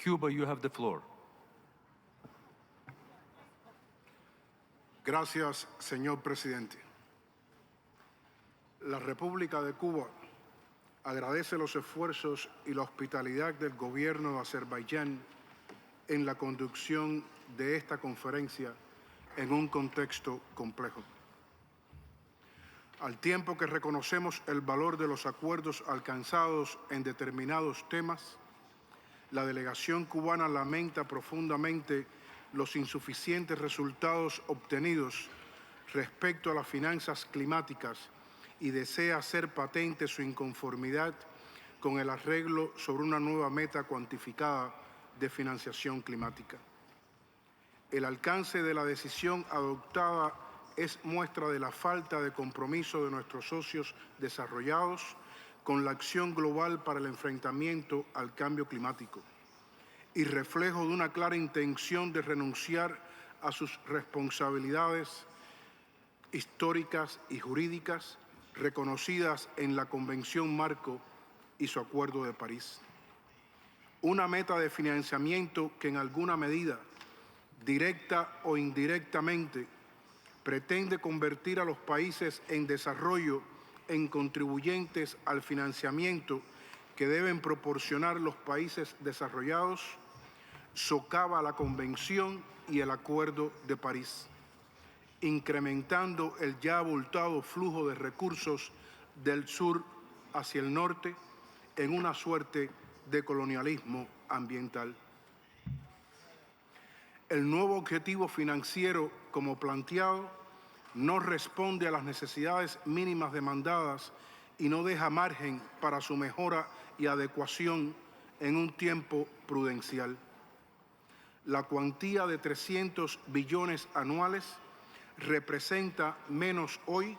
Cuba, you have the floor. Gracias, señor presidente. La República de Cuba agradece los esfuerzos y la hospitalidad del gobierno de Azerbaiyán en la conducción de esta conferencia en un contexto complejo. Al tiempo que reconocemos el valor de los acuerdos alcanzados en determinados temas, la delegación cubana lamenta profundamente los insuficientes resultados obtenidos respecto a las finanzas climáticas y desea hacer patente su inconformidad con el arreglo sobre una nueva meta cuantificada de financiación climática. El alcance de la decisión adoptada es muestra de la falta de compromiso de nuestros socios desarrollados con la acción global para el enfrentamiento al cambio climático y reflejo de una clara intención de renunciar a sus responsabilidades históricas y jurídicas reconocidas en la Convención Marco y su Acuerdo de París. Una meta de financiamiento que en alguna medida, directa o indirectamente, pretende convertir a los países en desarrollo en contribuyentes al financiamiento que deben proporcionar los países desarrollados, socava la Convención y el Acuerdo de París, incrementando el ya abultado flujo de recursos del sur hacia el norte en una suerte de colonialismo ambiental. El nuevo objetivo financiero, como planteado, no responde a las necesidades mínimas demandadas y no deja margen para su mejora y adecuación en un tiempo prudencial. La cuantía de 300 billones anuales representa menos hoy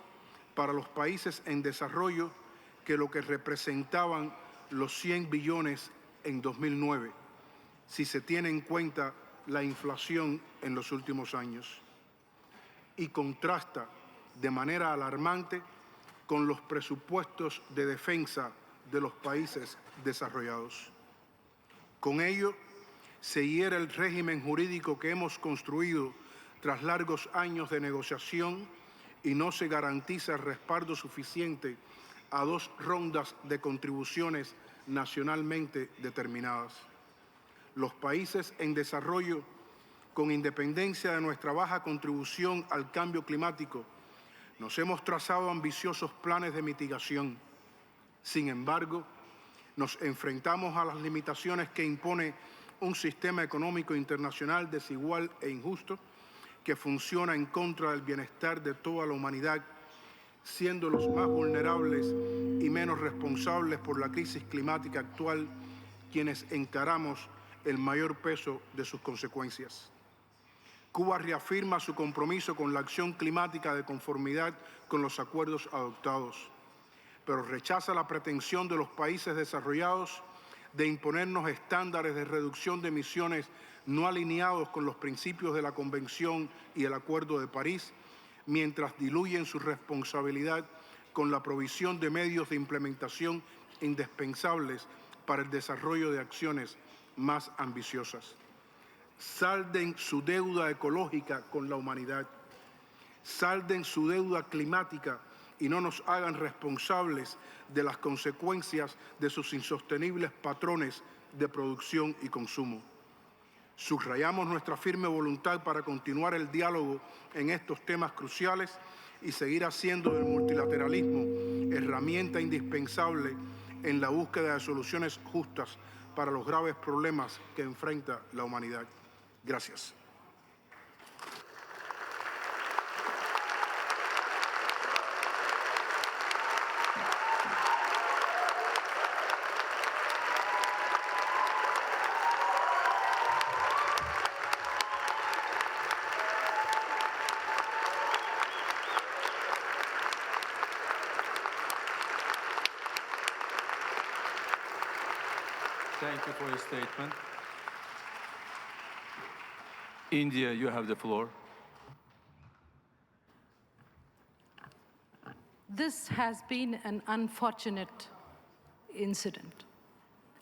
para los países en desarrollo que lo que representaban los 100 billones en 2009, si se tiene en cuenta la inflación en los últimos años, y contrasta de manera alarmante con los presupuestos de defensa de los países desarrollados. Con ello, se hiere el régimen jurídico que hemos construido tras largos años de negociación y no se garantiza el respaldo suficiente a 2 rondas de contribuciones nacionalmente determinadas. Los países en desarrollo, con independencia de nuestra baja contribución al cambio climático, nos hemos trazado ambiciosos planes de mitigación. Sin embargo, nos enfrentamos a las limitaciones que impone un sistema económico internacional desigual e injusto que funciona en contra del bienestar de toda la humanidad, siendo los más vulnerables y menos responsables por la crisis climática actual quienes encaramos el mayor peso de sus consecuencias. Cuba reafirma su compromiso con la acción climática de conformidad con los acuerdos adoptados, pero rechaza la pretensión de los países desarrollados de imponernos estándares de reducción de emisiones no alineados con los principios de la Convención y el Acuerdo de París, mientras diluyen su responsabilidad con la provisión de medios de implementación indispensables para el desarrollo de acciones más ambiciosas. Salden su deuda ecológica con la humanidad, salden su deuda climática y no nos hagan responsables de las consecuencias de sus insostenibles patrones de producción y consumo. Subrayamos nuestra firme voluntad para continuar el diálogo en estos temas cruciales y seguir haciendo del multilateralismo herramienta indispensable en la búsqueda de soluciones justas para los graves problemas que enfrenta la humanidad. Gracias. Thank you for your statement. India, you have the floor. This has been an unfortunate incident,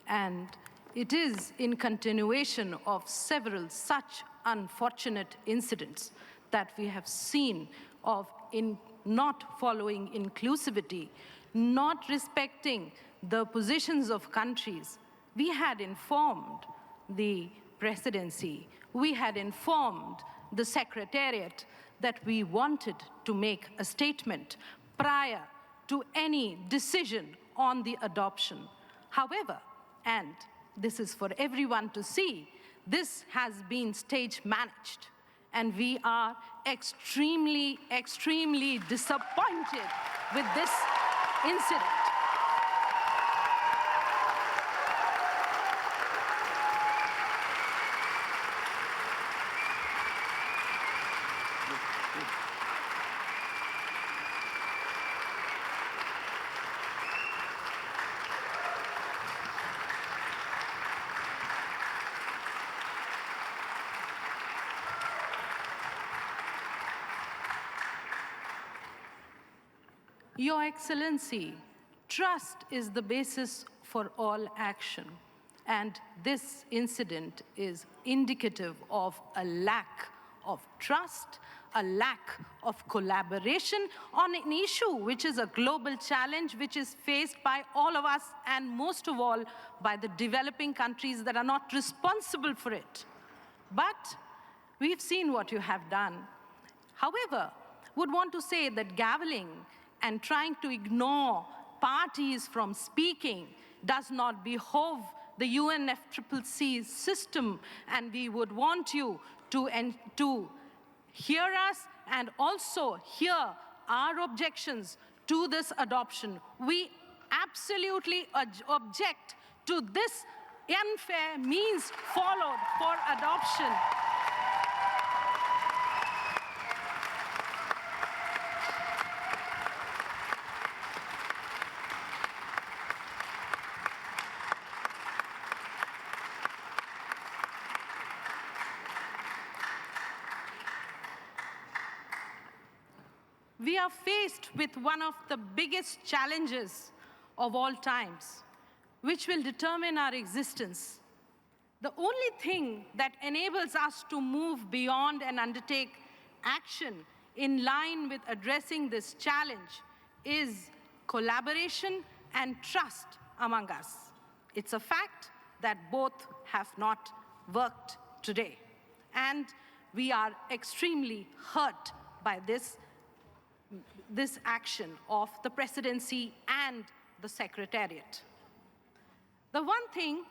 and it is in continuation of several such unfortunate incidents that we have seen of in not following inclusivity, not respecting the positions of countries. We had informed the presidency, we had informed the secretariat that we wanted to make a statement prior to any decision on the adoption. However, and this is for everyone to see, this has been stage managed, and we are extremely, extremely disappointed with this incident. Your Excellency, trust is the basis for all action, and this incident is indicative of a lack of trust, a lack of collaboration on an issue which is a global challenge which is faced by all of us, and most of all by the developing countries that are not responsible for it. But we've seen what you have done. However, would want to say that gaveling and trying to ignore parties from speaking does not behove the UNFCCC system, and we would want you to hear us and also hear our objections to this adoption. We absolutely object to this unfair means followed for adoption. We are faced with one of the biggest challenges of all times, which will determine our existence. The only thing that enables us to move beyond and undertake action in line with addressing this challenge is collaboration and trust among us. It's a fact that both have not worked today, and we are extremely hurt by this action of the presidency and the secretariat. The one thing,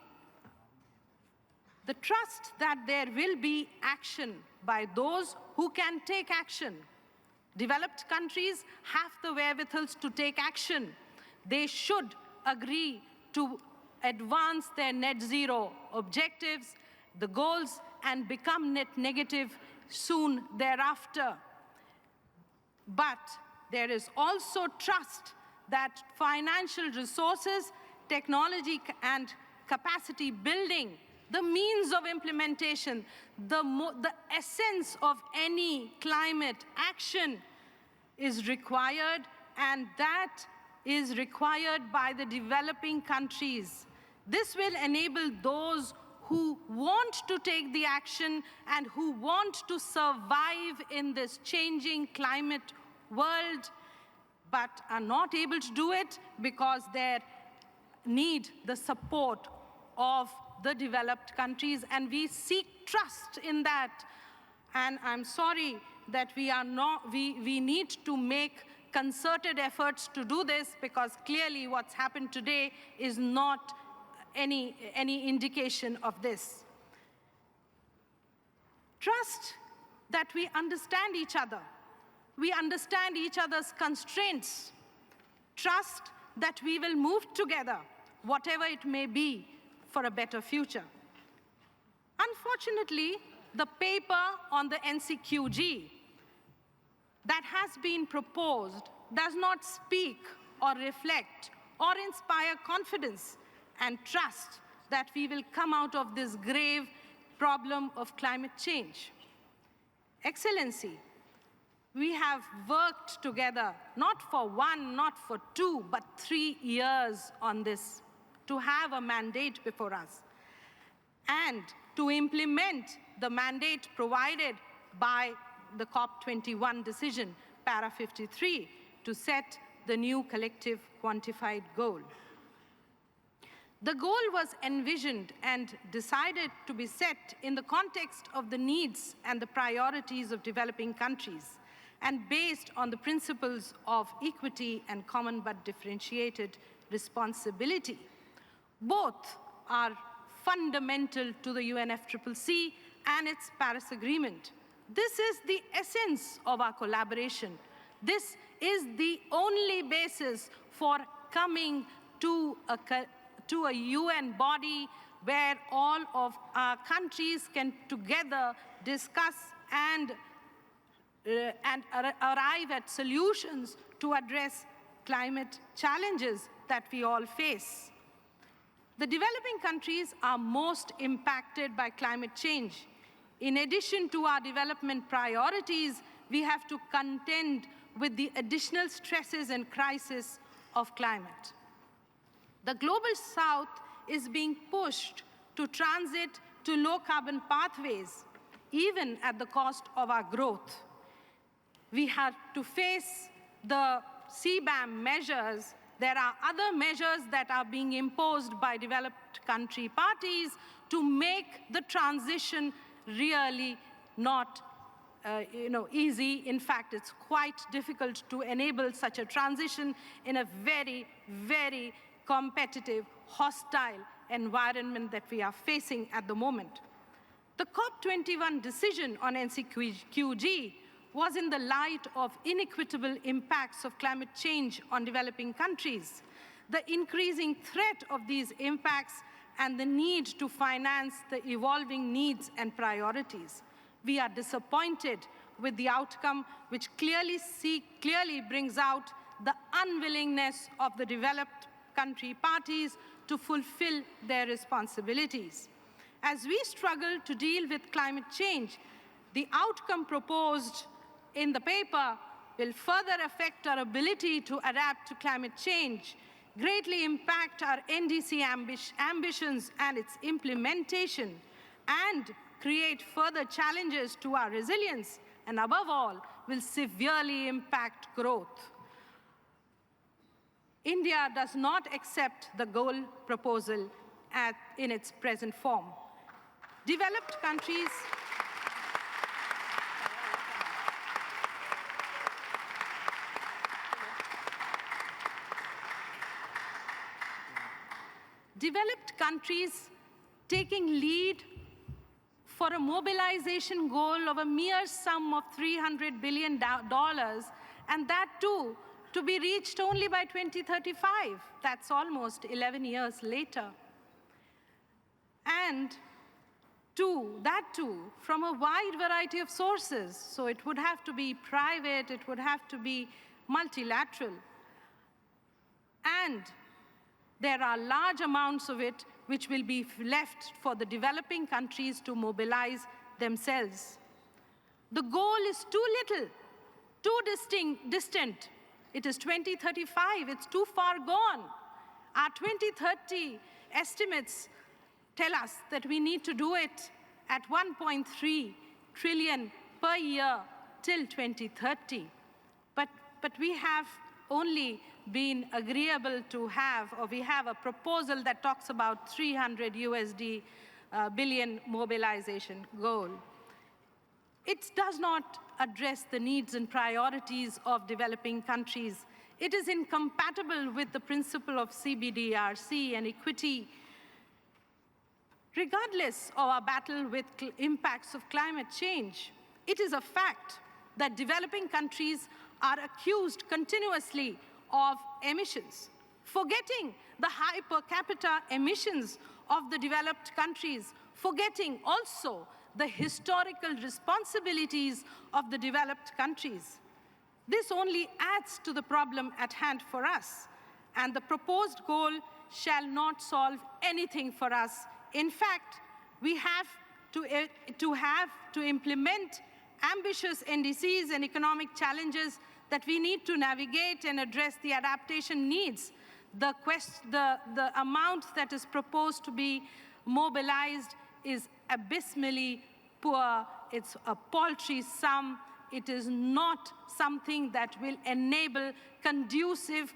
the trust that there will be action by those who can take action. Developed countries have the wherewithals to take action. They should agree to advance their net zero objectives, the goals, and become net negative soon thereafter. But there is also trust that financial resources, technology, and capacity building, the means of implementation, the essence of any climate action is required, and that is required by the developing countries. This will enable those who want to take the action and who want to survive in this changing climate world, but are not able to do it because they need the support of the developed countries, and we seek trust in that. And I'm sorry that we need to make concerted efforts to do this, because clearly what's happened today is not any indication of this. Trust that we understand each other. We understand each other's constraints. Trust that we will move together, whatever it may be, for a better future. Unfortunately, the paper on the NCQG that has been proposed does not speak or reflect or inspire confidence and trust that we will come out of this grave problem of climate change. Excellency, we have worked together, not for 1, not for 2, but 3 years on this, to have a mandate before us. and to implement the mandate provided by the COP29 decision, para 53, to set the new collective quantified goal. The goal was envisioned and decided to be set in the context of the needs and the priorities of developing countries, and based on the principles of equity and common but differentiated responsibility. Both are fundamental to the UNFCCC and its Paris Agreement. This is the essence of our collaboration. This is the only basis for coming to a UN body where all of our countries can together discuss and arrive at solutions to address climate challenges that we all face. The developing countries are most impacted by climate change. In addition to our development priorities, we have to contend with the additional stresses and crises of climate. The global south is being pushed to transit to low-carbon pathways, even at the cost of our growth. We have to face the CBAM measures. There are other measures that are being imposed by developed country parties to make the transition really not easy. In fact, it's quite difficult to enable such a transition in a very, very competitive, hostile environment that we are facing at the moment. The COP29 decision on NCQG was in the light of inequitable impacts of climate change on developing countries, the increasing threat of these impacts, and the need to finance the evolving needs and priorities. We are disappointed with the outcome, which clearly brings out the unwillingness of the developed country parties to fulfill their responsibilities. As we struggle to deal with climate change, the outcome proposed in the paper will further affect our ability to adapt to climate change, greatly impact our NDC ambitions and its implementation, and create further challenges to our resilience, and above all, will severely impact growth. India does not accept the goal proposal in its present form. Developed countries taking lead for a mobilization goal of a mere sum of $300 billion, and that too to be reached only by 2035. That's almost 11 years later. And that too from a wide variety of sources. So it would have to be private, it would have to be multilateral. And there are large amounts of it which will be left for the developing countries to mobilize themselves. The goal is too little, too distant. It is 2035, it's too far gone. Our 2030 estimates tell us that we need to do it at 1.3 trillion per year till 2030. But we have only been agreeable to have, or we have a proposal that talks about $300 billion mobilization goal. It does not address the needs and priorities of developing countries. It is incompatible with the principle of CBDRC and equity. Regardless of our battle with impacts of climate change, it is a fact that developing countries are accused continuously of emissions, forgetting the high per capita emissions of the developed countries, forgetting also the historical responsibilities of the developed countries. This only adds to the problem at hand for us, and the proposed goal shall not solve anything for us. In fact, we have to implement ambitious NDCs and economic challenges that we need to navigate and address the adaptation needs. The amount that is proposed to be mobilized is abysmally poor. It's a paltry sum. It is not something that will enable conducive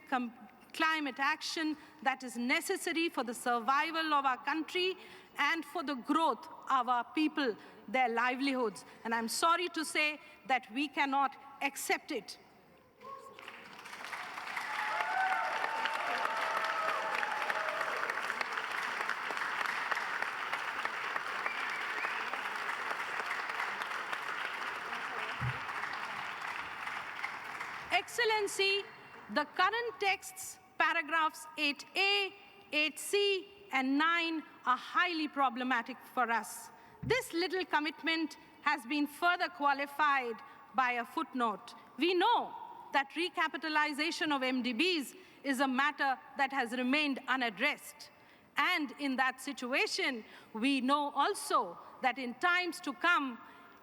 climate action that is necessary for the survival of our country and for the growth of our people, their livelihoods. And I'm sorry to say that we cannot accept it. Excellency, the current text's paragraphs 8A, 8C, and 9 are highly problematic for us. This little commitment has been further qualified by a footnote. We know that recapitalization of MDBs is a matter that has remained unaddressed. And in that situation, we know also that in times to come,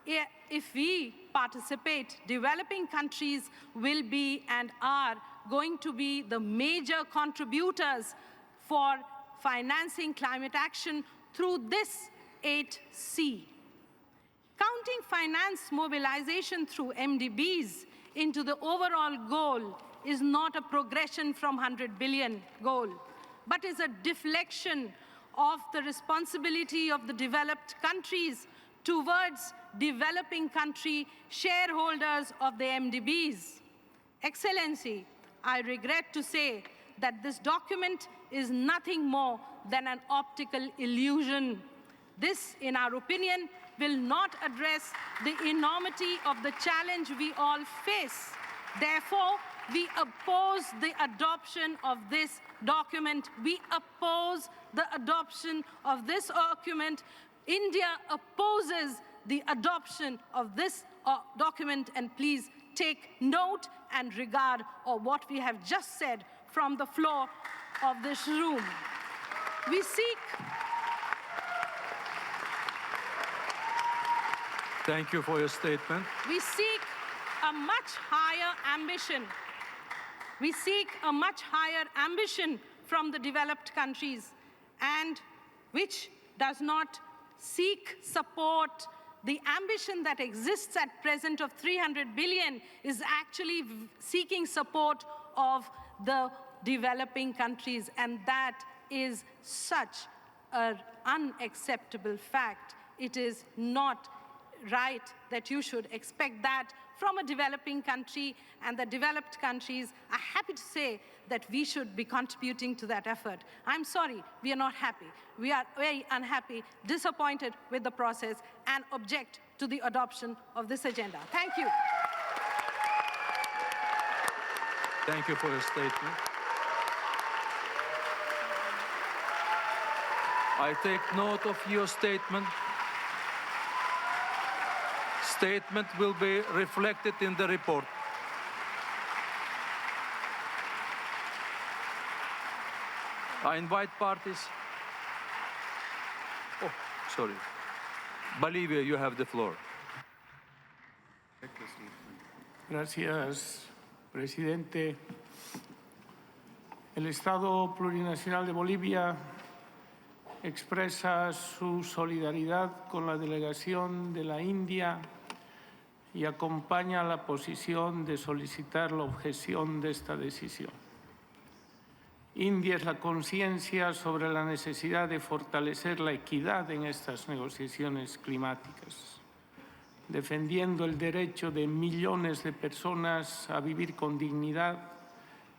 if we participate, developing countries will be and are going to be the major contributors for financing climate action through this 8C. Counting finance mobilization through MDBs into the overall goal is not a progression from 100 billion goal, but is a deflection of the responsibility of the developed countries towards developing country shareholders of the MDBs. Excellency, I regret to say that this document is nothing more than an optical illusion. This, in our opinion, will not address the enormity of the challenge we all face. Therefore, we oppose the adoption of this document. We oppose the adoption of this document. India opposes the adoption of this document, and please take note and regard of what we have just said from the floor of this room. We seek... Thank you for your statement. We seek a much higher ambition. We seek a much higher ambition from the developed countries, and which does not seek support. The ambition that exists at present of 300 billion is actually seeking support of the developing countries, and that is such an unacceptable fact. It is not right that you should expect that from a developing country, and the developed countries are happy to say that we should be contributing to that effort. I'm sorry, we are not happy. We are very unhappy, disappointed with the process, and object to the adoption of this agenda. Thank you. Thank you for your statement. I take note of your statement. Statement will be reflected in the report. I invite parties. Oh, sorry. Bolivia, you have the floor. Gracias, presidente. El Estado Plurinacional de Bolivia expresa su solidaridad con la delegación de la India y acompaña la posición de solicitar la objeción de esta decisión. India es la conciencia sobre la necesidad de fortalecer la equidad en estas negociaciones climáticas, defendiendo el derecho de millones de personas a vivir con dignidad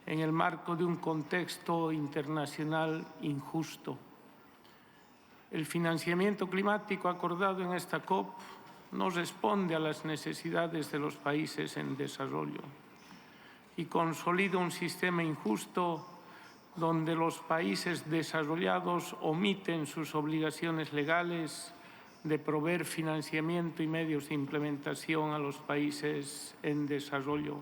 en el marco de un contexto internacional injusto. El financiamiento climático acordado en esta COP no responde a las necesidades de los países en desarrollo y consolida un sistema injusto donde los países desarrollados omiten sus obligaciones legales de proveer financiamiento y medios de implementación a los países en desarrollo.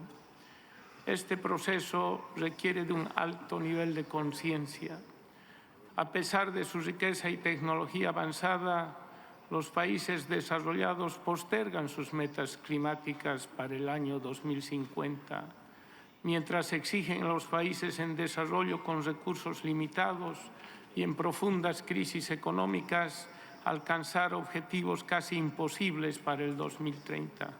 Este proceso requiere de un alto nivel de conciencia. A pesar de su riqueza y tecnología avanzada, los países desarrollados postergan sus metas climáticas para el año 2050, mientras exigen a los países en desarrollo con recursos limitados y en profundas crisis económicas alcanzar objetivos casi imposibles para el 2030.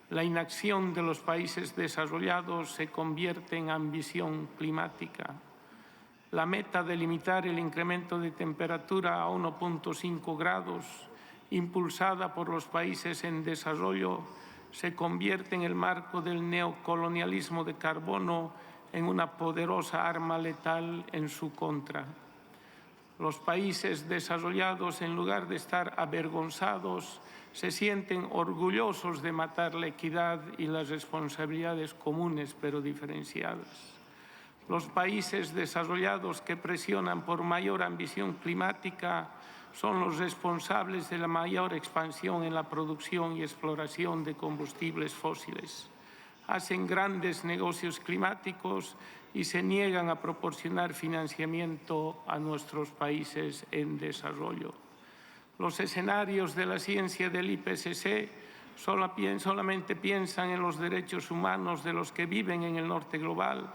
La inacción de los países desarrollados se convierte en ambición climática. La meta de limitar el incremento de temperatura a 1,5 grados, impulsada por los países en desarrollo, se convierte en el marco del neocolonialismo de carbono en una poderosa arma letal en su contra. Los países desarrollados, en lugar de estar avergonzados, se sienten orgullosos de matar la equidad y las responsabilidades comunes pero diferenciadas. Los países desarrollados que presionan por mayor ambición climática son los responsables de la mayor expansión en la producción y exploración de combustibles fósiles. Hacen grandes negocios climáticos y se niegan a proporcionar financiamiento a nuestros países en desarrollo. Los escenarios de la ciencia del IPCC solamente piensan en los derechos humanos de los que viven en el norte global,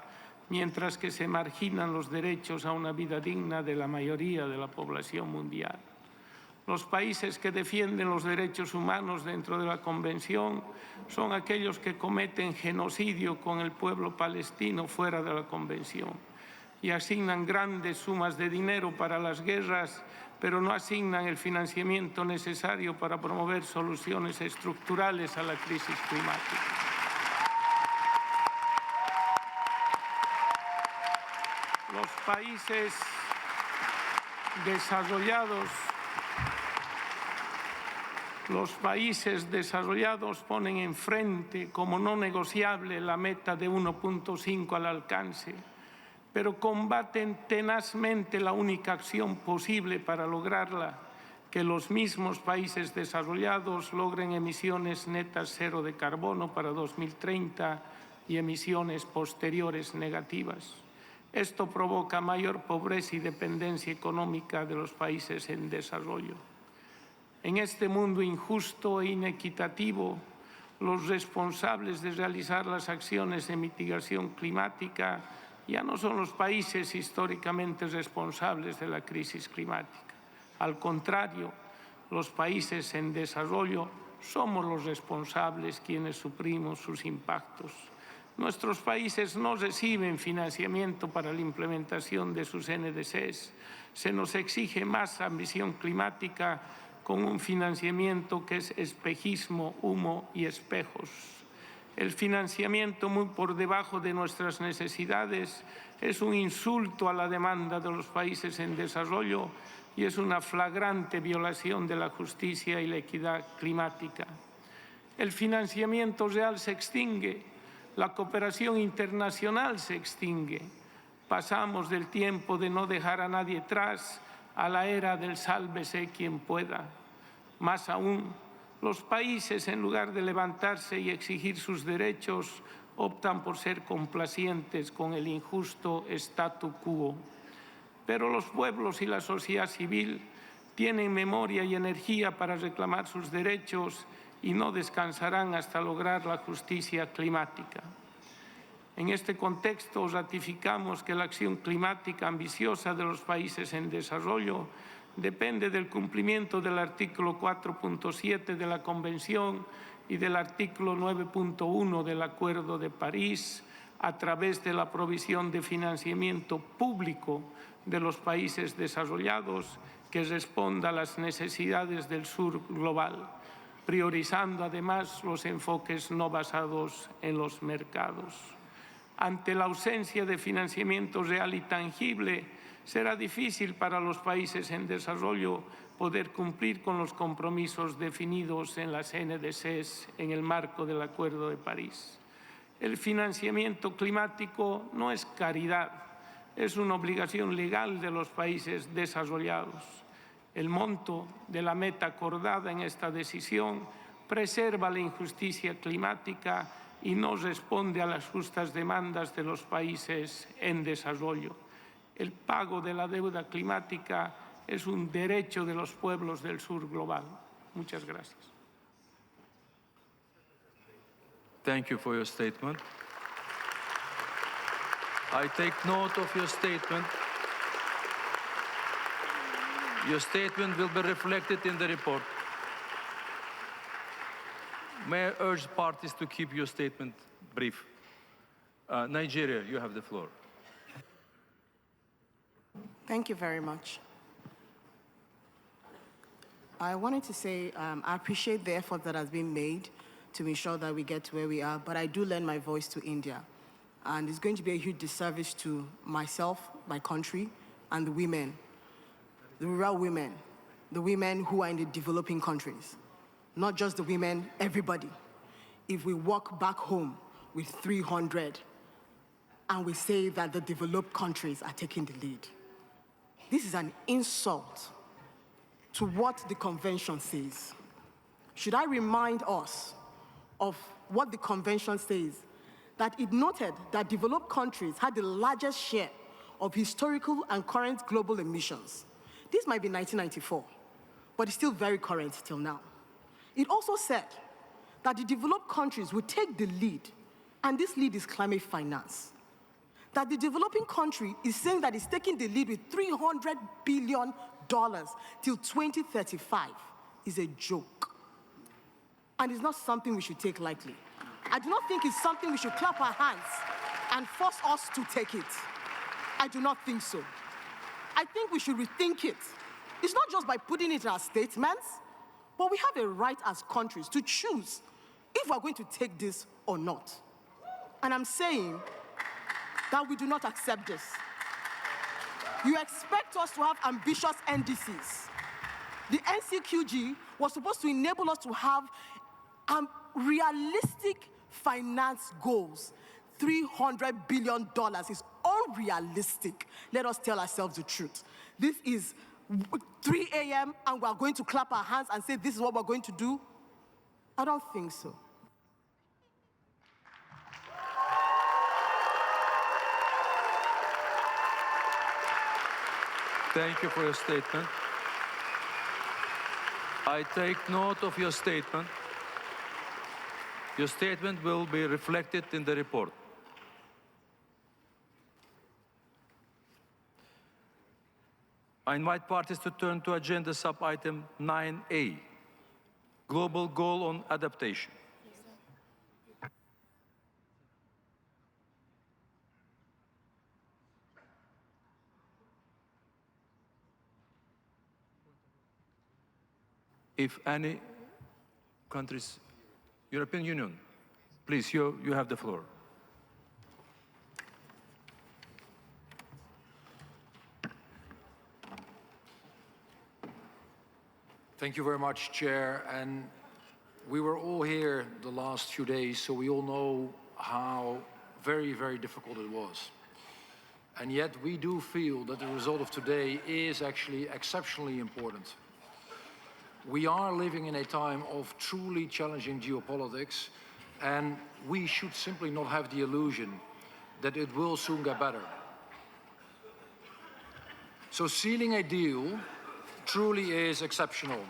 mientras que se marginan los derechos a una vida digna de la mayoría de la población mundial. Los países que defienden los derechos humanos dentro de la Convención son aquellos que cometen genocidio con el pueblo palestino fuera de la Convención y asignan grandes sumas de dinero para las guerras, pero no asignan el financiamiento necesario para promover soluciones estructurales a la crisis climática. Los países desarrollados ponen enfrente como no negociable la meta de 1,5 al alcance, pero combaten tenazmente la única acción posible para lograrla, que los mismos países desarrollados logren emisiones netas cero de carbono para 2030 y emisiones posteriores negativas. Esto provoca mayor pobreza y dependencia económica de los países en desarrollo. En este mundo injusto e inequitativo, los responsables de realizar las acciones de mitigación climática ya no son los países históricamente responsables de la crisis climática. Al contrario, los países en desarrollo somos los responsables quienes sufrimos sus impactos. Nuestros países no reciben financiamiento para la implementación de sus NDCs. Se nos exige más ambición climática con un financiamiento que es espejismo, humo y espejos. El financiamiento muy por debajo de nuestras necesidades es un insulto a la demanda de los países en desarrollo y es una flagrante violación de la justicia y la equidad climática. El financiamiento real se extingue. La cooperación internacional se extingue. Pasamos del tiempo de no dejar a nadie atrás a la era del sálvese quien pueda. Más aún, los países, en lugar de levantarse y exigir sus derechos, optan por ser complacientes con el injusto statu quo. Pero los pueblos y la sociedad civil tienen memoria y energía para reclamar sus derechos y no descansarán hasta lograr la justicia climática. En este contexto, ratificamos que la acción climática ambiciosa de los países en desarrollo depende del cumplimiento del artículo 4.7 de la Convención y del artículo 9.1 del Acuerdo de París a través de la provisión de financiamiento público de los países desarrollados que responda a las necesidades del sur global, priorizando además los enfoques no basados en los mercados. Ante la ausencia de financiamiento real y tangible, será difícil para los países en desarrollo poder cumplir con los compromisos definidos en las NDCs en el marco del Acuerdo de París. El financiamiento climático no es caridad, es una obligación legal de los países desarrollados. El monto de la meta acordada en esta decisión preserva la injusticia climática y no responde a las justas demandas de los países en desarrollo. El pago de la deuda climática es un derecho de los pueblos del sur global. Muchas gracias. Thank you for your statement. I take note of your statement. Your statement will be reflected in the report. May I urge parties to keep your statement brief. Nigeria, you have the floor. Thank you very much. I wanted to say I appreciate the effort that has been made to ensure that we get to where we are, but I do lend my voice to India. And it's going to be a huge disservice to myself, my country, and the women, the rural women, the women who are in the developing countries. Not just the women, everybody. If we walk back home with 300 and we say that the developed countries are taking the lead, this is an insult to what the convention says. Should I remind us of what the convention says? That it noted that developed countries had the largest share of historical and current global emissions. This might be 1994, but it's still very current till now. It also said that the developed countries would take the lead, and this lead is climate finance. That the developing country is saying that it's taking the lead with $300 billion till 2035 is a joke. And it's not something we should take lightly. I do not think it's something we should clap our hands and force us to take it. I do not think so. I think we should rethink it. It's not just by putting it in our statements, but we have a right as countries to choose if we're going to take this or not. And I'm saying that we do not accept this. You expect us to have ambitious NDCs. The NCQG was supposed to enable us to have realistic finance goals. $300 billion is unrealistic. Let us tell ourselves the truth. This is 3 a.m. and we're going to clap our hands and say this is what we're going to do? I don't think so. Thank you for your statement. I take note of your statement. Your statement will be reflected in the report. I invite parties to turn to agenda sub-item 9A, Global Goal on Adaptation. If any countries, European Union, please, you have the floor. Thank you very much, Chair. And we were all here the last few days, so we all know how very, very difficult it was. And yet we do feel that the result of today is actually exceptionally important. We are living in a time of truly challenging geopolitics, and we should simply not have the illusion that it will soon get better. So sealing a deal truly is exceptional.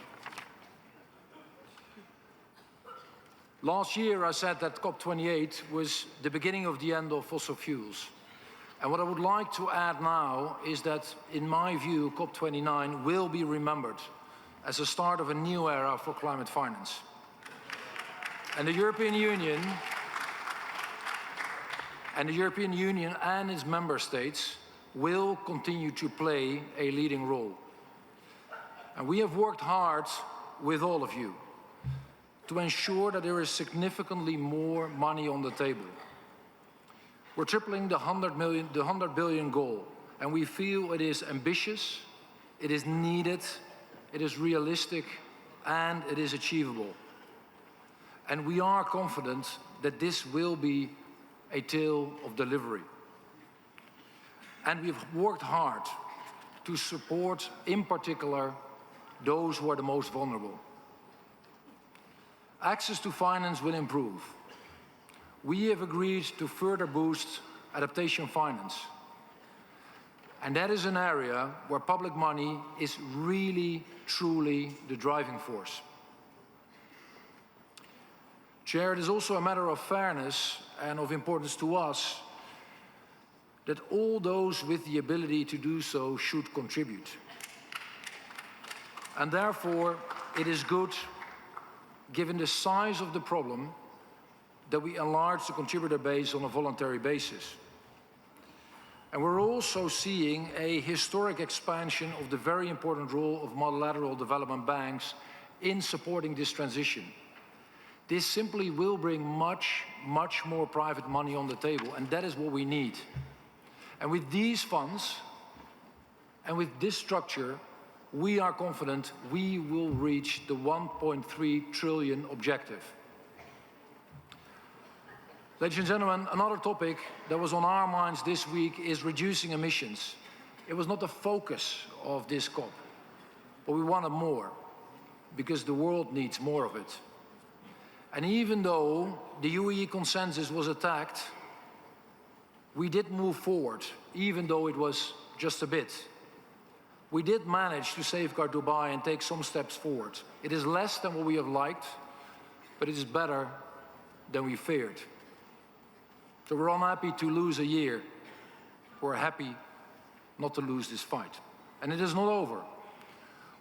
Last year I said that COP28 was the beginning of the end of fossil fuels. And what I would like to add now is that, in my view, COP29 will be remembered as the start of a new era for climate finance. And the European Union and its member states will continue to play a leading role. And we have worked hard with all of you to ensure that there is significantly more money on the table. We're tripling the 100 billion goal, and we feel it is ambitious, it is needed, it is realistic, and it is achievable. And we are confident that this will be a tale of delivery. And we've worked hard to support, in particular, those who are the most vulnerable. Access to finance will improve. We have agreed to further boost adaptation finance. And that is an area where public money is really, truly the driving force. Chair, it is also a matter of fairness and of importance to us that all those with the ability to do so should contribute. And therefore, it is good, given the size of the problem, that we enlarge the contributor base on a voluntary basis. And we're also seeing a historic expansion of the very important role of multilateral development banks in supporting this transition. This simply will bring much, much more private money on the table, and that is what we need. And with these funds, and with this structure, we are confident we will reach the 1.3 trillion objective. Ladies and gentlemen, another topic that was on our minds this week is reducing emissions. It was not the focus of this COP, but we wanted more, because the world needs more of it. And even though the UAE consensus was attacked, we did move forward, even though it was just a bit. We did manage to safeguard Dubai and take some steps forward. It is less than what we have liked, but it is better than we feared. So we're unhappy to lose a year. We're happy not to lose this fight. And it is not over.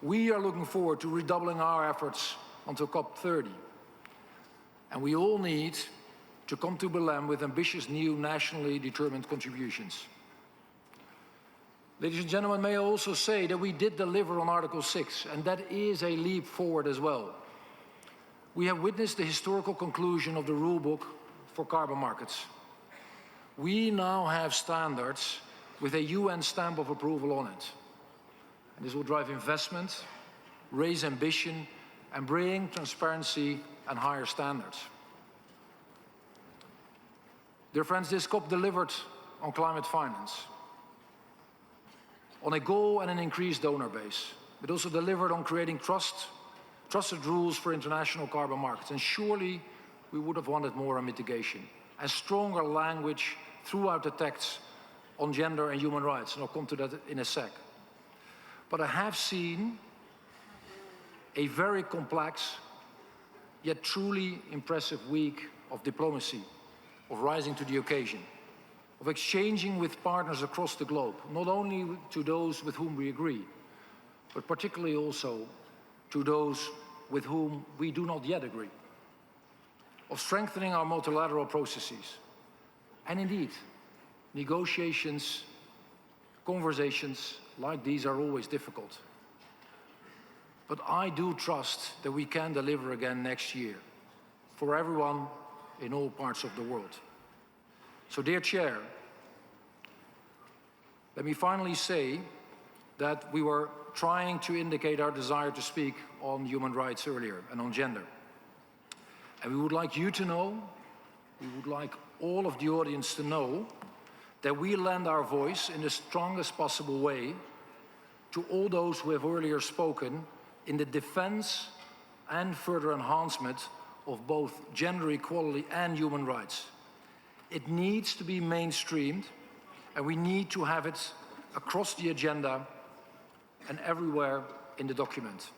We are looking forward to redoubling our efforts until COP30. And we all need to come to Berlin with ambitious new nationally determined contributions. Ladies and gentlemen, may I also say that we did deliver on Article 6, and that is a leap forward as well. We have witnessed the historical conclusion of the rulebook for carbon markets. We now have standards with a UN stamp of approval on it. And this will drive investment, raise ambition, and bring transparency and higher standards. Dear friends, this COP delivered on climate finance, on a goal and an increased donor base. It also delivered on creating trusted rules for international carbon markets. And surely we would have wanted more on mitigation and stronger language throughout the text on gender and human rights, and I'll come to that in a sec. But I have seen a very complex, yet truly impressive week of diplomacy, of rising to the occasion, of exchanging with partners across the globe, not only to those with whom we agree, but particularly also to those with whom we do not yet agree, of strengthening our multilateral processes. And indeed, negotiations, conversations like these are always difficult. But I do trust that we can deliver again next year for everyone in all parts of the world. So, dear Chair, let me finally say that we were trying to indicate our desire to speak on human rights earlier and on gender. And we would like you to know, we would like all of the audience to know that we lend our voice in the strongest possible way to all those who have earlier spoken in the defense and further enhancement of both gender equality and human rights. It needs to be mainstreamed, and we need to have it across the agenda and everywhere in the document.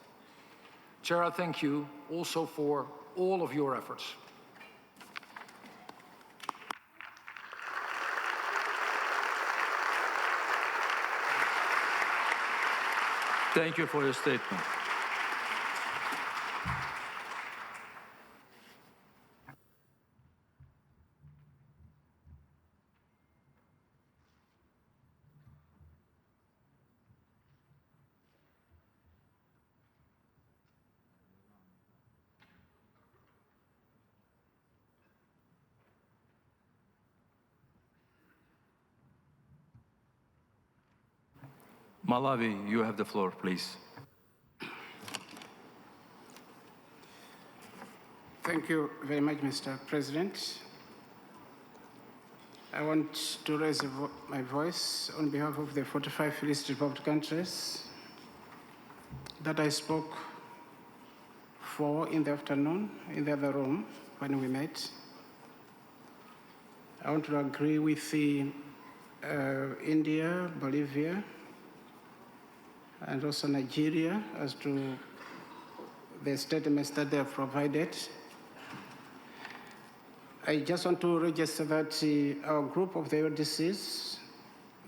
Chair, I thank you also for all of your efforts. Thank you for your statement. Malawi, you have the floor, please. Thank you very much, Mr. President. I want to raise my voice on behalf of the 45 least developed countries that I spoke for in the afternoon in the other room when we met. I want to agree with India, Bolivia, and also Nigeria as to the statements that they have provided. I just want to register that our group of the ODCs,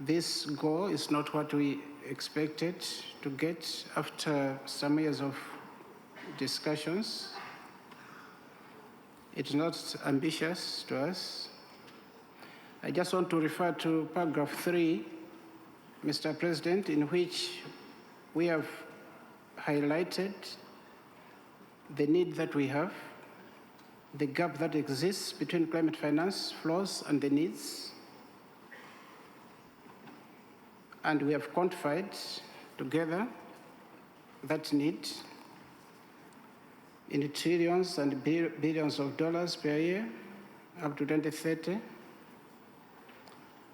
this goal is not what we expected to get after some years of discussions. It's not ambitious to us. I just want to refer to paragraph 3, Mr. President, in which we have highlighted the need that we have, the gap that exists between climate finance flows and the needs. And we have quantified together that need in trillions and billions of dollars per year up to 2030.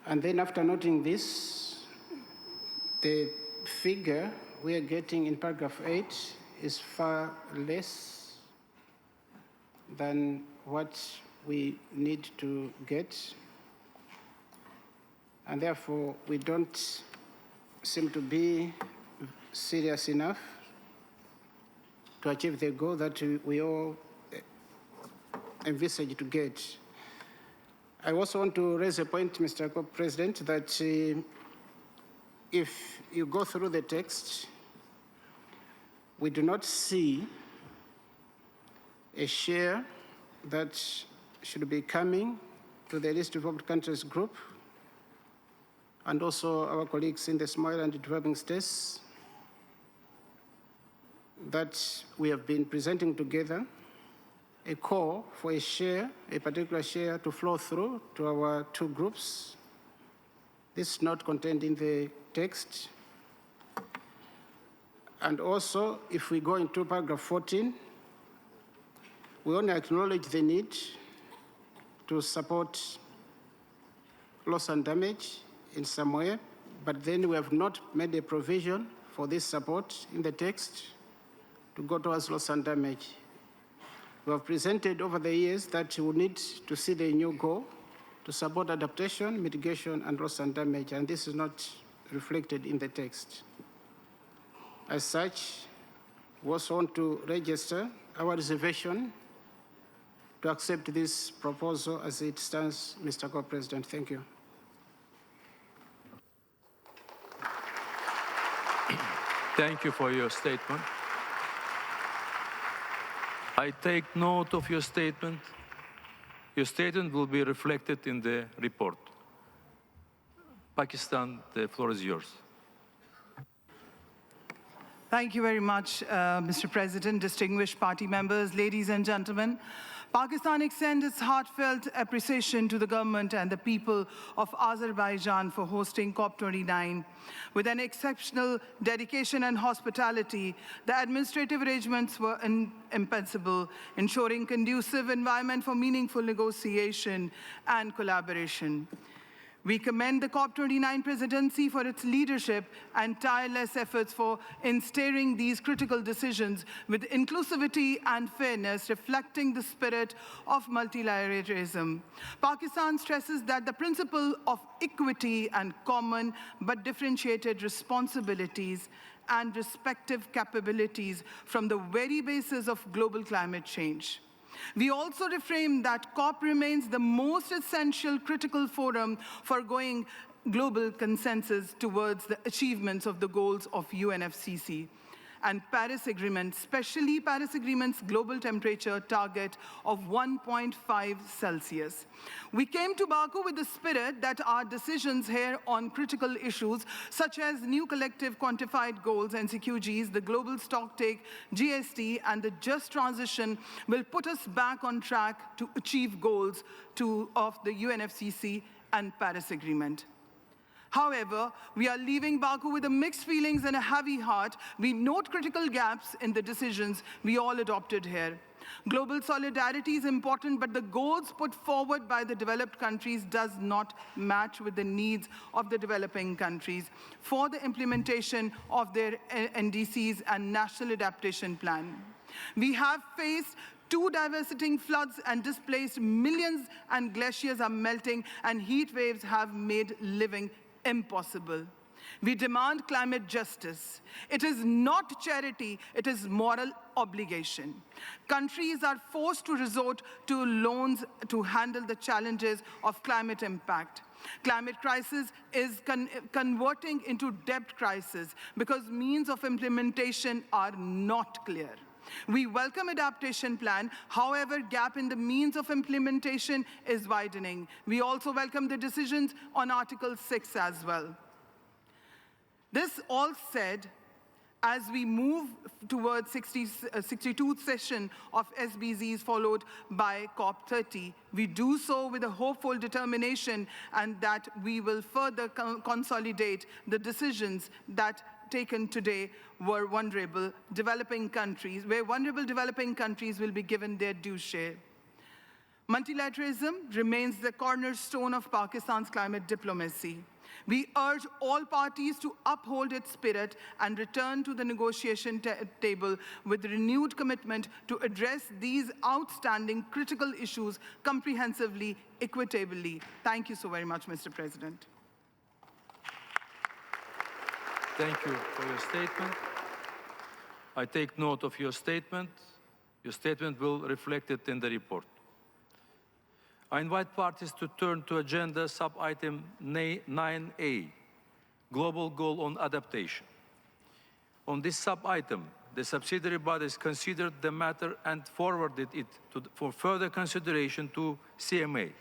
And then after noting this, the figure we are getting in paragraph 8 is far less than what we need to get. And therefore, we don't seem to be serious enough to achieve the goal that we all envisage to get. I also want to raise a point, Mr. President, that if you go through the text, we do not see a share that should be coming to the least developed countries group, and also our colleagues in the small and developing states, that we have been presenting together a call for a share, a particular share to flow through to our two groups. This is not contained in the text. And also, if we go into paragraph 14, we only acknowledge the need to support loss and damage in some way, but then we have not made a provision for this support in the text to go towards loss and damage. We have presented over the years that we need to see the new goal to support adaptation, mitigation, and loss and damage, and this is not reflected in the text. As such, we also want to register our reservation to accept this proposal as it stands, Mr. Co-President. Thank you. Thank you for your statement. I take note of your statement. Your statement will be reflected in the report. Pakistan, the floor is yours. Thank you very much, Mr. President, distinguished party members, ladies and gentlemen. Pakistan extends its heartfelt appreciation to the government and the people of Azerbaijan for hosting COP29. With an exceptional dedication and hospitality, the administrative arrangements were impeccable, ensuring conducive environment for meaningful negotiation and collaboration. We commend the COP29 presidency for its leadership and tireless efforts for steering these critical decisions with inclusivity and fairness, reflecting the spirit of multilateralism. Pakistan stresses that the principle of equity and common but differentiated responsibilities and respective capabilities from the very basis of global climate change. We also reframe that COP remains the most essential critical forum for going global consensus towards the achievements of the goals of UNFCCC and Paris Agreement, especially Paris Agreement's global temperature target of 1.5 Celsius. We came to Baku with the spirit that our decisions here on critical issues such as new collective quantified goals, NCQGs, the global stocktake, GST, and the just transition will put us back on track to achieve goals of the UNFCCC and Paris Agreement. However, we are leaving Baku with a mixed feelings and a heavy heart. We note critical gaps in the decisions we all adopted here. Global solidarity is important, but the goals put forward by the developed countries does not match with the needs of the developing countries for the implementation of their NDCs and National Adaptation Plan. We have faced two devastating floods and displaced millions, and glaciers are melting, and heat waves have made living impossible. We demand climate justice. It is not charity, it is moral obligation. Countries are forced to resort to loans to handle the challenges of climate impact. Climate crisis is converting into debt crisis because means of implementation are not clear. We welcome adaptation plan, however, gap in the means of implementation is widening. We also welcome the decisions on Article 6 as well. This all said, as we move towards 62th session of SBZs followed by COP30, we do so with a hopeful determination and that we will further consolidate the decisions that taken today were vulnerable developing countries, where vulnerable developing countries will be given their due share. Multilateralism remains the cornerstone of Pakistan's climate diplomacy. We urge all parties to uphold its spirit and return to the negotiation table with renewed commitment to address these outstanding critical issues comprehensively, equitably. Thank you so very much, Mr. President. Thank you for your statement. I take note of your statement. Your statement will reflect it in the report. I invite parties to turn to agenda sub-item 9A, Global Goal on Adaptation. On this sub-item, the subsidiary bodies considered the matter and forwarded it for further consideration to CMA.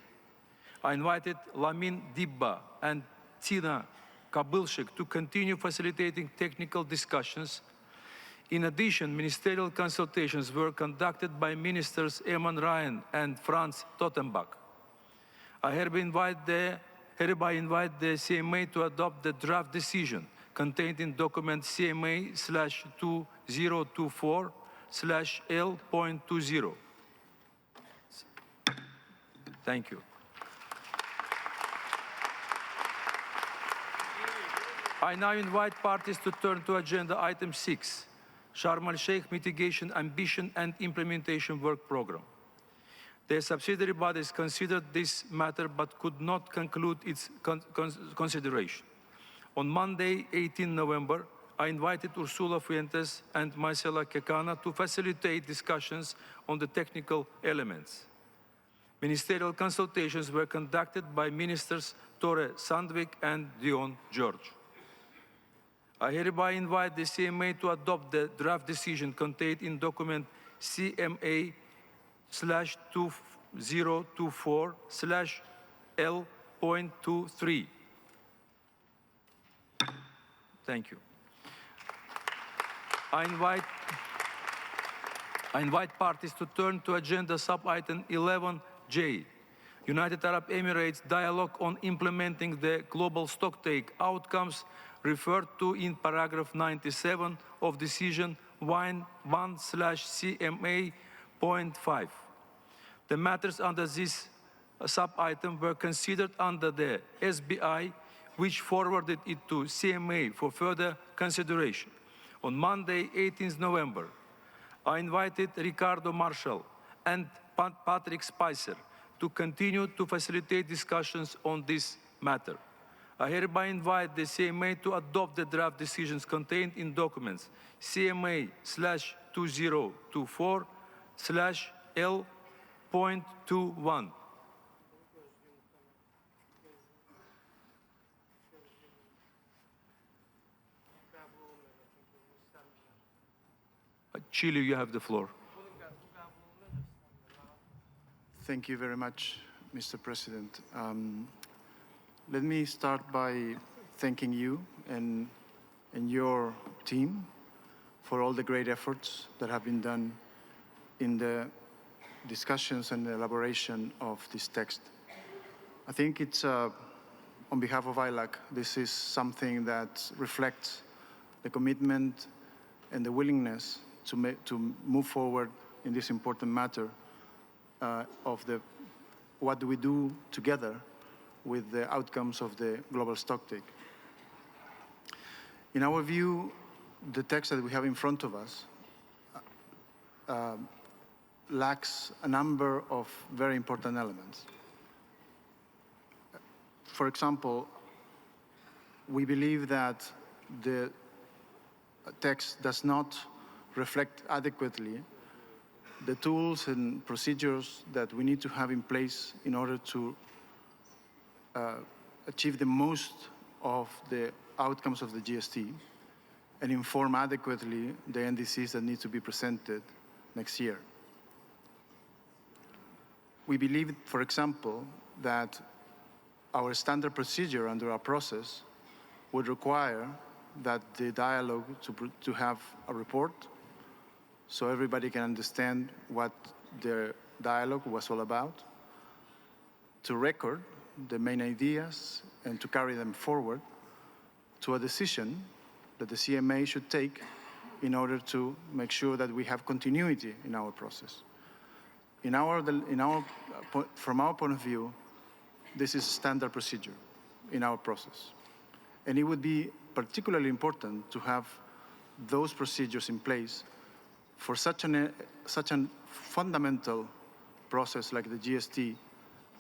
I invited Lamin Dibba and Tina Kabylshik to continue facilitating technical discussions. In addition, ministerial consultations were conducted by Ministers Eamon Ryan and Franz Tottenbach. I hereby invite the CMA to adopt the draft decision contained in document CMA/2024/L.20. Thank you. I now invite parties to turn to agenda item 6, Sharm el-Sheikh Mitigation Ambition and Implementation Work Program. The subsidiary bodies considered this matter but could not conclude its consideration. On Monday, 18 November, I invited Ursula Fuentes and Marcela Quecana to facilitate discussions on the technical elements. Ministerial consultations were conducted by Ministers Tore Sandvik and Dion George. I hereby invite the CMA to adopt the draft decision contained in document CMA/2024/L.23. Thank you. I invite parties to turn to agenda sub-item 11J, United Arab Emirates Dialogue on Implementing the Global Stocktake Outcomes referred to in paragraph 97 of decision 1/CMA.5. The matters under this sub-item were considered under the SBI, which forwarded it to CMA for further consideration. On Monday, 18th November, I invited Ricardo Marshall and Patrick Spicer to continue to facilitate discussions on this matter. I hereby invite the CMA to adopt the draft decisions contained in documents CMA/2024/L.21. Chile, you have the floor. Thank you very much, Mr. President. Let me start by thanking you and your team for all the great efforts that have been done in the discussions and the elaboration of this text. I think it's, on behalf of ILAC, this is something that reflects the commitment and the willingness to move forward in this important matter of what do we do together with the outcomes of the global stocktake. In our view, the text that we have in front of us lacks a number of very important elements. For example, we believe that the text does not reflect adequately the tools and procedures that we need to have in place in order to achieve the most of the outcomes of the GST and inform adequately the NDCs that need to be presented next year. We believe, for example, that our standard procedure under our process would require that the dialogue to have a report so everybody can understand what the dialogue was all about, to record the main ideas and to carry them forward to a decision that the CMA should take in order to make sure that we have continuity in our process. From our point of view, this is standard procedure in our process. And it would be particularly important to have those procedures in place for such a fundamental process like the GST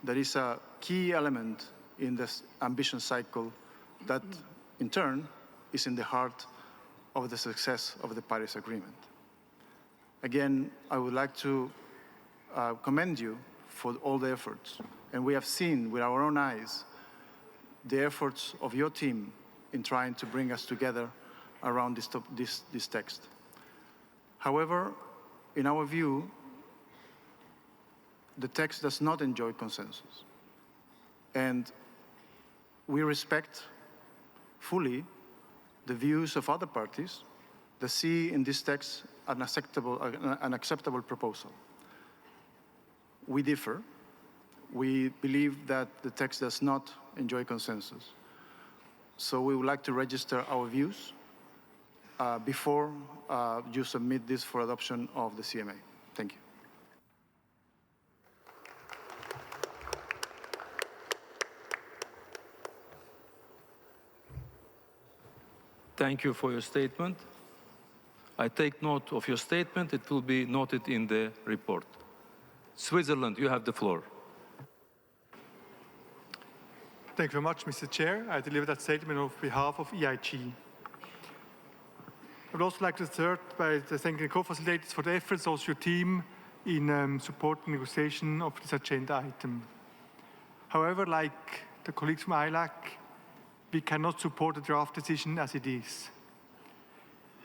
that is a key element in this ambition cycle that, in turn, is in the heart of the success of the Paris Agreement. Again, I would like to commend you for all the efforts. And we have seen with our own eyes the efforts of your team in trying to bring us together around this text. However, in our view, the text does not enjoy consensus. And we respect fully the views of other parties that see in this text an acceptable proposal. We differ. We believe that the text does not enjoy consensus. So we would like to register our views before you submit this for adoption of the CMA. Thank you. Thank you for your statement. I take note of your statement. It will be noted in the report. Switzerland, you have the floor. Thank you very much, Mr. Chair. I deliver that statement on behalf of EIG. I would also like to start by thanking the co-facilitators for the efforts, also your team, in supporting negotiation of this agenda item. However, like the colleagues from ILAC, we cannot support the draft decision as it is.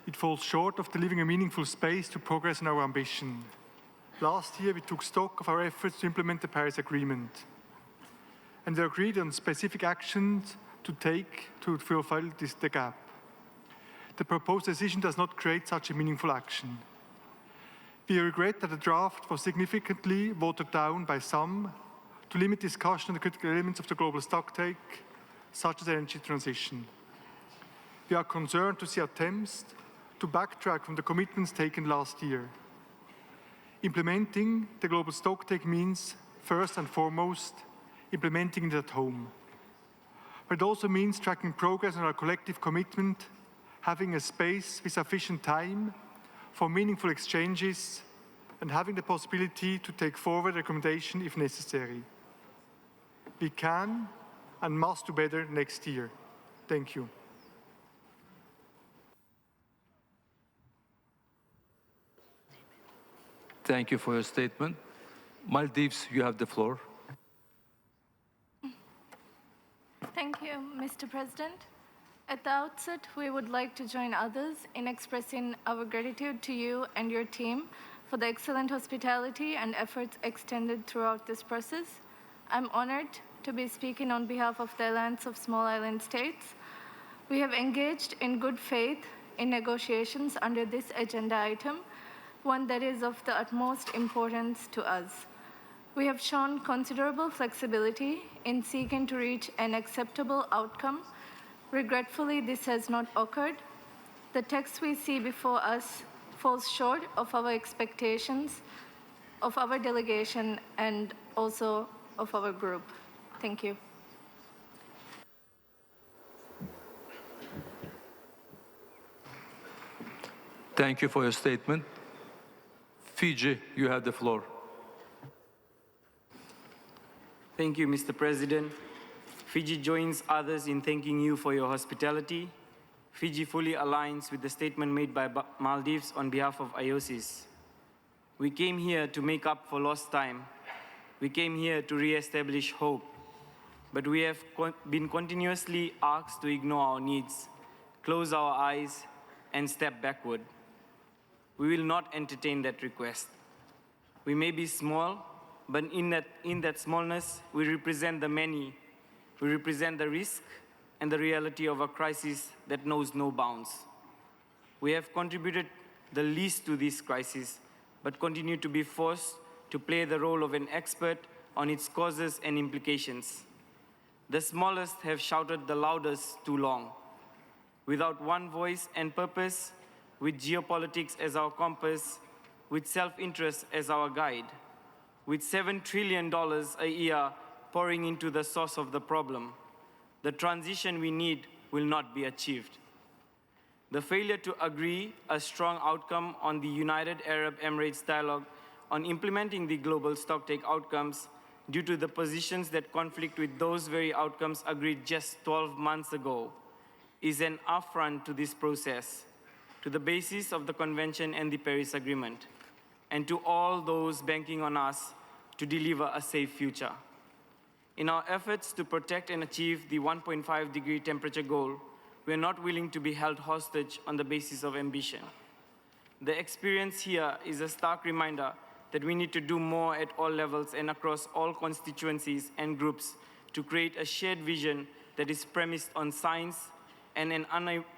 It falls short of delivering a meaningful space to progress on our ambition. Last year, we took stock of our efforts to implement the Paris Agreement, and we agreed on specific actions to take to fulfill the gap. The proposed decision does not create such a meaningful action. We regret that the draft was significantly watered down by some to limit discussion on the critical elements of the global stocktake, such as energy transition. We are concerned to see attempts to backtrack from the commitments taken last year. Implementing the global stocktake means, first and foremost, implementing it at home. But it also means tracking progress on our collective commitment, having a space with sufficient time for meaningful exchanges, and having the possibility to take forward recommendation if necessary. We can and must do better next year. Thank you. Thank you for your statement. Maldives, you have the floor. Thank you, Mr. President. At the outset, we would like to join others in expressing our gratitude to you and your team for the excellent hospitality and efforts extended throughout this process. I'm honored to be speaking on behalf of the Alliance of Small Island States. We have engaged in good faith in negotiations under this agenda item, one that is of the utmost importance to us. We have shown considerable flexibility in seeking to reach an acceptable outcome. Regretfully, this has not occurred. The text we see before us falls short of our expectations, of our delegation, and also of our group. Thank you. Thank you for your statement. Fiji, you have the floor. Thank you, Mr. President. Fiji joins others in thanking you for your hospitality. Fiji fully aligns with the statement made by Maldives on behalf of IOCs. We came here to make up for lost time. We came here to re-establish hope. But we have been continuously asked to ignore our needs, close our eyes, and step backward. We will not entertain that request. We may be small, but in that smallness, we represent the many. We represent the risk and the reality of a crisis that knows no bounds. We have contributed the least to this crisis, but continue to be forced to play the role of an expert on its causes and implications. The smallest have shouted the loudest too long. Without one voice and purpose, with geopolitics as our compass, with self-interest as our guide, with $7 trillion a year pouring into the source of the problem, the transition we need will not be achieved. The failure to agree a strong outcome on the United Arab Emirates dialogue on implementing the global stocktake outcomes due to the positions that conflict with those very outcomes agreed just 12 months ago is an affront to this process, to the basis of the Convention and the Paris Agreement, and to all those banking on us to deliver a safe future. In our efforts to protect and achieve the 1.5-degree temperature goal, we are not willing to be held hostage on the basis of ambition. The experience here is a stark reminder that we need to do more at all levels and across all constituencies and groups to create a shared vision that is premised on science and an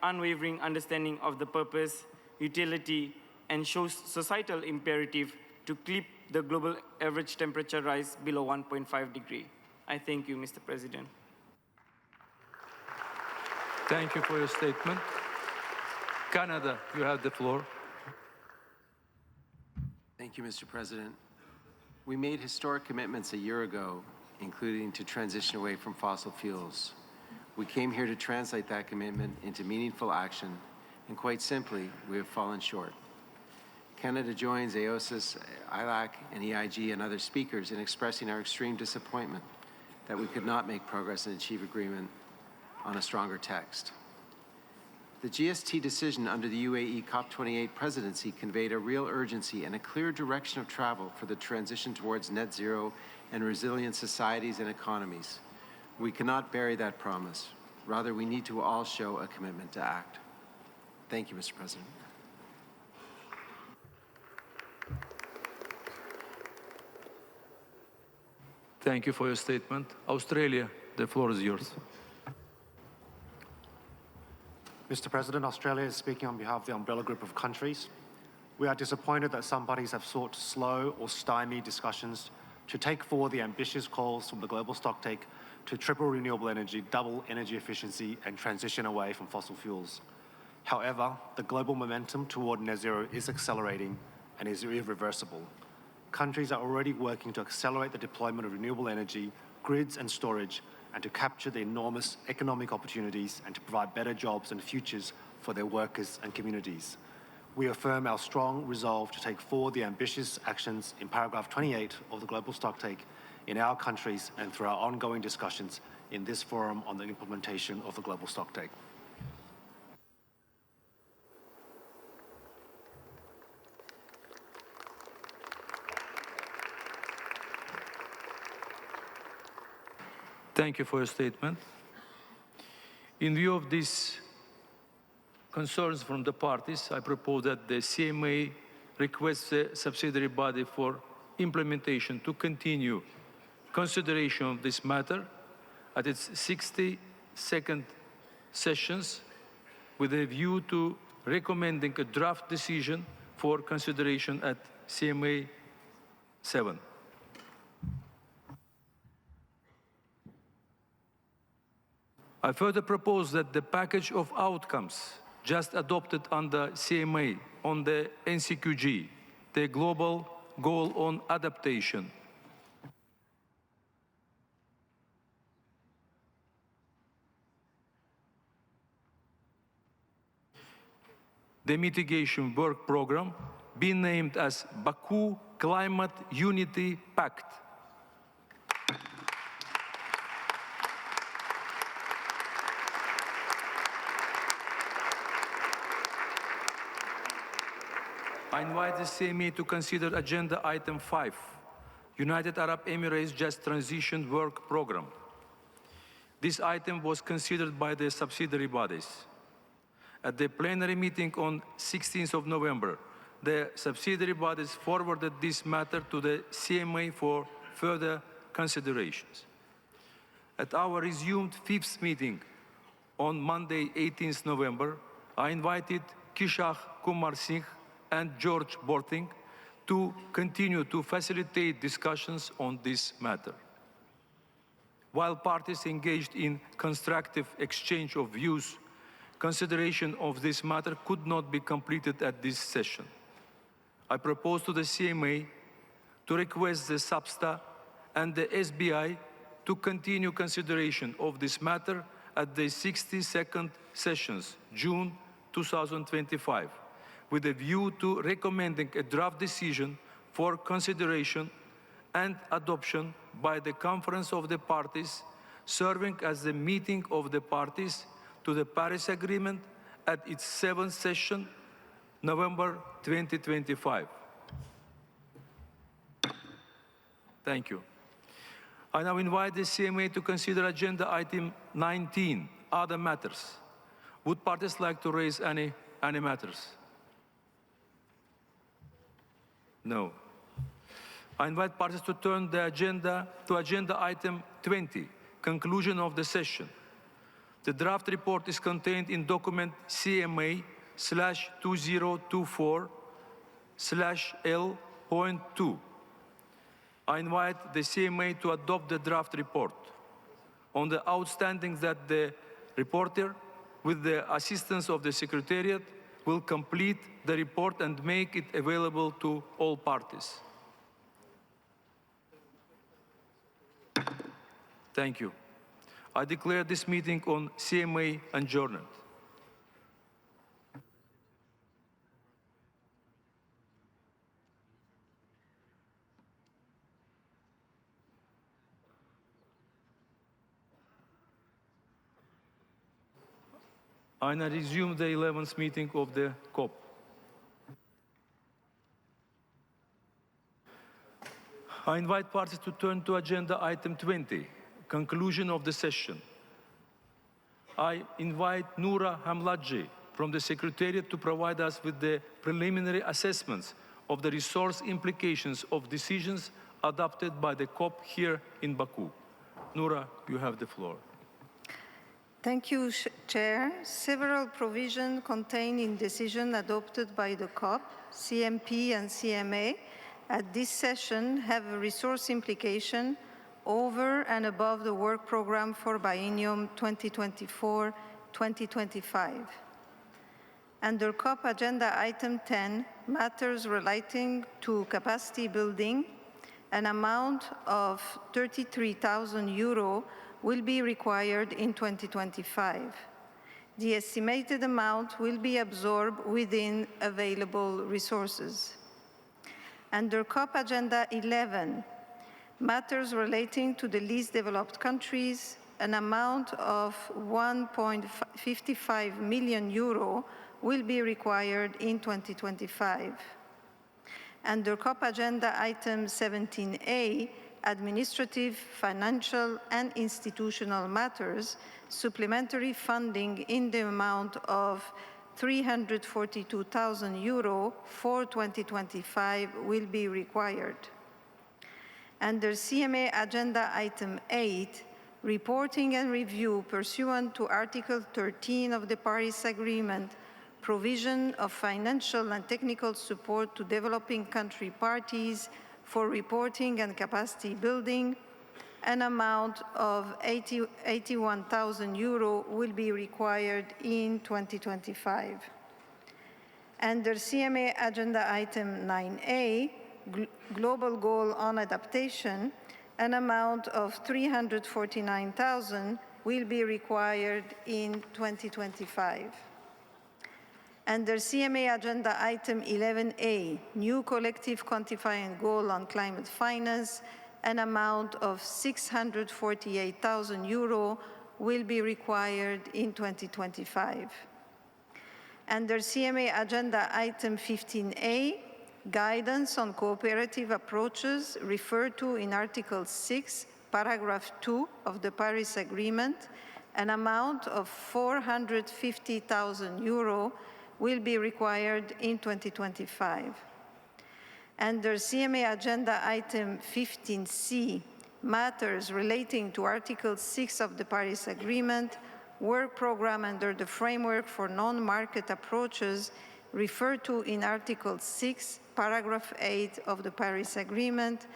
unwavering understanding of the purpose, utility, and societal imperative to keep the global average temperature rise below 1.5 degrees. I thank you, Mr. President. Thank you for your statement. Canada, you have the floor. Thank you, Mr. President. We made historic commitments a year ago, including to transition away from fossil fuels. We came here to translate that commitment into meaningful action, and quite simply, we have fallen short. Canada joins AOSIS, ILAC, and EIG and other speakers in expressing our extreme disappointment that we could not make progress and achieve agreement on a stronger text. The GST decision under the UAE COP29 presidency conveyed a real urgency and a clear direction of travel for the transition towards net zero and resilient societies and economies. We cannot bury that promise. Rather, we need to all show a commitment to act. Thank you, Mr. President. Thank you for your statement. Australia, the floor is yours. Mr. President, Australia is speaking on behalf of the umbrella group of countries. We are disappointed that some parties have sought to slow or stymie discussions to take forward the ambitious calls from the global stocktake to triple renewable energy, double energy efficiency, and transition away from fossil fuels. However, the global momentum toward net zero is accelerating and is irreversible. Countries are already working to accelerate the deployment of renewable energy, grids and storage, and to capture the enormous economic opportunities and to provide better jobs and futures for their workers and communities. We affirm our strong resolve to take forward the ambitious actions in paragraph 28 of the global stocktake in our countries and through our ongoing discussions in this forum on the implementation of the global stocktake. Thank you for your statement. In view of these concerns from the parties, I propose that the CMA requests the subsidiary body for implementation to continue consideration of this matter at its 62nd sessions with a view to recommending a draft decision for consideration at CMA 7. I further propose that the package of outcomes just adopted under CMA on the NCQG, the global goal on adaptation, the mitigation work program, be named as BAKU Climate Unity Pact. I invite the CMA to consider Agenda Item 5, United Arab Emirates Just Transition Work Programme. This item was considered by the subsidiary bodies. At the plenary meeting on 16th of November, the subsidiary bodies forwarded this matter to the CMA for further considerations. At our resumed 5th meeting on Monday, 18th November, I invited Kishore Kumar Singh and George Borthing to continue to facilitate discussions on this matter. While parties engaged in constructive exchange of views, consideration of this matter could not be completed at this session. I propose to the CMA to request the SAPSTA and the SBI to continue consideration of this matter at the 62nd sessions, June 2025, with a view to recommending a draft decision for consideration and adoption by the Conference of the Parties, serving as the meeting of the parties to the Paris Agreement at its 7th session, November 2025. Thank you. I now invite the CMA to consider Agenda Item 19, Other Matters. Would parties like to raise any matters? No. I invite parties to turn the agenda to Agenda Item 20, Conclusion of the Session. The draft report is contained in document CMA/2024/L.2. I invite the CMA to adopt the draft report. On the outstandings that the reporter, with the assistance of the Secretariat, will complete the report and make it available to all parties. Thank you. I declare this meeting on CMA adjourned. I now resume the 11th meeting of the COP. I invite parties to turn to Agenda Item 20, Conclusion of the Session. I invite Noura Hamladji from the Secretariat to provide us with the preliminary assessments of the resource implications of decisions adopted by the COP here in Baku. Noura, you have the floor. Thank you, Chair. Several provisions contained in decision adopted by the COP, CMP and CMA at this session have a resource implication over and above the work program for biennium 2024-2025. Under COP Agenda Item 10, matters relating to capacity building, an amount of €33,000 will be required in 2025. The estimated amount will be absorbed within available resources. Under COP Agenda 11, matters relating to the least developed countries, an amount of €1.55 million will be required in 2025. Under COP Agenda Item 17A, administrative, financial, and institutional matters, supplementary funding in the amount of €342,000 for 2025 will be required. Under CMA Agenda Item 8, reporting and review pursuant to Article 13 of the Paris Agreement, provision of financial and technical support to developing country parties for reporting and capacity building, an amount of €81,000 will be required in 2025. Under CMA Agenda Item 9A, Global Goal on Adaptation, an amount of €349,000 will be required in 2025. Under CMA Agenda Item 11A, New Collective Quantifying Goal on Climate Finance, an amount of €648,000 will be required in 2025. Under CMA Agenda Item 15A, guidance on cooperative approaches referred to in Article 6, Paragraph 2 of the Paris Agreement, an amount of €450,000 will be required in 2025. Under CMA Agenda Item 15C, matters relating to Article 6 of the Paris Agreement, work program under the framework for non-market approaches referred to in Article 6, Paragraph 8 of the Paris Agreement,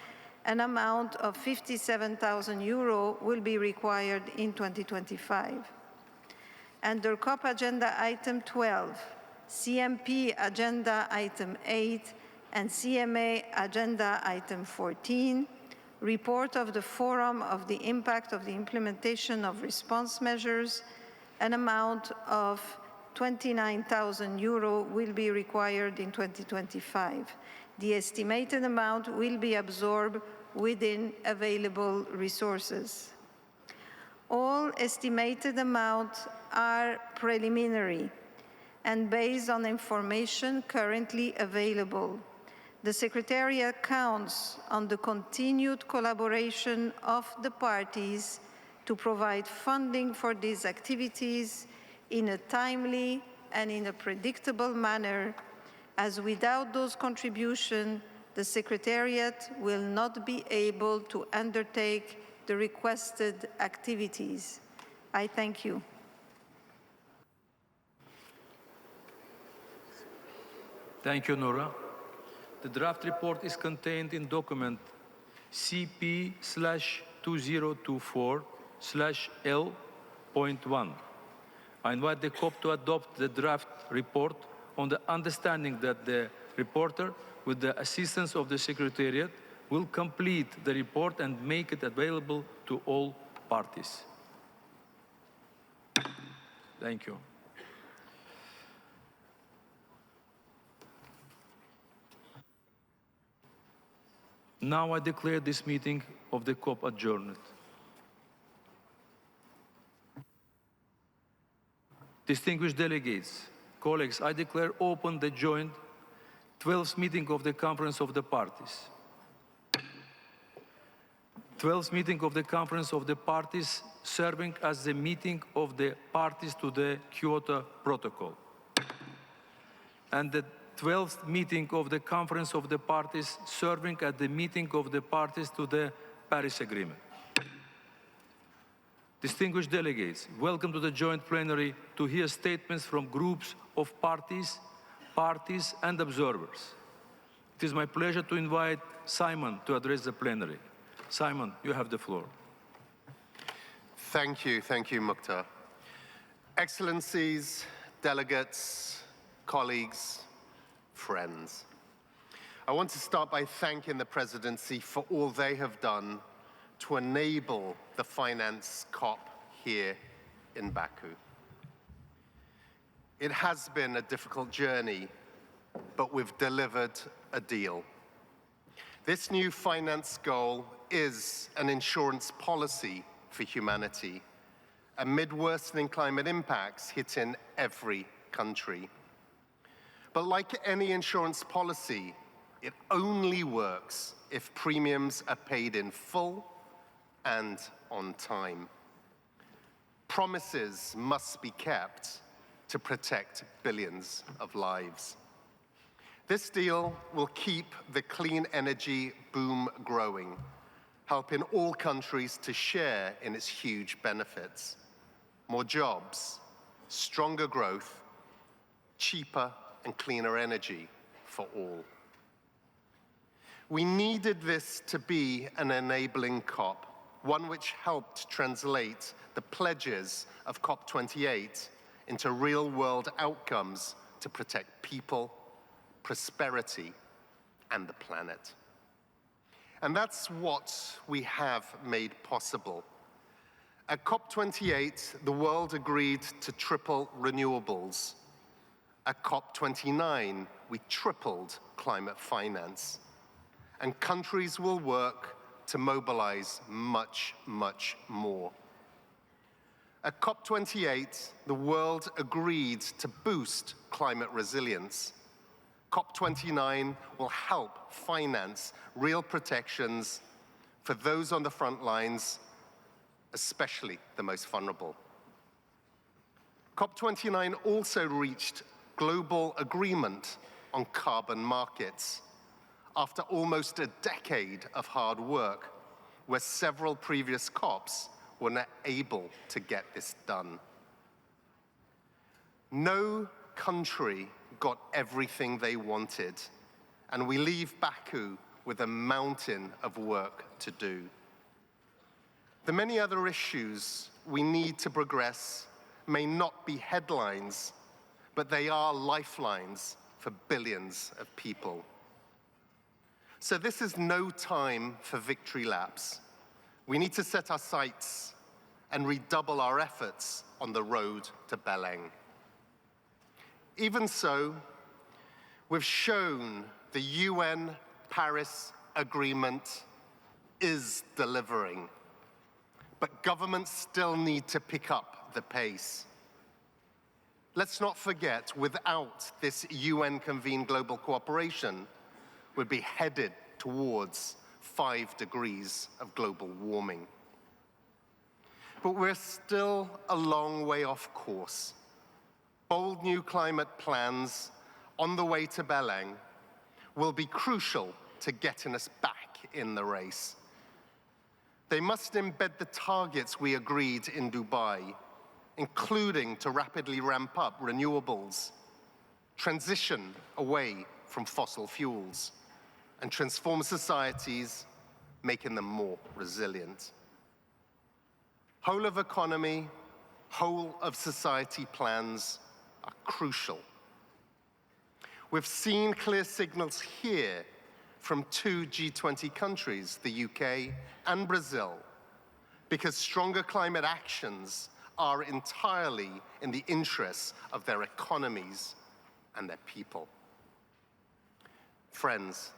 an amount of €57,000 will be required in 2025. Under COP Agenda Item 12, CMP Agenda Item 8, and CMA Agenda Item 14, report of the Forum of the Impact of the Implementation of Response Measures, an amount of €29,000 will be required in 2025. The estimated amount will be absorbed within available resources. All estimated amounts are preliminary and based on information currently available. The Secretariat counts on the continued collaboration of the parties to provide funding for these activities in a timely and in a predictable manner, as without those contributions, the Secretariat will not be able to undertake the requested activities. I thank you. Thank you, Nora. The draft report is contained in document CP/2024/L.1. I invite the COP to adopt the draft report on the understanding that the reporter, with the assistance of the Secretariat, will complete the report and make it available to all parties. Thank you. Now I declare this meeting of the COP adjourned. Distinguished delegates, colleagues, I declare open the joint 12th meeting of the Conference of the Parties. 12th meeting of the Conference of the Parties, serving as the meeting of the parties to the Kyoto Protocol. And the 12th meeting of the Conference of the Parties, serving as the meeting of the parties to the Paris Agreement. Distinguished delegates, welcome to the joint plenary to hear statements from groups of parties and observers. It is my pleasure to invite Simon to address the plenary. Simon, you have the floor. Thank you, Mukhtar. Excellencies, delegates, colleagues, friends. I want to start by thanking the Presidency for all they have done to enable the Finance COP here in Baku. It has been a difficult journey, but we've delivered a deal. This new finance goal is an insurance policy for humanity amid worsening climate impacts hitting every country. But like any insurance policy, it only works if premiums are paid in full and on time. Promises must be kept to protect billions of lives. This deal will keep the clean energy boom growing, helping all countries to share in its huge benefits. More jobs, stronger growth, cheaper and cleaner energy for all. We needed this to be an enabling COP, one which helped translate the pledges of COP28 into real-world outcomes to protect people, prosperity, and the planet. And that's what we have made possible. At COP28, the world agreed to triple renewables. At COP29, we tripled climate finance. And countries will work to mobilize much, much more. At COP28, the world agreed to boost climate resilience. COP29 will help finance real protections for those on the front lines, especially the most vulnerable. COP29 also reached global agreement on carbon markets after almost a decade of hard work, where several previous COPs were not able to get this done. No country got everything they wanted, and we leave Baku with a mountain of work to do. The many other issues we need to progress may not be headlines, but they are lifelines for billions of people. So this is no time for victory laps. We need to set our sights and redouble our efforts on the road to Belém. Even so, we've shown the UN Paris Agreement is delivering, but governments still need to pick up the pace. Let's not forget, without this UN-convened global cooperation, we'd be headed towards 5 degrees of global warming. But we're still a long way off course. Bold new climate plans on the way to Belém will be crucial to getting us back in the race. They must embed the targets we agreed in Dubai, including to rapidly ramp up renewables, transition away from fossil fuels, and transform societies, making them more resilient. Whole of economy, whole of society plans are crucial. We've seen clear signals here from 2 G20 countries, the UK and Brazil, because stronger climate actions are entirely in the interests of their economies and their people. Friends,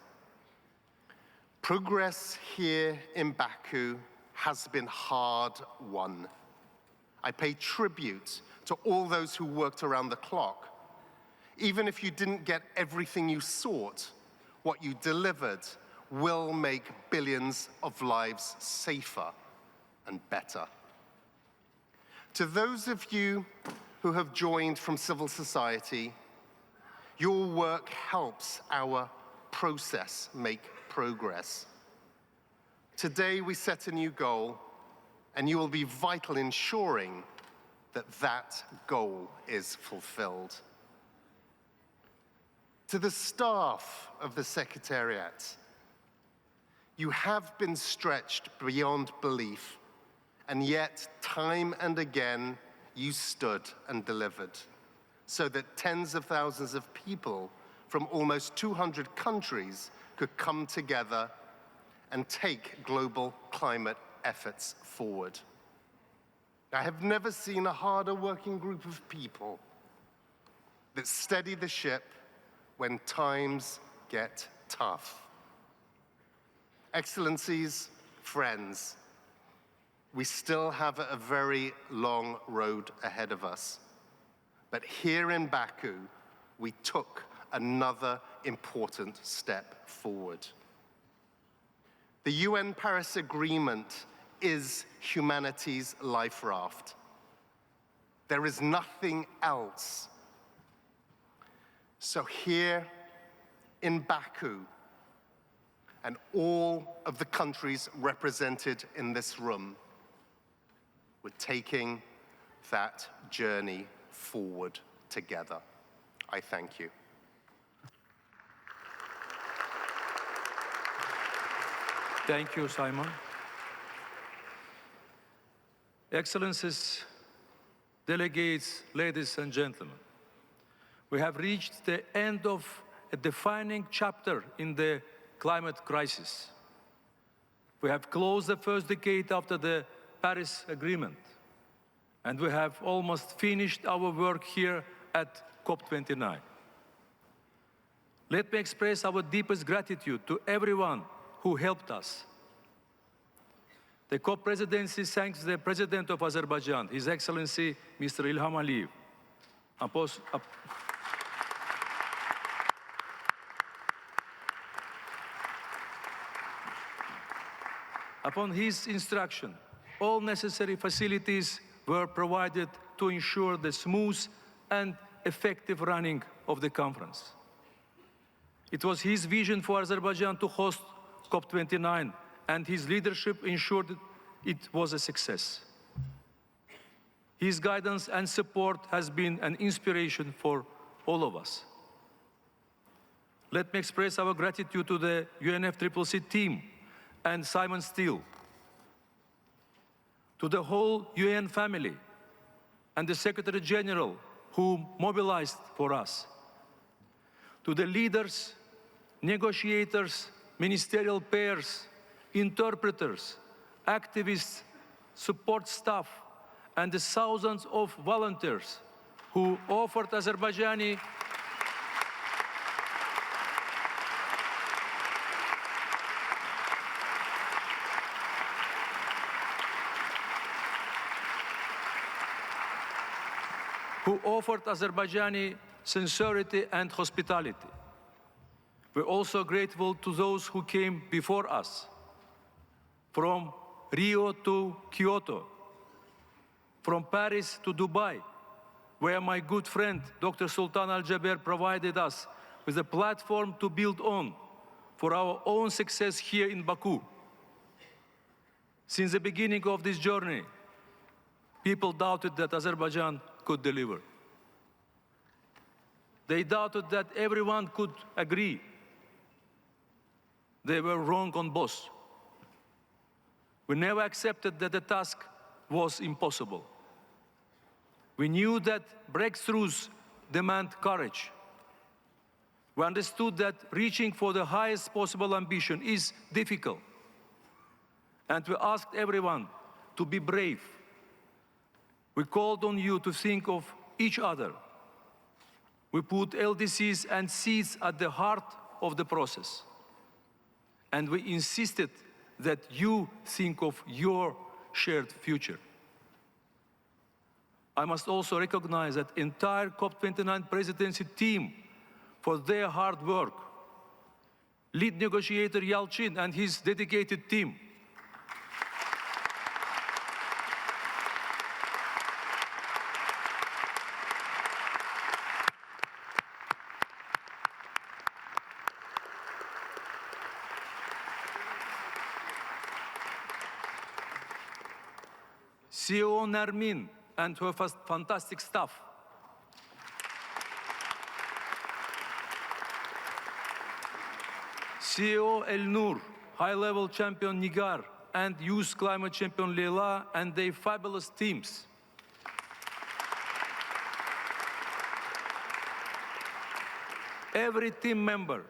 progress here in Baku has been hard-won. I pay tribute to all those who worked around the clock. Even if you didn't get everything you sought, what you delivered will make billions of lives safer and better. To those of you who have joined from civil society, your work helps our process make progress. Today we set a new goal, and you will be vital in ensuring that that goal is fulfilled. To the staff of the Secretariat, you have been stretched beyond belief, and yet time and again you stood and delivered, so that tens of thousands of people from almost 200 countries could come together and take global climate efforts forward. I have never seen a harder working group of people that steady the ship when times get tough. Excellencies, friends, we still have a very long road ahead of us. But here in Baku, we took another important step forward. The UN Paris Agreement is humanity's life raft. There is nothing else. So here in Baku, and all of the countries represented in this room, we're taking that journey forward together. I thank you. Thank you, Simon. Excellencies, delegates, ladies and gentlemen, we have reached the end of a defining chapter in the climate crisis. We have closed the first decade after the Paris Agreement, and we have almost finished our work here at COP29. Let me express our deepest gratitude to everyone who helped us. The COP presidency thanks the President of Azerbaijan, His Excellency Mr. Ilham Aliyev. Upon his instruction, all necessary facilities were provided to ensure the smooth and effective running of the conference. It was his vision for Azerbaijan to host COP29, and his leadership ensured it was a success. His guidance and support has been an inspiration for all of us. Let me express our gratitude to the UNFCCC team and Simon Steele, to the whole UN family and the Secretary General who mobilized for us, to the leaders, negotiators, ministerial pairs, interpreters, activists, support staff, and the thousands of volunteers who offered Azerbaijani sincerity and hospitality. We're also grateful to those who came before us, from Rio to Kyoto, from Paris to Dubai, where my good friend Dr. Sultan Al-Jaber provided us with a platform to build on for our own success here in Baku. Since the beginning of this journey, people doubted that Azerbaijan could deliver. They doubted that everyone could agree. They were wrong on both. We never accepted that the task was impossible. We knew that breakthroughs demand courage. We understood that reaching for the highest possible ambition is difficult. And we asked everyone to be brave. We called on you to think of each other. We put LDCs and seeds at the heart of the process. And we insisted that you think of your shared future. I must also recognize that entire COP29 presidency team for their hard work. Lead negotiator Yalchin and his dedicated team. CEO Nermin and her fantastic staff. CEO El Nur, high-level champion Nigar, and youth climate champion Leila and their fabulous teams. Every team member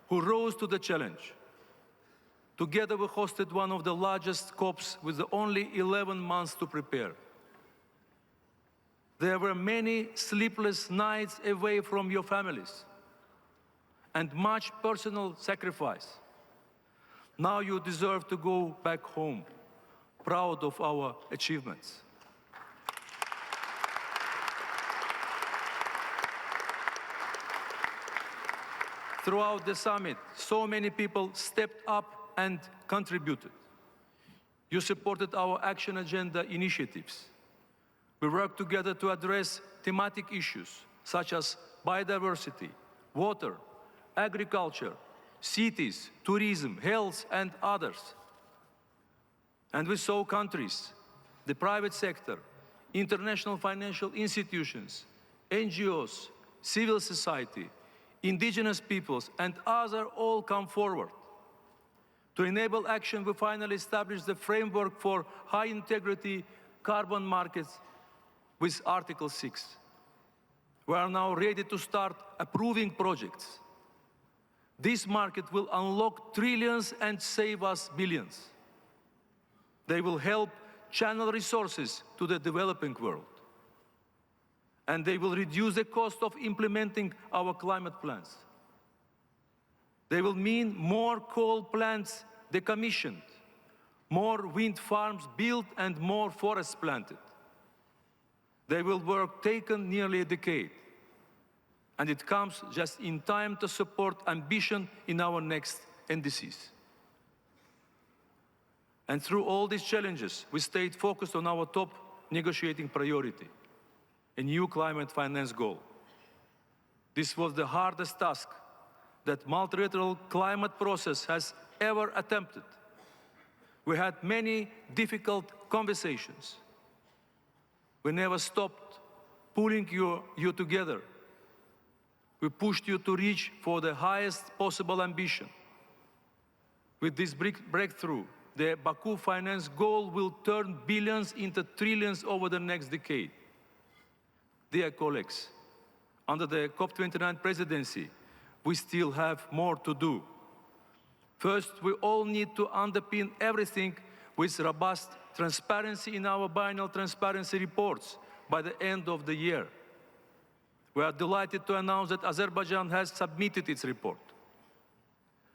who rose to the challenge. Together we hosted one of the largest COPs with only 11 months to prepare. There were many sleepless nights away from your families and much personal sacrifice. Now you deserve to go back home, proud of our achievements. Throughout the summit, so many people stepped up and contributed. You supported our action agenda initiatives. We worked together to address thematic issues such as biodiversity, water, agriculture, cities, tourism, health, and others. And we saw countries, the private sector, international financial institutions, NGOs, civil society, indigenous peoples, and others all come forward. To enable action, we finally established the framework for high-integrity carbon markets with Article 6. We are now ready to start approving projects. This market will unlock trillions and save us billions. They will help channel resources to the developing world. And they will reduce the cost of implementing our climate plans. They will mean more coal plants decommissioned, more wind farms built and more forests planted. They will work taken nearly a decade, and it comes just in time to support ambition in our next NDCs. And through all these challenges, we stayed focused on our top negotiating priority, a new climate finance goal. This was the hardest task that multilateral climate process has ever attempted. We had many difficult conversations. We never stopped pulling you together. We pushed you to reach for the highest possible ambition. With this breakthrough, the BAKU finance goal will turn billions into trillions over the next decade. Dear colleagues, under the COP29 presidency, we still have more to do. First, we all need to underpin everything with robust transparency in our biennial transparency reports by the end of the year. We are delighted to announce that Azerbaijan has submitted its report.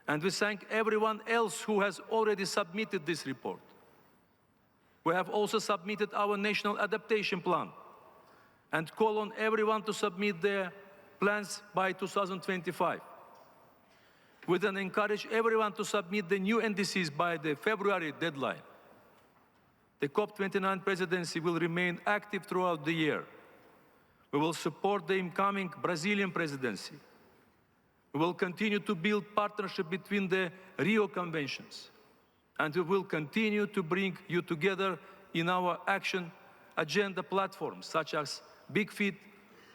And we thank everyone else who has already submitted this report. We have also submitted our national adaptation plan and call on everyone to submit their plans by 2025. We then encourage everyone to submit the new NDCs by the February deadline. The COP29 presidency will remain active throughout the year. We will support the incoming Brazilian presidency. We will continue to build partnership between the Rio Conventions, and we will continue to bring you together in our action agenda platforms such as Big Fit,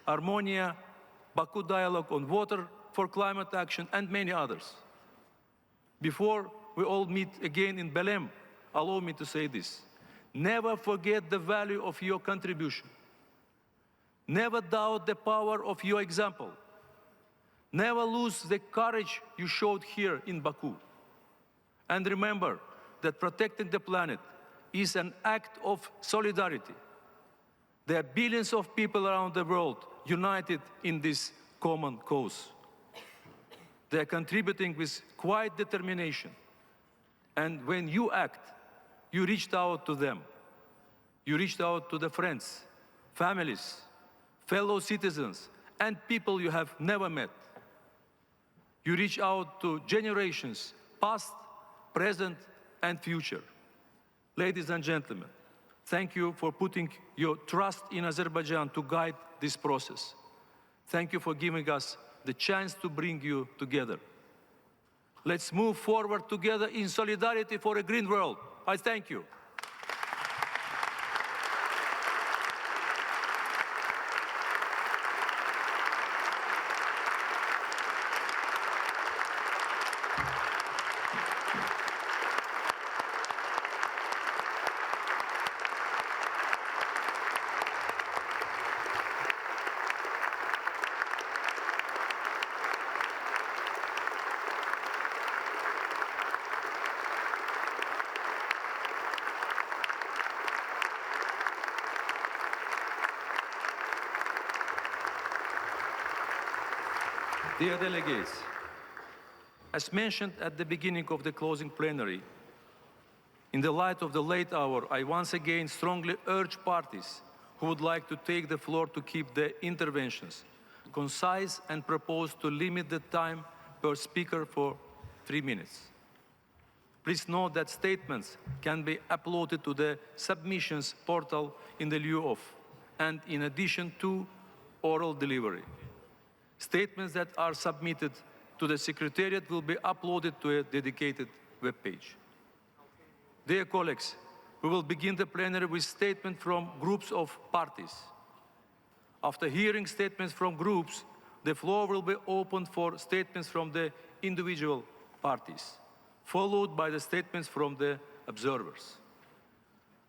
Harmonia, Baku Dialogue on Water for Climate Action, and many others. Before we all meet again in Belém, allow me to say this. Never forget the value of your contribution. Never doubt the power of your example. Never lose the courage you showed here in Baku. And remember that protecting the planet is an act of solidarity. There are billions of people around the world united in this common cause. They are contributing with quiet determination. And when you act, you reached out to them. You reached out to the friends, families, fellow citizens, and people you have never met. You reach out to generations, past, present, and future. Ladies and gentlemen, thank you for putting your trust in Azerbaijan to guide this process. Thank you for giving us the chance to bring you together. Let's move forward together in solidarity for a green world. I thank you. Dear delegates, as mentioned at the beginning of the closing plenary, in the light of the late hour, I once again strongly urge parties who would like to take the floor to keep their interventions concise and propose to limit the time per speaker for 3 minutes. Please note that statements can be uploaded to the submissions portal in the lieu of, and in addition to, oral delivery. Statements that are submitted to the Secretariat will be uploaded to a dedicated web page. Dear colleagues, we will begin the plenary with statements from groups of parties. After hearing statements from groups, the floor will be opened for statements from the individual parties, followed by the statements from the observers.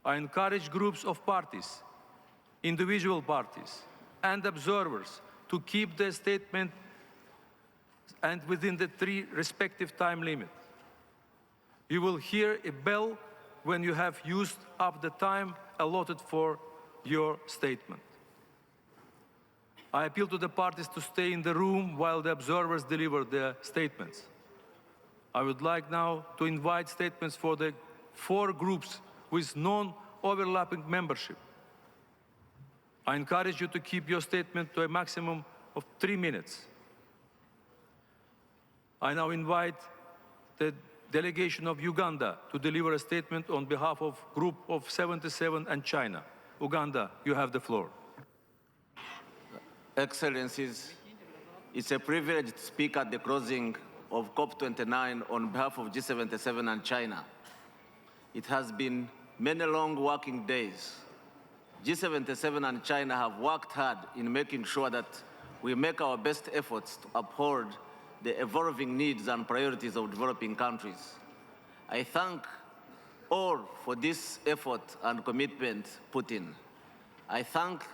I encourage groups of parties, individual parties, and observers to keep their statement and within the 3 respective time limit. You will hear a bell when you have used up the time allotted for your statement. I appeal to the parties to stay in the room while the observers deliver their statements. I would like now to invite statements 4 groups with non-overlapping membership. I encourage you to keep your statement to a maximum of 3 minutes. I now invite the delegation of Uganda to deliver a statement on behalf of Group of 77 and China. Uganda, you have the floor. Excellencies, it's a privilege to speak at the closing of COP29 on behalf of G77 and China. It has been many long working days. G77 and China have worked hard in making sure that we make our best efforts to uphold the evolving needs and priorities of developing countries. I thank all for this effort and commitment put in. I thank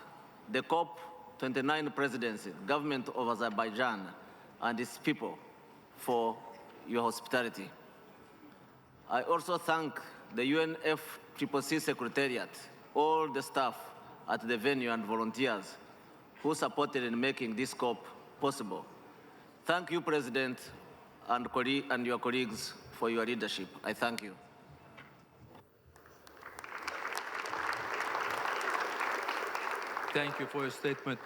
the COP29 presidency, the government of Azerbaijan, and its people for your hospitality. I also thank the UNFCCC Secretariat, all the staff at the venue and volunteers who supported in making this COP possible. Thank you, President, and your colleagues for your leadership. I thank you. Thank you for your statement.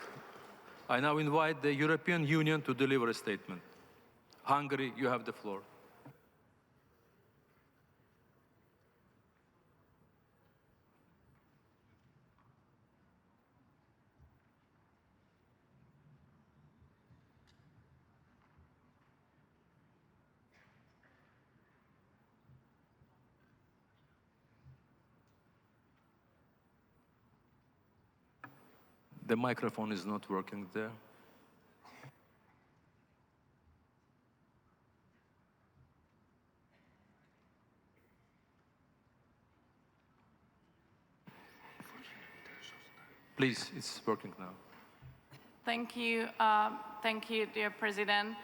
I now invite the European Union to deliver a statement. Hungary, you have the floor. The microphone is not working there. Please, it's working now. Thank you, dear President.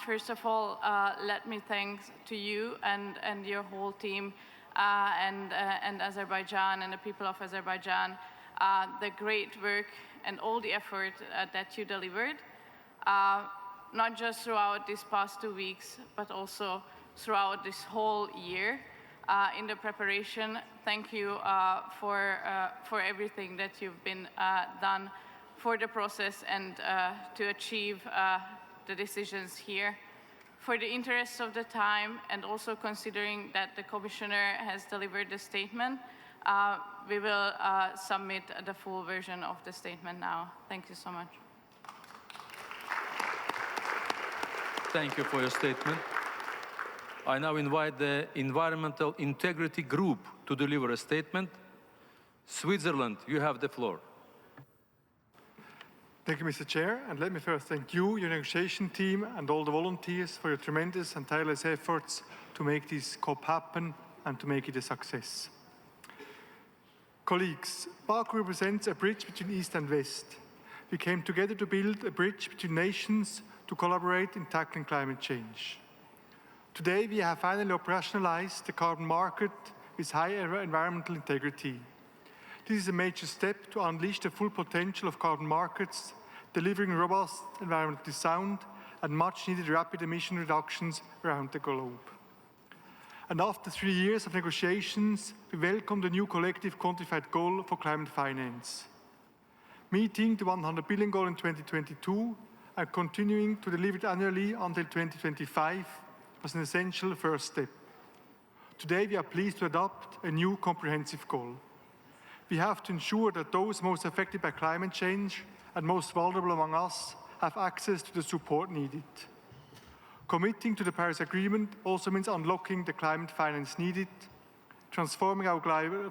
First of all, let me thank to you and your whole team and Azerbaijan and the people of Azerbaijan the great work and all the effort that you delivered, not just throughout these past 2 weeks, but also throughout this whole year in the preparation. Thank you for everything that you've been done for the process and to achieve the decisions here. For the interest of the time and also considering that the Commissioner has delivered the statement, we will submit the full version of the statement now. Thank you so much. Thank you for your statement. I now invite the Environmental Integrity Group to deliver a statement. Switzerland, you have the floor. Thank you, Mr. Chair, and let me first thank you, your negotiation team, and all the volunteers for your tremendous and tireless efforts to make this COP happen and to make it a success. Colleagues, BAKU represents a bridge between East and West. We came together to build a bridge between nations to collaborate in tackling climate change. Today, we have finally operationalized the carbon market with high environmental integrity. This is a major step to unleash the full potential of carbon markets, delivering robust, environmentally sound, and much-needed rapid emission reductions around the globe. And after 3 years of negotiations, we welcome the new collective quantified goal for climate finance. Meeting the 100 billion goal in 2022 and continuing to deliver it annually until 2025 was an essential first step. Today, we are pleased to adopt a new comprehensive goal. We have to ensure that those most affected by climate change and most vulnerable among us have access to the support needed. Committing to the Paris Agreement also means unlocking the climate finance needed, transforming our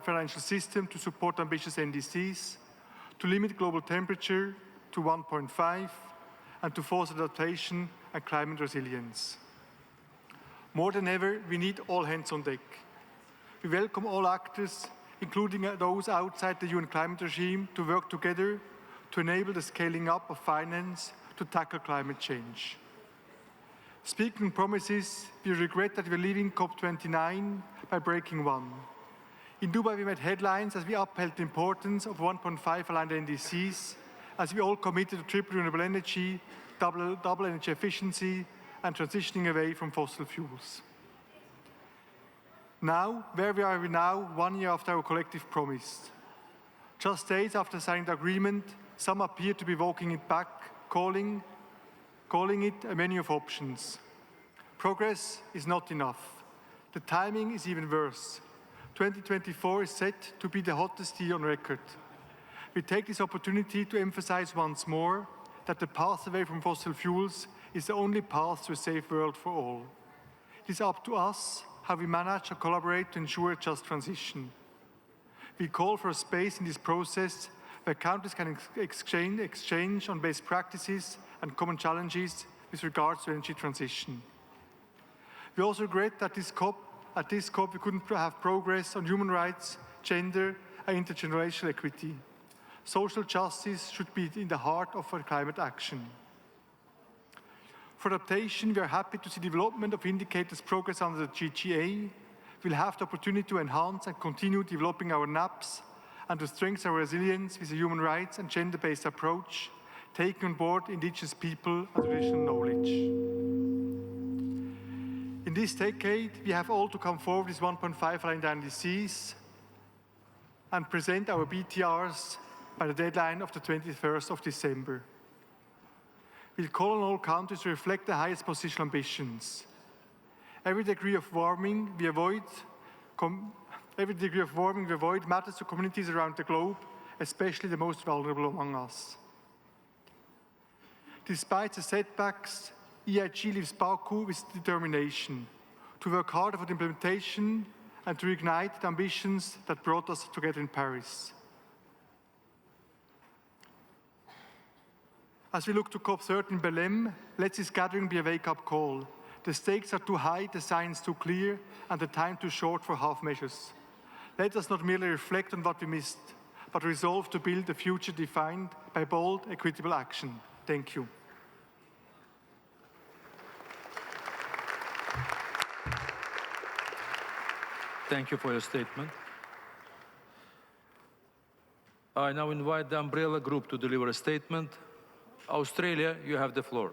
financial system to support ambitious NDCs, to limit global temperature to 1.5, and to force adaptation and climate resilience. More than ever, we need all hands on deck. We welcome all actors, including those outside the UN climate regime, to work together to enable the scaling up of finance to tackle climate change. Speaking promises, we regret that we're leaving COP29 by breaking one. In Dubai, we made headlines as we upheld the importance of 1.5 aligned NDCs, as we all committed to triple renewable energy, double energy efficiency, and transitioning away from fossil fuels. Now, where are we now, 1 year after our collective promise? Just days after signing the agreement, some appear to be walking it back, calling it a menu of options. Progress is not enough. The timing is even worse. 2024 is set to be the hottest year on record. We take this opportunity to emphasize once more that the path away from fossil fuels is the only path to a safe world for all. It is up to us how we manage and collaborate to ensure a just transition. We call for a space in this process where countries can exchange on best practices and common challenges with regards to energy transition. We also regret that at this COP we couldn't have progress on human rights, gender and intergenerational equity. Social justice should be in the heart of our climate action. For adaptation, we are happy to see development of indicators progress under the GGA. We'll have the opportunity to enhance and continue developing our NAPs and to strengthen our resilience with a human rights and gender-based approach, taking on board indigenous people and traditional knowledge. In this decade, we have all to come forward with 1.5 aligned NDCs and present our BTRs by the deadline of the 21st of December. We'll call on all countries to reflect the highest positional ambitions. Every degree of warming we avoid matters to communities around the globe, especially the most vulnerable among us. Despite the setbacks, EIG leaves BAKU with determination to work harder for the implementation and to reignite the ambitions that brought us together in Paris. As we look to COP30 in Belém, let this gathering be a wake-up call. The stakes are too high, the science too clear, and the time too short for half measures. Let us not merely reflect on what we missed, but resolve to build a future defined by bold, equitable action. Thank you. Thank you for your statement. I now invite the Umbrella Group to deliver a statement. Australia, you have the floor.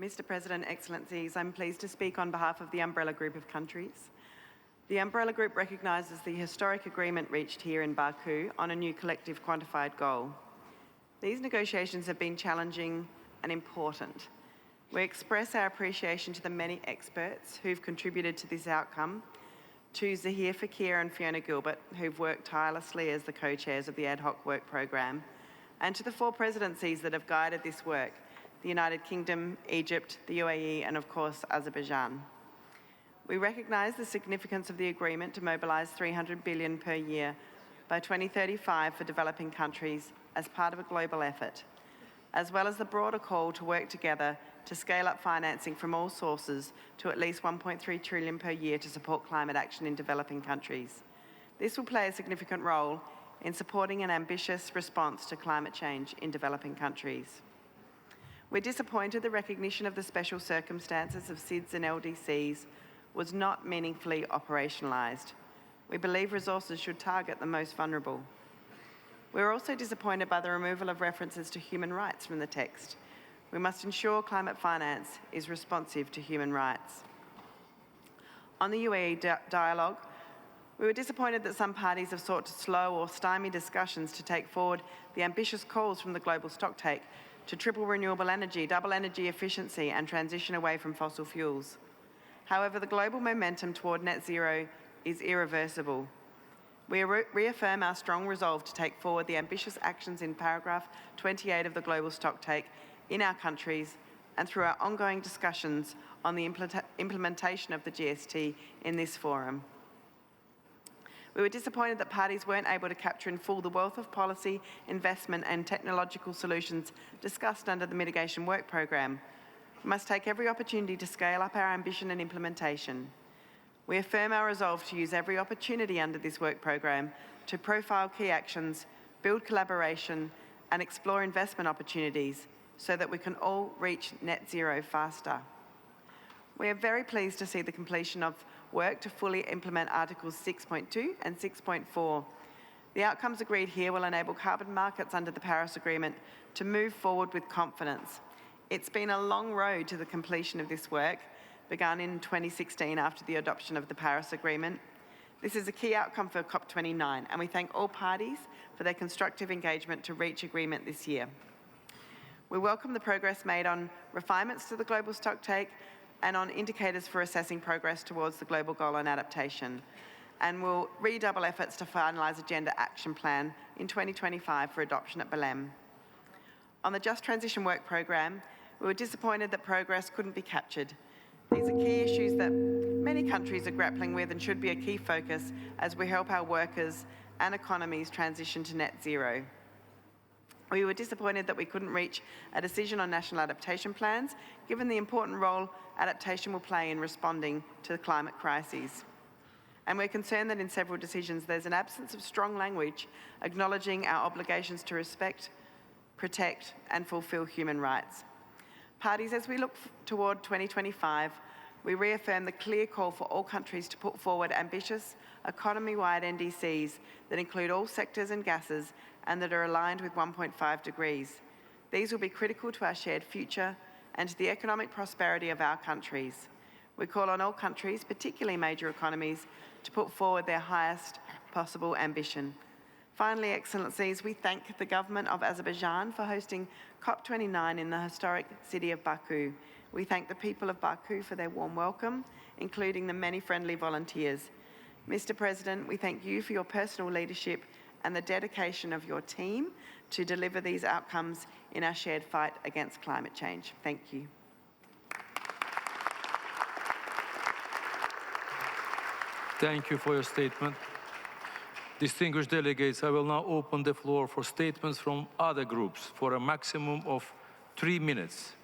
Mr. President, Excellencies, I'm pleased to speak on behalf of the Umbrella Group of countries. The Umbrella Group recognises the historic agreement reached here in Baku on a new collective quantified goal. These negotiations have been challenging and important. We express our appreciation to the many experts who've contributed to this outcome, to Zahir Fakir and Fiona Gilbert, who've worked tirelessly as the co-chairs of the ad hoc work programme, and to the 4 presidencies that have guided this work, the United Kingdom, Egypt, the UAE, and of course, Azerbaijan. We recognise the significance of the agreement to mobilise $300 billion per year by 2035 for developing countries as part of a global effort, as well as the broader call to work together to scale up financing from all sources to at least $1.3 trillion per year to support climate action in developing countries. This will play a significant role in supporting an ambitious response to climate change in developing countries. We're disappointed the recognition of the special circumstances of SIDS and LDCs was not meaningfully operationalised. We believe resources should target the most vulnerable. We're also disappointed by the removal of references to human rights from the text. We must ensure climate finance is responsive to human rights. On the UAE dialogue, we were disappointed that some parties have sought to slow or stymie discussions to take forward the ambitious calls from the global stocktake to triple renewable energy, double energy efficiency and transition away from fossil fuels. However, the global momentum toward net zero is irreversible. We reaffirm our strong resolve to take forward the ambitious actions in paragraph 28 of the global stocktake in our countries and through our ongoing discussions on the implementation of the GST in this forum. We were disappointed that parties weren't able to capture in full the wealth of policy, investment and technological solutions discussed under the Mitigation Work Programme. We must take every opportunity to scale up our ambition and implementation. We affirm our resolve to use every opportunity under this work programme to profile key actions, build collaboration and explore investment opportunities so that we can all reach net zero faster. We are very pleased to see the completion of work to fully implement Articles 6.2 and 6.4. The outcomes agreed here will enable carbon markets under the Paris Agreement to move forward with confidence. It's been a long road to the completion of this work, begun in 2016 after the adoption of the Paris Agreement. This is a key outcome for COP29, and we thank all parties for their constructive engagement to reach agreement this year. We welcome the progress made on refinements to the global stocktake and on indicators for assessing progress towards the global goal on adaptation, and will redouble efforts to finalise a gender action plan in 2025 for adoption at Belém. On the Just Transition Work Programme, we were disappointed that progress couldn't be captured. These are key issues that many countries are grappling with and should be a key focus as we help our workers and economies transition to net zero. We were disappointed that we couldn't reach a decision on national adaptation plans, given the important role adaptation will play in responding to the climate crises. And we're concerned that in several decisions there's an absence of strong language acknowledging our obligations to respect, protect and fulfil human rights. Parties, as we look toward 2025, we reaffirm the clear call for all countries to put forward ambitious, economy-wide NDCs that include all sectors and gases and that are aligned with 1.5 degrees. These will be critical to our shared future and to the economic prosperity of our countries. We call on all countries, particularly major economies, to put forward their highest possible ambition. Finally, Excellencies, we thank the government of Azerbaijan for hosting COP29 in the historic city of Baku. We thank the people of Baku for their warm welcome, including the many friendly volunteers. Mr. President, we thank you for your personal leadership and the dedication of your team to deliver these outcomes in our shared fight against climate change. Thank you. Thank you for your statement. Distinguished delegates, I will now open the floor for statements from other groups for a maximum of 3 minutes.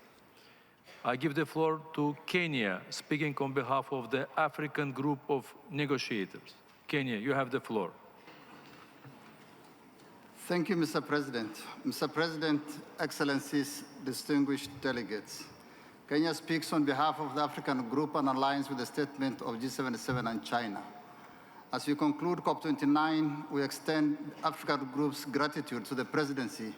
I give the floor to Kenya, speaking on behalf of the African Group of Negotiators. Kenya, you have the floor. Thank you, Mr. President. Mr. President, Excellencies, distinguished delegates. Kenya speaks on behalf of the African Group and aligns with the statement of G77 and China. As we conclude COP29, we extend African Group's gratitude to the Presidency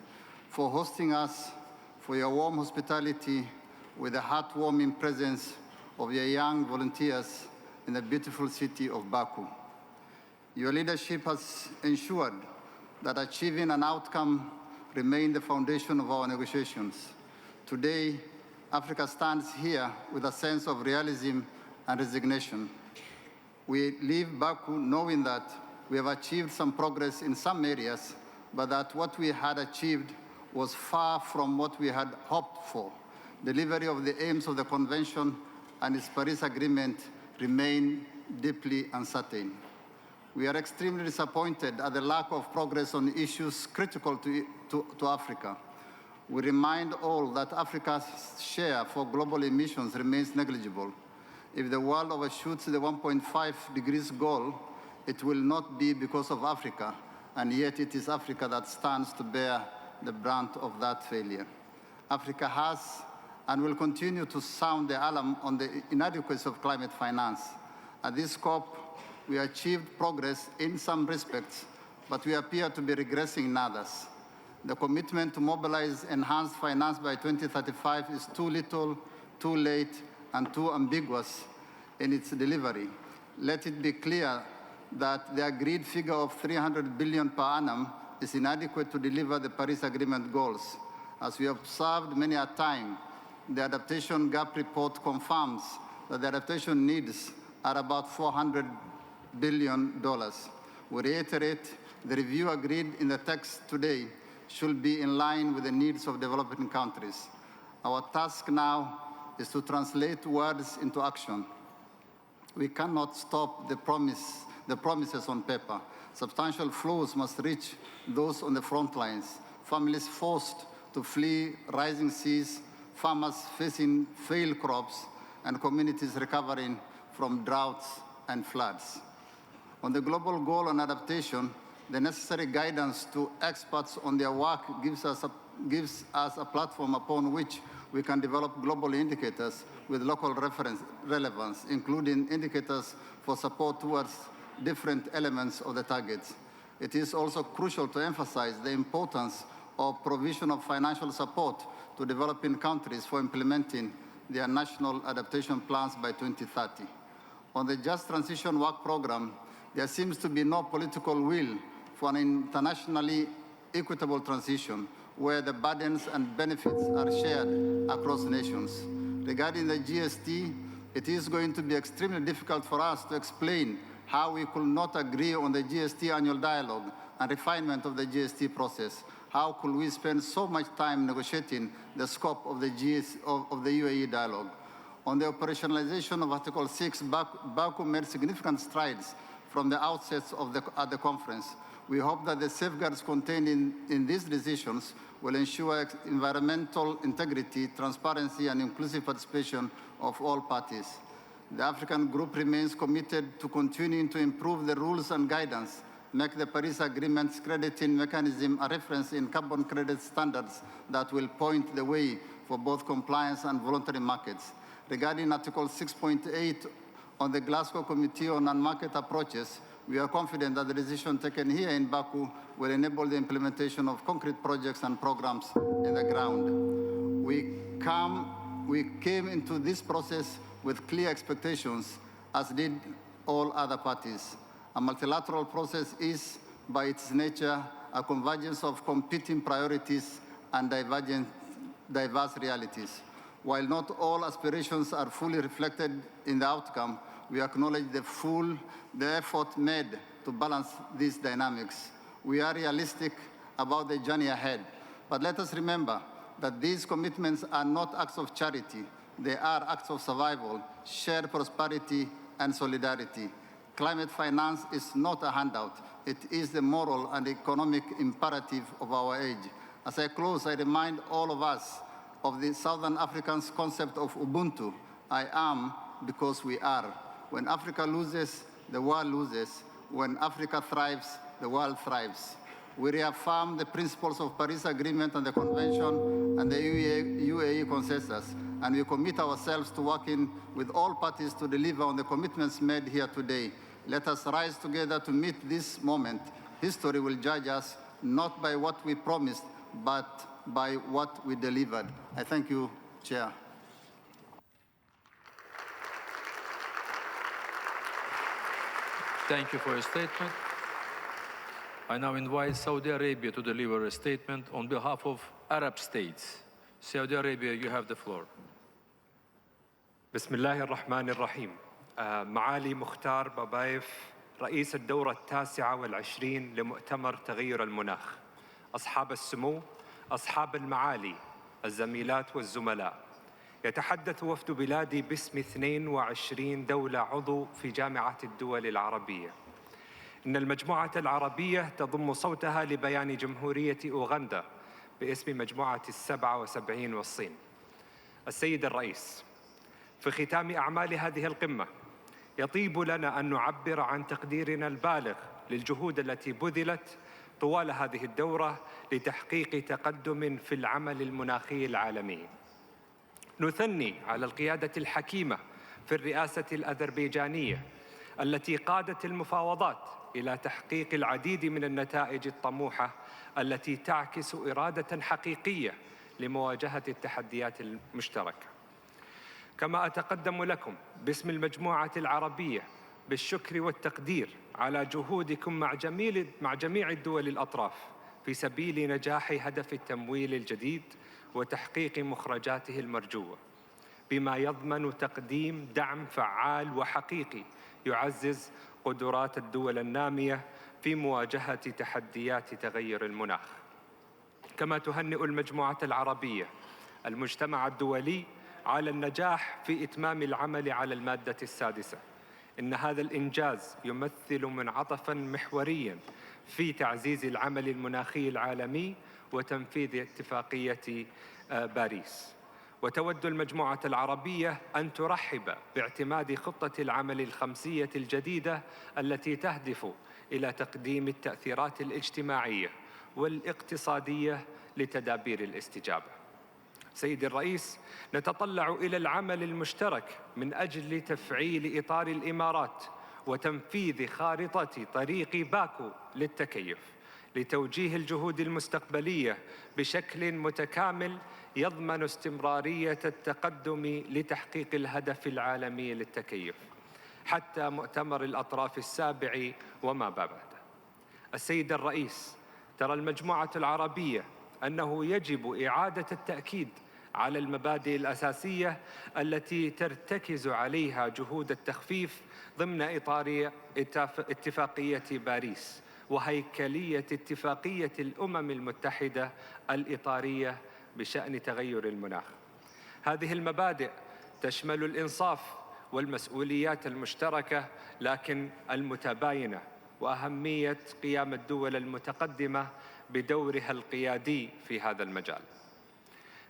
for hosting us, for your warm hospitality, with the heartwarming presence of your young volunteers in the beautiful city of Baku. Your leadership has ensured that achieving an outcome remains the foundation of our negotiations. Today, Africa stands here with a sense of realism and resignation. We leave Baku knowing that we have achieved some progress in some areas, but that what we had achieved was far from what we had hoped for. Delivery of the aims of the Convention and its Paris Agreement remain deeply uncertain. We are extremely disappointed at the lack of progress on issues critical to Africa. We remind all that Africa's share for global emissions remains negligible. If the world overshoots the 1.5 degrees goal, it will not be because of Africa, and yet it is Africa that stands to bear the brunt of that failure. Africa has and will continue to sound the alarm on the inadequacy of climate finance. At this COP, we achieved progress in some respects, but we appear to be regressing in others. The commitment to mobilize enhanced finance by 2035 is too little, too late, and too ambiguous in its delivery. Let it be clear that the agreed figure of $300 billion per annum is inadequate to deliver the Paris Agreement goals. As we observed many a time, the Adaptation Gap Report confirms that the adaptation needs are about $400 billion. We reiterate the review agreed in the text today should be in line with the needs of developing countries. Our task now is to translate words into action. We cannot stop the promises on paper. Substantial flows must reach those on the front lines. Families forced to flee rising seas, farmers facing failed crops, and communities recovering from droughts and floods. On the global goal on adaptation, the necessary guidance to experts on their work gives us a platform upon which we can develop global indicators with local relevance, including indicators for support towards different elements of the targets. It is also crucial to emphasize the importance of provision of financial support to developing countries for implementing their national adaptation plans by 2030. On the Just Transition Work Program, there seems to be no political will for an internationally equitable transition where the burdens and benefits are shared across nations. Regarding the GST, it is going to be extremely difficult for us to explain how we could not agree on the GST annual dialogue and refinement of the GST process. How could we spend so much time negotiating the scope of the UAE dialogue? On the operationalization of Article 6, BAKU made significant strides from the outset at the conference. We hope that the safeguards contained in these decisions will ensure environmental integrity, transparency, and inclusive participation of all parties. The African Group remains committed to continuing to improve the rules and guidance, make the Paris Agreement's crediting mechanism a reference in carbon credit standards that will point the way for both compliance and voluntary markets. Regarding Article 6.8 on the Glasgow Committee on Non-Market Approaches, we are confident that the decision taken here in Baku will enable the implementation of concrete projects and programs in the ground. We came into this process with clear expectations, as did all other parties. A multilateral process is, by its nature, a convergence of competing priorities and diverse realities. While not all aspirations are fully reflected in the outcome, we acknowledge the effort made to balance these dynamics. We are realistic about the journey ahead, but let us remember that these commitments are not acts of charity. They are acts of survival, shared prosperity, and solidarity. Climate finance is not a handout. It is the moral and economic imperative of our age. As I close, I remind all of us of the Southern Africans' concept of Ubuntu. I am because we are. When Africa loses, the world loses. When Africa thrives, the world thrives. We reaffirm the principles of Paris Agreement and the Convention and the UAE consensus, and we commit ourselves to working with all parties to deliver on the commitments made here today. Let us rise together to meet this moment. History will judge us not by what we promised, but by what we delivered. I thank you, Chair. Thank you for your statement. I now invite Saudi Arabia to deliver a statement on behalf of Arab states. Saudi Arabia, you have the floor. بسم الله الرحمن الرحيم. معالي مختار بابايف رئيس الدورة 29 لمؤتمر تغير المناخ، أصحاب السمو، أصحاب المعالي، الزميلات والزملاء، يتحدث وفد بلادي باسم 22 دولة عضو في جامعة الدول العربية. إن المجموعة العربية تضم صوتها لبيان جمهورية أوغندا باسم مجموعة 77 والصين. السيد الرئيس، في ختام أعمال هذه القمة يطيب لنا أن نعبر عن تقديرنا البالغ للجهود التي بذلت طوال هذه الدورة لتحقيق تقدم في العمل المناخي العالمي. نثني على القيادة الحكيمة في الرئاسة الأذربيجانية التي قادت المفاوضات إلى تحقيق العديد من النتائج الطموحة التي تعكس إرادة حقيقية لمواجهة التحديات المشتركة. كما أتقدم لكم باسم المجموعة العربية بالشكر والتقدير على جهودكم مع جميع الدول الأطراف في سبيل نجاح هدف التمويل الجديد وتحقيق مخرجاته المرجوة، بما يضمن تقديم دعم فعال وحقيقي يعزز قدرات الدول النامية في مواجهة تحديات تغير المناخ. كما تهنئ المجموعة العربية المجتمع الدولي على النجاح في إتمام العمل على المادة السادسة. إن هذا الإنجاز يمثل منعطفاً محورياً في تعزيز العمل المناخي العالمي وتنفيذ اتفاقية باريس. وتود المجموعة العربية أن ترحب باعتماد خطة العمل الخمسية الجديدة التي تهدف إلى تقديم التأثيرات الاجتماعية والاقتصادية لتدابير الاستجابة. سيدي الرئيس، نتطلع إلى العمل المشترك من أجل تفعيل إطار الإمارات وتنفيذ خارطة طريق باكو للتكيف لتوجيه الجهود المستقبلية بشكل متكامل يضمن استمرارية التقدم لتحقيق الهدف العالمي للتكيف حتى مؤتمر الأطراف السابع وما بعده. السيد الرئيس، ترى المجموعة العربية أنه يجب إعادة التأكيد على المبادئ الأساسية التي ترتكز عليها جهود التخفيف ضمن إطار اتفاقية باريس وهيكلية اتفاقية الأمم المتحدة الإطارية بشأن تغير المناخ. هذه المبادئ تشمل الإنصاف والمسؤوليات المشتركة لكن المتباينة، وأهمية قيام الدول المتقدمة بدورها القيادي في هذا المجال.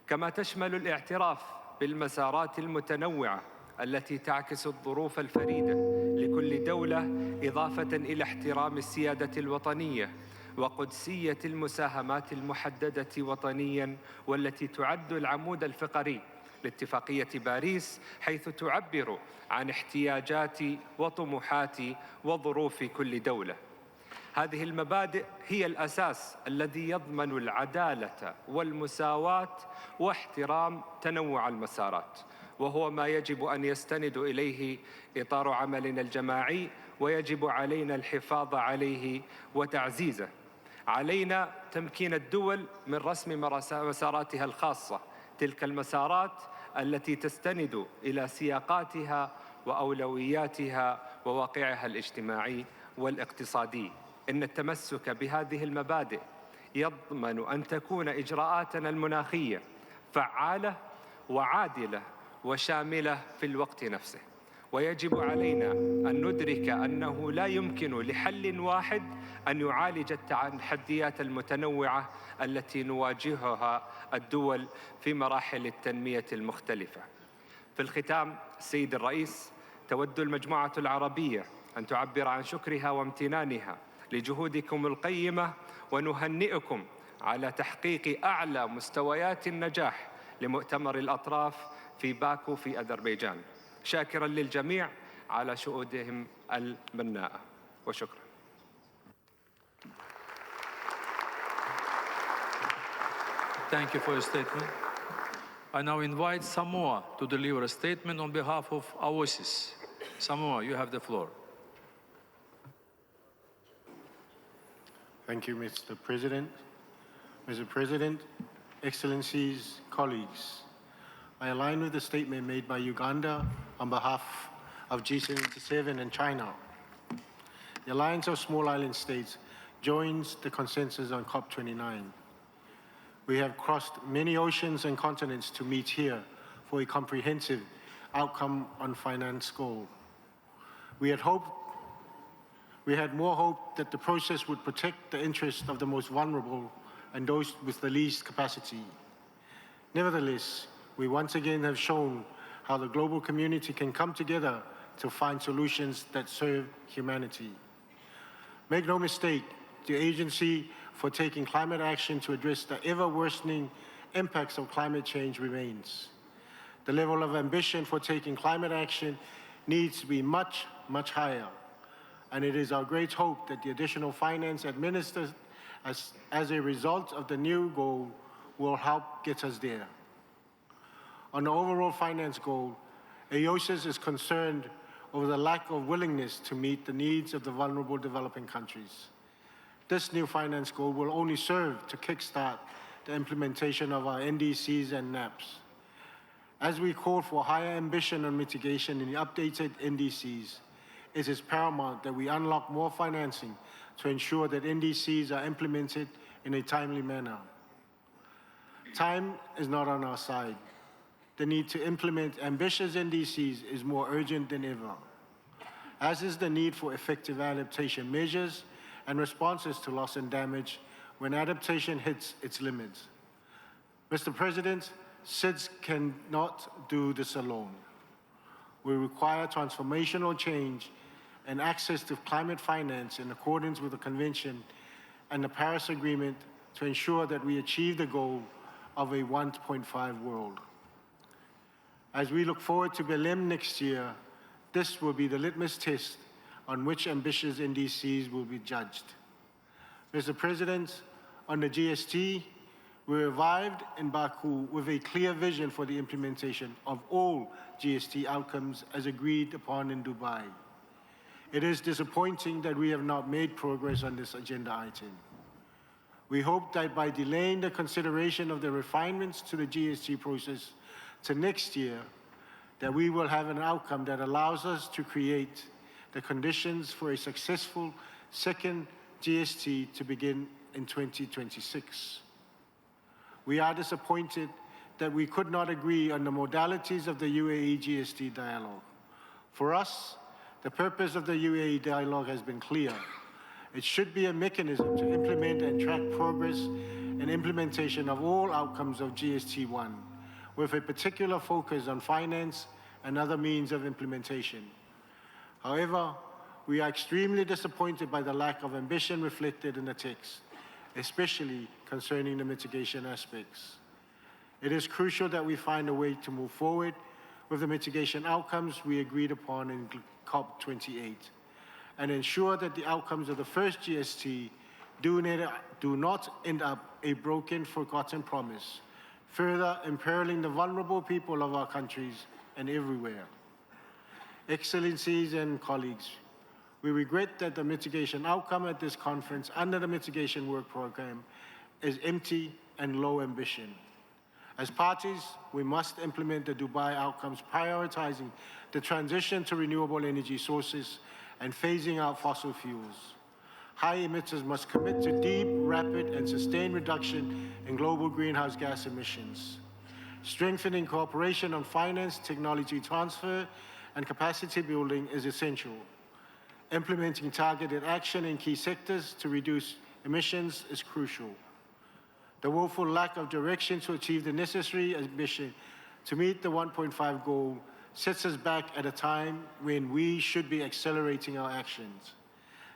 كما تشمل الاعتراف بالمسارات المتنوعة التي تعكس الظروف الفريدة لكل دولة، إضافة إلى احترام السيادة الوطنية وقدسية المساهمات المحددة وطنياً، والتي تعد العمود الفقري لاتفاقية باريس، حيث تعبر عن احتياجات وطموحات وظروف كل دولة. هذه المبادئ هي الأساس الذي يضمن العدالة والمساواة واحترام تنوع المسارات، وهو ما يجب أن يستند إليه إطار عملنا الجماعي، ويجب علينا الحفاظ عليه وتعزيزه. علينا تمكين الدول من رسم مساراتها الخاصة، تلك المسارات التي تستند إلى سياقاتها وأولوياتها وواقعها الاجتماعي والاقتصادي. إن التمسك بهذه المبادئ يضمن أن تكون إجراءاتنا المناخية فعالة وعادلة وشاملة في الوقت نفسه. ويجب علينا أن ندرك أنه لا يمكن لحل واحد أن يعالج التحديات المتنوعة التي نواجهها الدول في مراحل التنمية المختلفة. في الختام، السيد الرئيس، تود المجموعة العربية أن تعبر عن شكرها وامتنانها لجهودكم القيمة، ونهنئكم على تحقيق أعلى مستويات النجاح لمؤتمر الأطراف في باكو في أذربيجان، شاكراً للجميع على شهودهم المناءة، وشكراً. Thank you for your statement. I now invite Samoa to deliver a statement on behalf of AOSIS. Samoa, you have the floor. Thank you, Mr. President. Mr. President, Excellencies, colleagues, I align with the statement made by Uganda on behalf of G77 and China. The Alliance of Small Island States joins the consensus on COP29. We have crossed many oceans and continents to meet here for a comprehensive outcome on finance goal. We had more hope that the process would protect the interests of the most vulnerable and those with the least capacity. Nevertheless, we once again have shown how the global community can come together to find solutions that serve humanity. Make no mistake, the agency for taking climate action to address the ever-worsening impacts of climate change remains. The level of ambition for taking climate action needs to be much, much higher. And it is our great hope that the additional finance administered as a result of the new goal will help get us there. On the overall finance goal, AOSIS is concerned over the lack of willingness to meet the needs of the vulnerable developing countries. This new finance goal will only serve to kickstart the implementation of our NDCs and NAPs. As we call for higher ambition on mitigation in the updated NDCs, it is paramount that we unlock more financing to ensure that NDCs are implemented in a timely manner. Time is not on our side. The need to implement ambitious NDCs is more urgent than ever, as is the need for effective adaptation measures and responses to loss and damage when adaptation hits its limits. Mr. President, SIDS cannot do this alone. We require transformational change and access to climate finance in accordance with the Convention and the Paris Agreement to ensure that we achieve the goal of a 1.5 world. As we look forward to Berlin next year, this will be the litmus test on which ambitious NDCs will be judged. Mr. President, on the GST, we arrived in Baku with a clear vision for the implementation of all GST outcomes as agreed upon in Dubai. It is disappointing that we have not made progress on this agenda item. We hope that by delaying the consideration of the refinements to the GST process to next year, that we will have an outcome that allows us to create the conditions for a successful second GST to begin in 2026. We are disappointed that we could not agree on the modalities of the UAE GST dialogue. For us, the purpose of the UAE dialogue has been clear. It should be a mechanism to implement and track progress and implementation of all outcomes of GST1, with a particular focus on finance and other means of implementation. However, we are extremely disappointed by the lack of ambition reflected in the text, especially concerning the mitigation aspects. It is crucial that we find a way to move forward with the mitigation outcomes we agreed upon in COP28 and ensure that the outcomes of the first GST do not end up a broken, forgotten promise, further imperiling the vulnerable people of our countries and everywhere. Excellencies and colleagues, we regret that the mitigation outcome at this conference under the Mitigation Work Programme is empty and low ambition. As parties, we must implement the Dubai outcomes, prioritizing the transition to renewable energy sources and phasing out fossil fuels. High emitters must commit to deep, rapid, and sustained reduction in global greenhouse gas emissions. Strengthening cooperation on finance, technology transfer, and capacity building is essential. Implementing targeted action in key sectors to reduce emissions is crucial. The woeful lack of direction to achieve the necessary ambition to meet the 1.5 goal sets us back at a time when we should be accelerating our actions.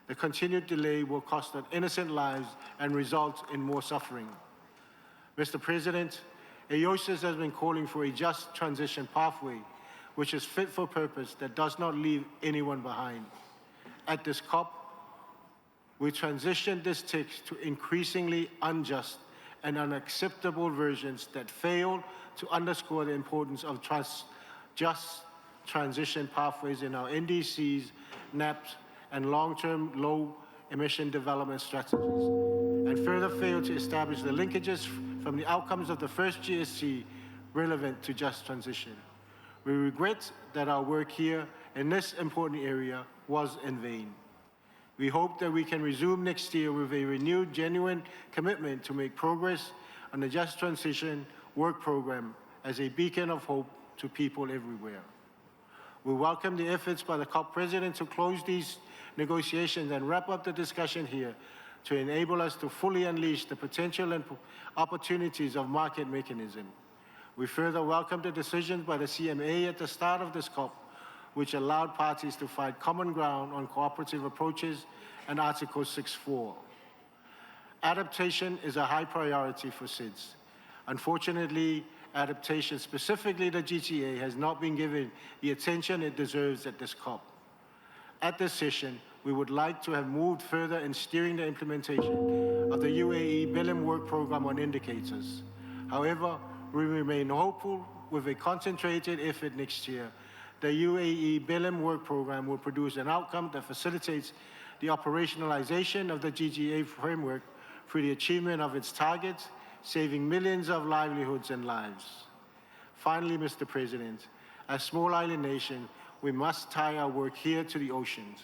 The continued delay will cost us innocent lives and result in more suffering. Mr. President, AOSIS has been calling for a just transition pathway, which is fit for purpose that does not leave anyone behind. At this COP, we transitioned this text to increasingly unjust and unacceptable versions that fail to underscore the importance of just transition pathways in our NDCs, NAPs, and long-term low-emission development strategies, and further fail to establish the linkages from the outcomes of the first GST relevant to just transition. We regret that our work here in this important area was in vain. We hope that we can resume next year with a renewed, genuine commitment to make progress on the Just Transition Work Programme as a beacon of hope to people everywhere. We welcome the efforts by the COP President to close these negotiations and wrap up the discussion here to enable us to fully unleash the potential and opportunities of market mechanism. We further welcome the decisions by the CMA at the start of this COP, which allowed parties to find common ground on cooperative approaches and Article 6.4. Adaptation is a high priority for SIDS. Unfortunately, adaptation, specifically the GTA, has not been given the attention it deserves at this COP. At this session, we would like to have moved further in steering the implementation of the UAE BILIM work program on indicators. However, we remain hopeful with a concentrated effort next year. The UAE BILIM work program will produce an outcome that facilitates the operationalization of the GGA framework through the achievement of its targets, saving millions of livelihoods and lives. Finally, Mr. President, as a small island nation, we must tie our work here to the oceans.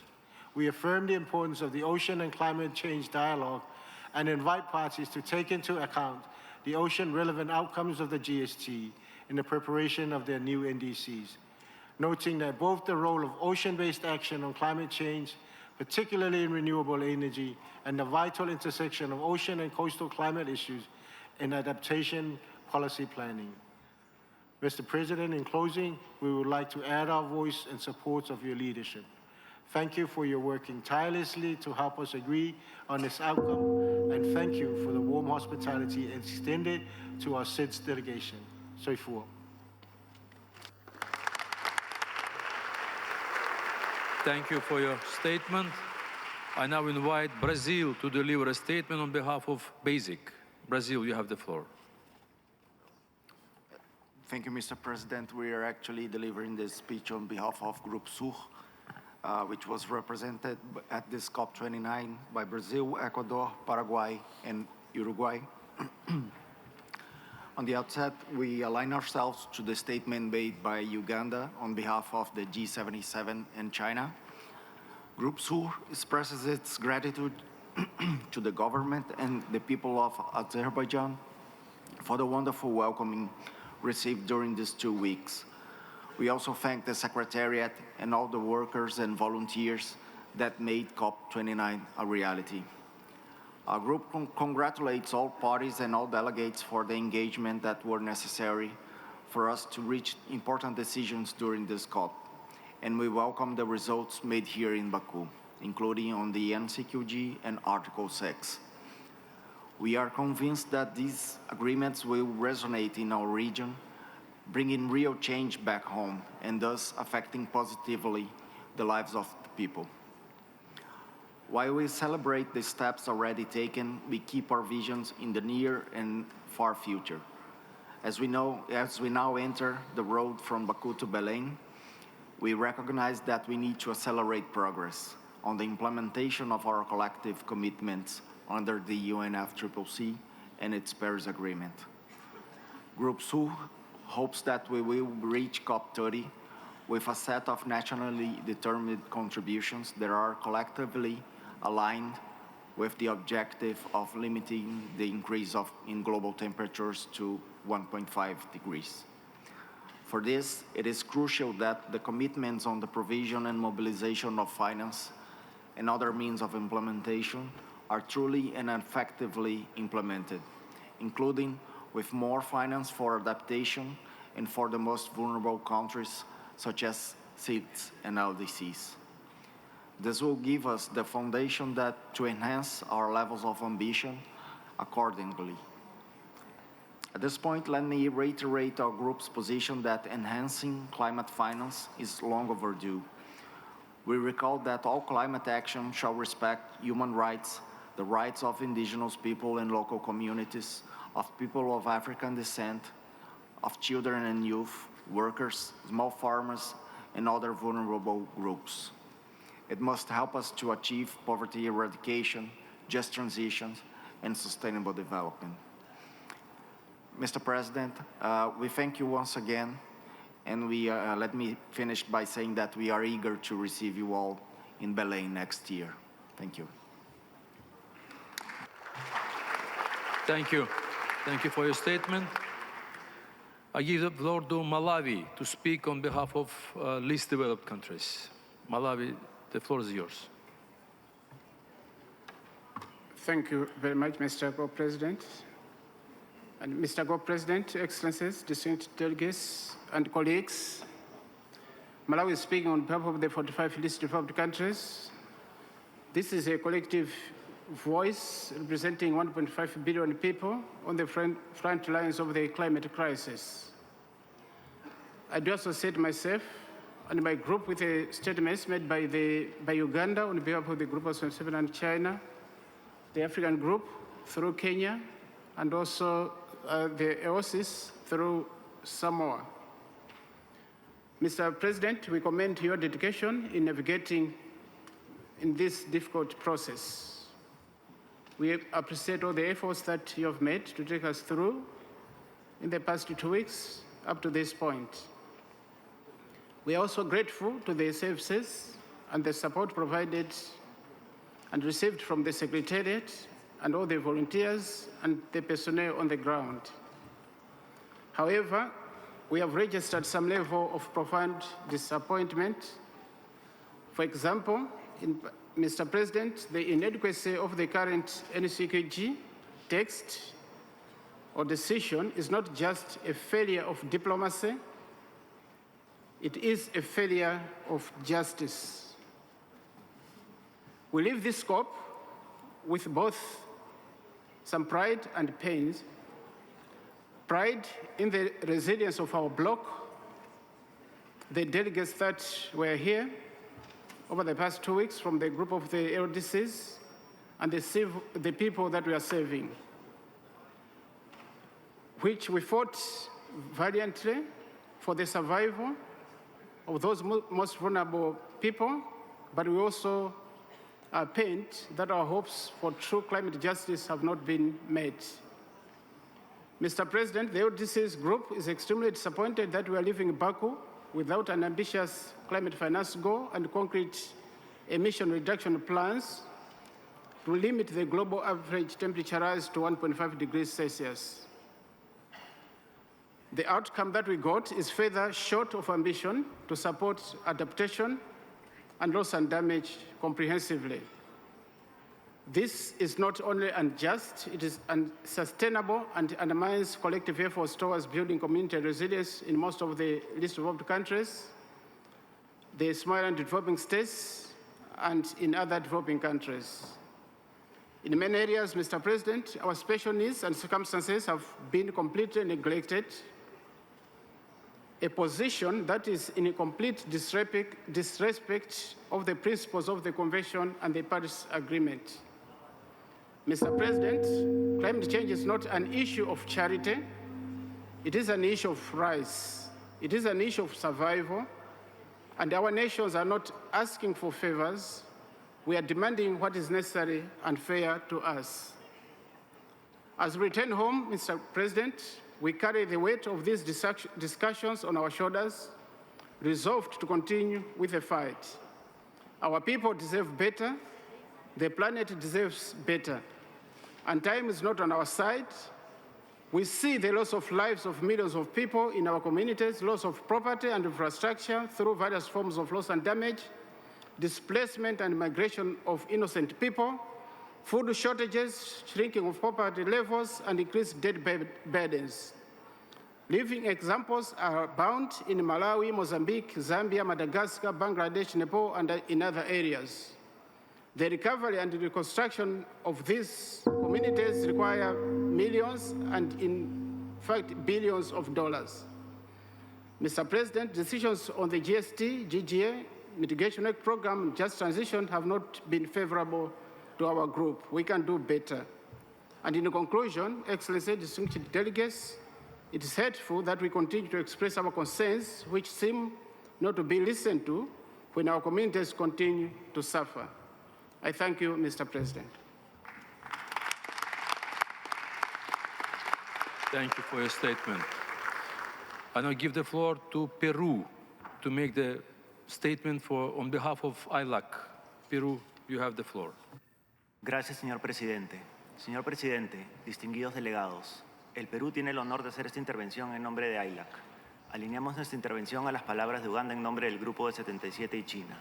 We affirm the importance of the ocean and climate change dialogue and invite parties to take into account the ocean-relevant outcomes of the GST in the preparation of their new NDCs, noting that both the role of ocean-based action on climate change, particularly in renewable energy, and the vital intersection of ocean and coastal climate issues in adaptation policy planning. Mr. President, in closing, we would like to add our voice in support of your leadership. Thank you for your working tirelessly to help us agree on this outcome, and thank you for the warm hospitality extended to our SIDS delegation. Soifua. Thank you for your statement. I now invite Brazil to deliver a statement on behalf of BASIC. Brazil, you have the floor. Thank you, Mr. President. We are actually delivering this speech on behalf of Group Sur, which was represented at this COP29 by Brazil, Ecuador, Paraguay, and Uruguay. On the outset, we align ourselves to the statement made by Uganda on behalf of the G77 and China. Group Sur expresses its gratitude to the government and the people of Azerbaijan for the wonderful welcoming received during these 2 weeks. We also thank the Secretariat and all the workers and volunteers that made COP29 a reality. Our group congratulates all parties and all delegates for the engagement that were necessary for us to reach important decisions during this COP. And we welcome the results made here in Baku, including on the NCQG and Article 6. We are convinced that these agreements will resonate in our region, bringing real change back home, and thus affecting positively the lives of the people. While we celebrate the steps already taken, we keep our visions in the near and far future. As we now enter the road from Baku to Belém, we recognize that we need to accelerate progress on the implementation of our collective commitments under the UNFCCC and its Paris Agreement. Group Sur hopes that we will reach COP30 with a set of nationally determined contributions that are collectively aligned with the objective of limiting the increase in global temperatures to 1.5 degrees. For this, it is crucial that the commitments on the provision and mobilization of finance and other means of implementation are truly and effectively implemented, including with more finance for adaptation and for the most vulnerable countries, such as SIDS and LDCs. This will give us the foundation to enhance our levels of ambition accordingly. At this point, let me reiterate our group's position that enhancing climate finance is long overdue. We recall that all climate action shall respect human rights, the rights of indigenous people and local communities, of people of African descent, of children and youth, workers, small farmers, and other vulnerable groups. It must help us to achieve poverty eradication, just transitions, and sustainable development. Mr. President, we thank you once again, and let me finish by saying that we are eager to receive you all in Belém next year. Thank you. Thank you. Thank you for your statement. I give the floor to Malawi to speak on behalf of least developed countries. Malawi, the floor is yours. Thank you very much, Mr. Co-President. And Mr. Co-President, Excellencies, distinguished delegates and colleagues, Malawi is speaking on behalf of the 45 least developed countries. This is a collective voice representing 1.5 billion people on the front lines of the climate crisis. I do associate myself and my group with the statements made by Uganda on behalf of the Group of 27 and China, the African Group through Kenya, and also the EOSIS through Samoa. Mr. President, we commend your dedication in navigating in this difficult process. We appreciate all the efforts that you have made to take us through in the past 2 weeks up to this point. We are also grateful to the services and the support provided and received from the Secretariat and all the volunteers and the personnel on the ground. However, we have registered some level of profound disappointment. For example, Mr. President, the inadequacy of the current NCQG text or decision is not just a failure of diplomacy, it is a failure of justice. We leave this scope with both some pride and pain. Pride in the resilience of our bloc, the delegates that were here, over the past 2 weeks from the group of the LDCs and the people that we are serving, which we fought valiantly for the survival of those most vulnerable people, but we also are pained that our hopes for true climate justice have not been met. Mr. President, the LDC's group is extremely disappointed that we are leaving Baku without an ambitious climate finance goal and concrete emission reduction plans to limit the global average temperature rise to 1.5 degrees Celsius. The outcome that we got is further short of ambition to support adaptation and loss and damage comprehensively. This is not only unjust, it is unsustainable and undermines collective efforts towards building community resilience in most of the least developed countries, the small and developing states, and in other developing countries. In many areas, Mr. President, our special needs and circumstances have been completely neglected, a position that is in a complete disrespect of the principles of the Convention and the Paris Agreement. Mr. President, climate change is not an issue of charity. It is an issue of rights. It is an issue of survival. And our nations are not asking for favors. We are demanding what is necessary and fair to us. As we return home, Mr. President, we carry the weight of these discussions on our shoulders, resolved to continue with the fight. Our people deserve better. The planet deserves better. And time is not on our side. We see the loss of lives of millions of people in our communities, loss of property and infrastructure through various forms of loss and damage, displacement and migration of innocent people, food shortages, shrinking of poverty levels, and increased debt burdens. Living examples are abound in Malawi, Mozambique, Zambia, Madagascar, Bangladesh, Nepal, and in other areas. The recovery and reconstruction of these communities require millions and, in fact, billions of dollars. Mr. President, decisions on the GST, GGA, Mitigation Act Program, and Just Transition have not been favorable to our group. We can do better. And in conclusion, Excellency, distinguished delegates, it is hurtful that we continue to express our concerns, which seem not to be listened to when our communities continue to suffer. I thank you, Mr. President. Thank you for your statement. I now give the floor to Peru to make the statement on behalf of ILAC. Peru, you have the floor. Gracias, señor presidente. Señor presidente, distinguidos delegados, el Perú tiene el honor de hacer esta intervención en nombre de ILAC. Alineamos nuestra intervención a las palabras de Uganda en nombre del Grupo de 77 y China.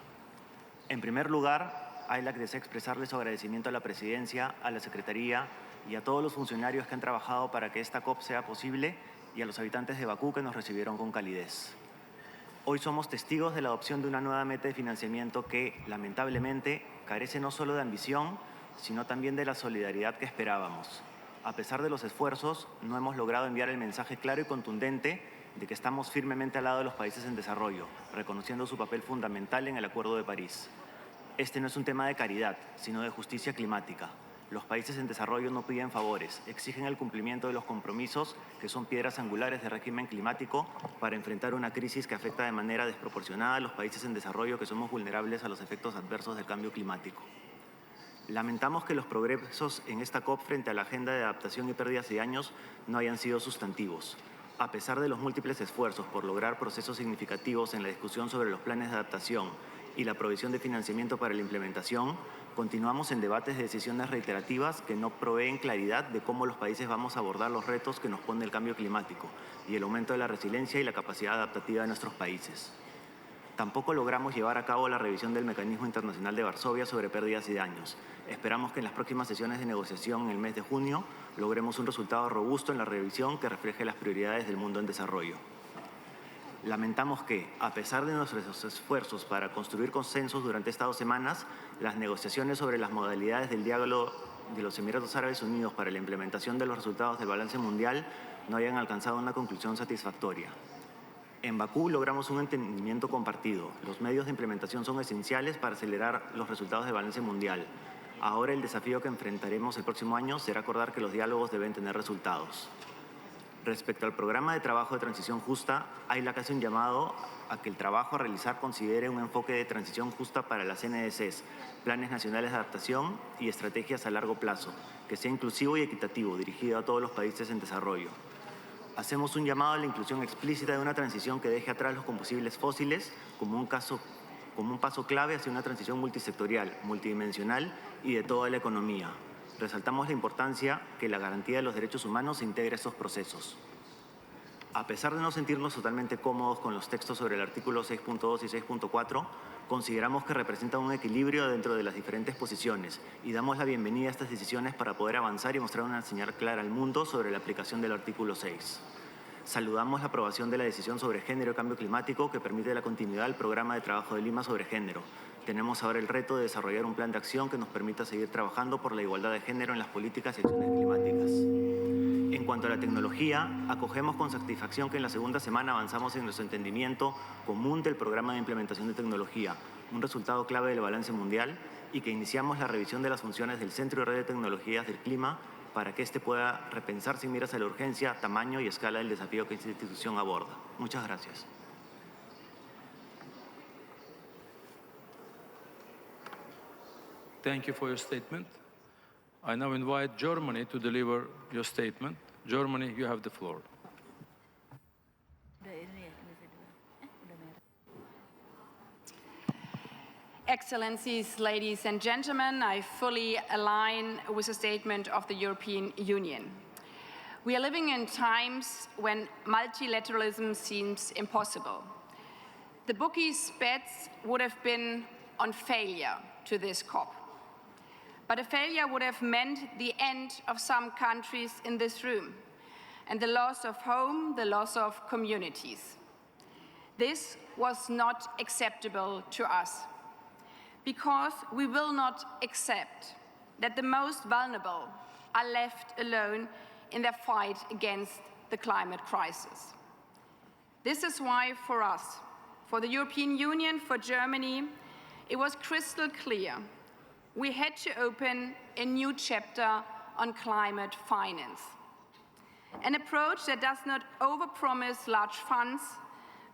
En primer lugar, ILAC desea expresarle su agradecimiento a la Presidencia, a la Secretaría y a todos los funcionarios que han trabajado para que esta COP sea posible y a los habitantes de Bakú que nos recibieron con calidez. Hoy somos testigos de la adopción de una nueva meta de financiamiento que, lamentablemente, carece no solo de ambición, sino también de la solidaridad que esperábamos. A pesar de los esfuerzos, no hemos logrado enviar el mensaje claro y contundente de que estamos firmemente al lado de los países en desarrollo, reconociendo su papel fundamental en el Acuerdo de París. Este no es un tema de caridad, sino de justicia climática. Los países en desarrollo no piden favores, exigen el cumplimiento de los compromisos que son piedras angulares del régimen climático para enfrentar una crisis que afecta de manera desproporcionada a los países en desarrollo que somos vulnerables a los efectos adversos del cambio climático. Lamentamos que los progresos en esta COP frente a la agenda de adaptación y pérdidas de años no hayan sido sustantivos. A pesar de los múltiples esfuerzos por lograr procesos significativos en la discusión sobre los planes de adaptación y la provisión de financiamiento para la implementación, continuamos en debates de decisiones reiterativas que no proveen claridad de cómo los países vamos a abordar los retos que nos pone el cambio climático y el aumento de la resiliencia y la capacidad adaptativa de nuestros países. Tampoco logramos llevar a cabo la revisión del Mecanismo Internacional de Varsovia sobre pérdidas y daños. Esperamos que en las próximas sesiones de negociación en el mes de junio logremos un resultado robusto en la revisión que refleje las prioridades del mundo en desarrollo. Lamentamos que, a pesar de nuestros esfuerzos para construir consensos durante estas 2 semanas, las negociaciones sobre las modalidades del diálogo de los Emiratos Árabes Unidos para la implementación de los resultados del balance mundial no hayan alcanzado una conclusión satisfactoria. En Bakú logramos un entendimiento compartido. Los medios de implementación son esenciales para acelerar los resultados del balance mundial. Ahora el desafío que enfrentaremos el próximo año será acordar que los diálogos deben tener resultados. Respecto al programa de trabajo de transición justa, AILAC hace un llamado a que el trabajo a realizar considere un enfoque de transición justa para las NDCs, planes nacionales de adaptación y estrategias a largo plazo, que sea inclusivo y equitativo, dirigido a todos los países en desarrollo. Hacemos un llamado a la inclusión explícita de una transición que deje atrás los combustibles fósiles como un paso clave hacia una transición multisectorial, multidimensional y de toda la economía. Resaltamos la importancia que la garantía de los derechos humanos se integre a estos procesos. A pesar de no sentirnos totalmente cómodos con los textos sobre el artículo 6.2 y 6.4, consideramos que representan un equilibrio dentro de las diferentes posiciones y damos la bienvenida a estas decisiones para poder avanzar y mostrar una señal clara al mundo sobre la aplicación del artículo 6. Saludamos la aprobación de la decisión sobre género y cambio climático que permite la continuidad del programa de trabajo de Lima sobre género. Tenemos ahora el reto de desarrollar un plan de acción que nos permita seguir trabajando por la igualdad de género en las políticas y acciones climáticas. En cuanto a la tecnología, acogemos con satisfacción que en la segunda semana avanzamos en nuestro entendimiento común del programa de implementación de tecnología, un resultado clave del balance mundial, y que iniciamos la revisión de las funciones del Centro de Red de Tecnologías del Clima para que éste pueda repensarse y miras a la urgencia, tamaño y escala del desafío que esta institución aborda. Muchas gracias. Thank you for your statement. I now invite Germany to deliver your statement. Germany, you have the floor. Excellencies, ladies and gentlemen, I fully align with the statement of the European Union. We are living in times when multilateralism seems impossible. The bookies' bets would have been on failure to this COP. But a failure would have meant the end of some countries in this room and the loss of home, the loss of communities. This was not acceptable to us because we will not accept that the most vulnerable are left alone in their fight against the climate crisis. This is why for us, for the European Union, for Germany, it was crystal clear we had to open a new chapter on climate finance. An approach that does not overpromise large funds,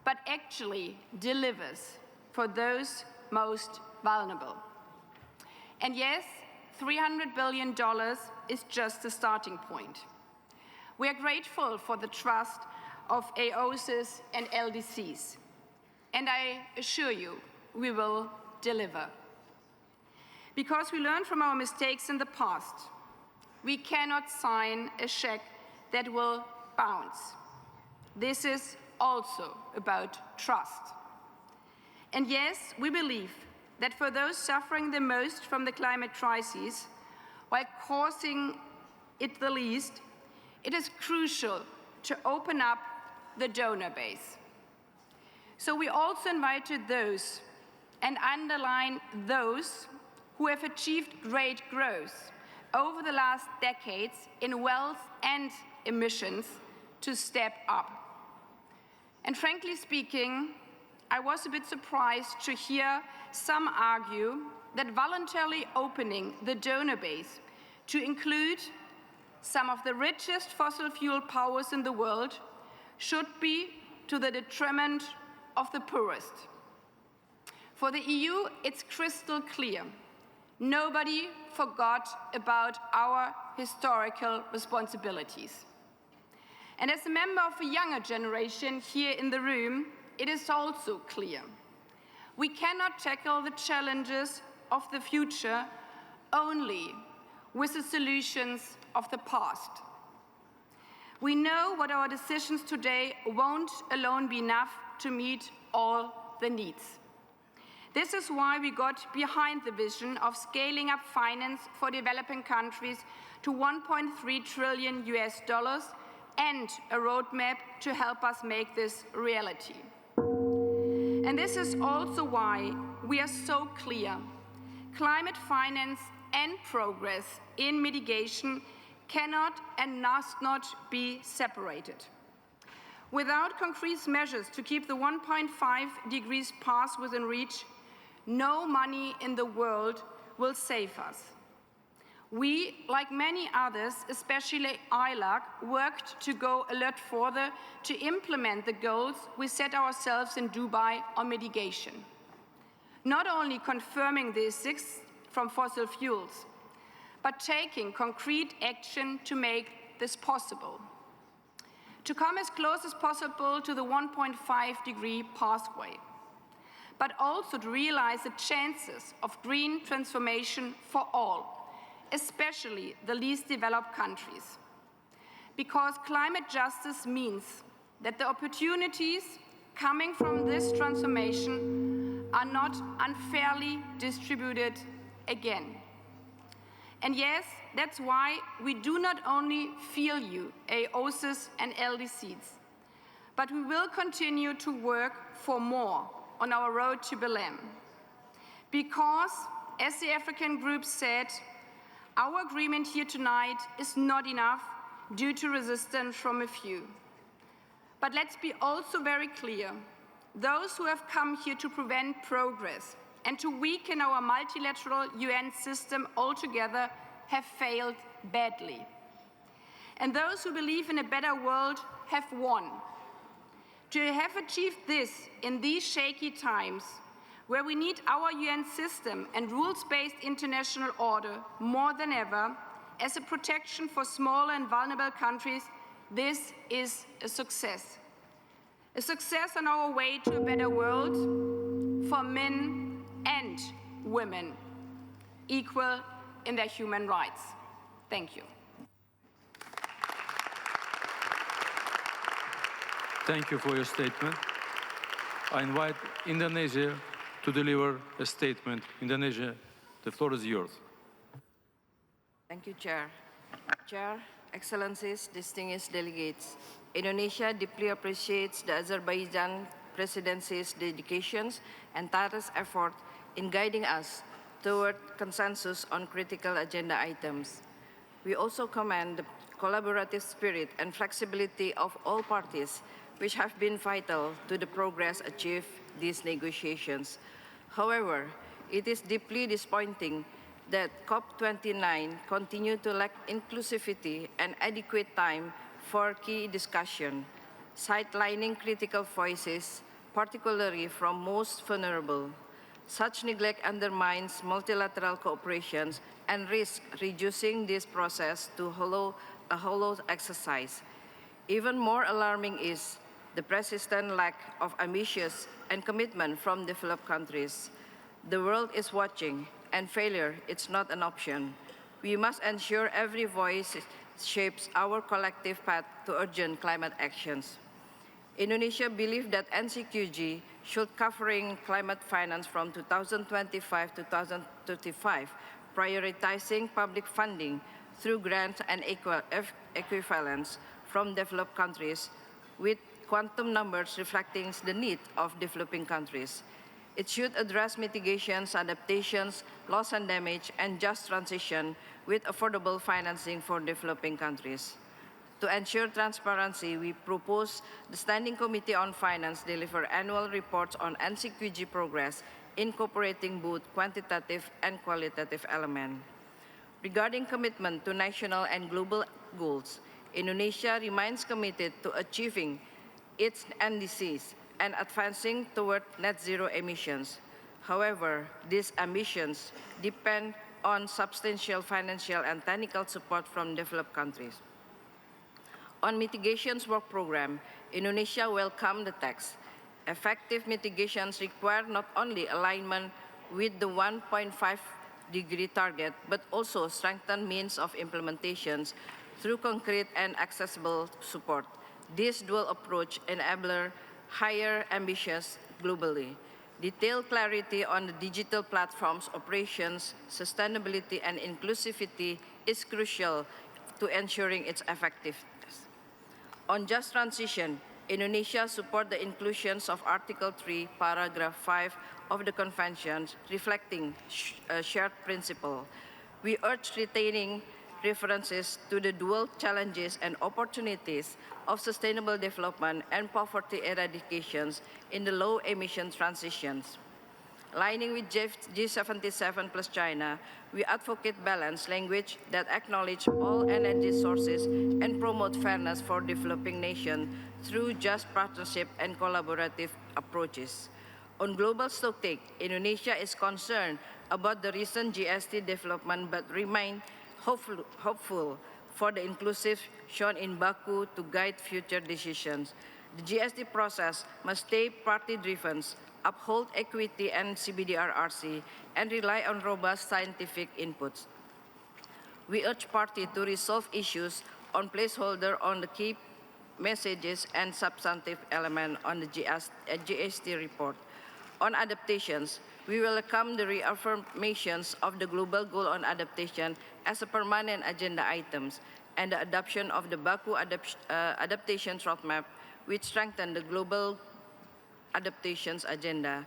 but actually delivers for those most vulnerable. And yes, $300 billion is just a starting point. We are grateful for the trust of AOSIS and LDCs, and I assure you, we will deliver. Because we learned from our mistakes in the past, we cannot sign a check that will bounce. This is also about trust. And yes, we believe that for those suffering the most from the climate crisis, while causing it the least, it is crucial to open up the donor base. So we also invited those, and underline those, who have achieved great growth over the last decades in wealth and emissions to step up. And frankly speaking, I was a bit surprised to hear some argue that voluntarily opening the donor base to include some of the richest fossil fuel powers in the world should be to the detriment of the poorest. For the EU, it's crystal clear. Nobody forgot about our historical responsibilities. And as a member of a younger generation here in the room, it is also clear. We cannot tackle the challenges of the future only with the solutions of the past. We know what our decisions today won't alone be enough to meet all the needs. This is why we got behind the vision of scaling up finance for developing countries to $1.3 trillion and a roadmap to help us make this reality. And this is also why we are so clear. Climate finance and progress in mitigation cannot and must not be separated. Without concrete measures to keep the 1.5 degrees path within reach, no money in the world will save us. We, like many others, especially ILAC, worked to go a lot further to implement the goals we set ourselves in Dubai on mitigation. Not only confirming the exits from fossil fuels, but taking concrete action to make this possible. To come as close as possible to the 1.5 degree pathway, but also to realize the chances of green transformation for all, especially the least developed countries. Because climate justice means that the opportunities coming from this transformation are not unfairly distributed again. And yes, that's why we do not only feel you, AOSIS and LDCs, but we will continue to work for more on our road to Belém. Because, as the African group said, our agreement here tonight is not enough due to resistance from a few. But let's be also very clear. Those who have come here to prevent progress and to weaken our multilateral UN system altogether have failed badly. And those who believe in a better world have won. To have achieved this in these shaky times, where we need our UN system and rules-based international order more than ever as a protection for small and vulnerable countries, this is a success. A success on our way to a better world for men and women, equal in their human rights. Thank you. Thank you for your statement. I invite Indonesia to deliver a statement. Indonesia, the floor is yours. Thank you, Chair. Chair, Excellencies, distinguished delegates, Indonesia deeply appreciates the Azerbaijan presidency's dedications and tireless effort in guiding us toward consensus on critical agenda items. We also commend the collaborative spirit and flexibility of all parties, which have been vital to the progress achieved these negotiations. However, it is deeply disappointing that COP29 continued to lack inclusivity and adequate time for key discussion, sidelining critical voices, particularly from most vulnerable. Such neglect undermines multilateral cooperation and risks reducing this process to a hollow exercise. Even more alarming is the persistent lack of ambition and commitment from developed countries. The world is watching, and failure is not an option. We must ensure every voice shapes our collective path to urgent climate actions. Indonesia believes that NCQG should covering climate finance from 2025 to 2035, prioritizing public funding through grants and equivalents from developed countries, with quantum numbers reflecting the need of developing countries. It should address mitigations, adaptations, loss and damage, and just transition with affordable financing for developing countries. To ensure transparency, we propose the Standing Committee on Finance deliver annual reports on NCQG progress, incorporating both quantitative and qualitative elements. Regarding commitment to national and global goals, Indonesia remains committed to achieving its NDCs and advancing toward net zero emissions. However, these ambitions depend on substantial financial and technical support from developed countries. On mitigations work program, Indonesia welcomed the text. Effective mitigations require not only alignment with the 1.5-degree target, but also strengthened means of implementations through concrete and accessible support. This dual approach enables higher ambitions globally. Detailed clarity on the digital platform's operations, sustainability, and inclusivity is crucial to ensuring its effectiveness. On just transition, Indonesia supports the inclusions of Article 3, Paragraph 5 of the Convention, reflecting a shared principle. We urge retaining references to the dual challenges and opportunities of sustainable development and poverty eradications in the low-emission transitions. Aligning with G77 plus China, we advocate balanced language that acknowledge all energy sources and promote fairness for developing nations through just partnership and collaborative approaches. On global stocktake, Indonesia is concerned about the recent GST development but remain hopeful for the inclusive shown in Baku to guide future decisions. The GST process must stay party-driven, uphold equity and CBDRRC, and rely on robust scientific inputs. We urge parties to resolve issues on placeholder on the key messages and substantive elements on the GST report. On adaptations, we welcome the reaffirmations of the global goal on adaptation as a permanent agenda items and the adoption of the Baku adaptation roadmap, which strengthen the global adaptations agenda.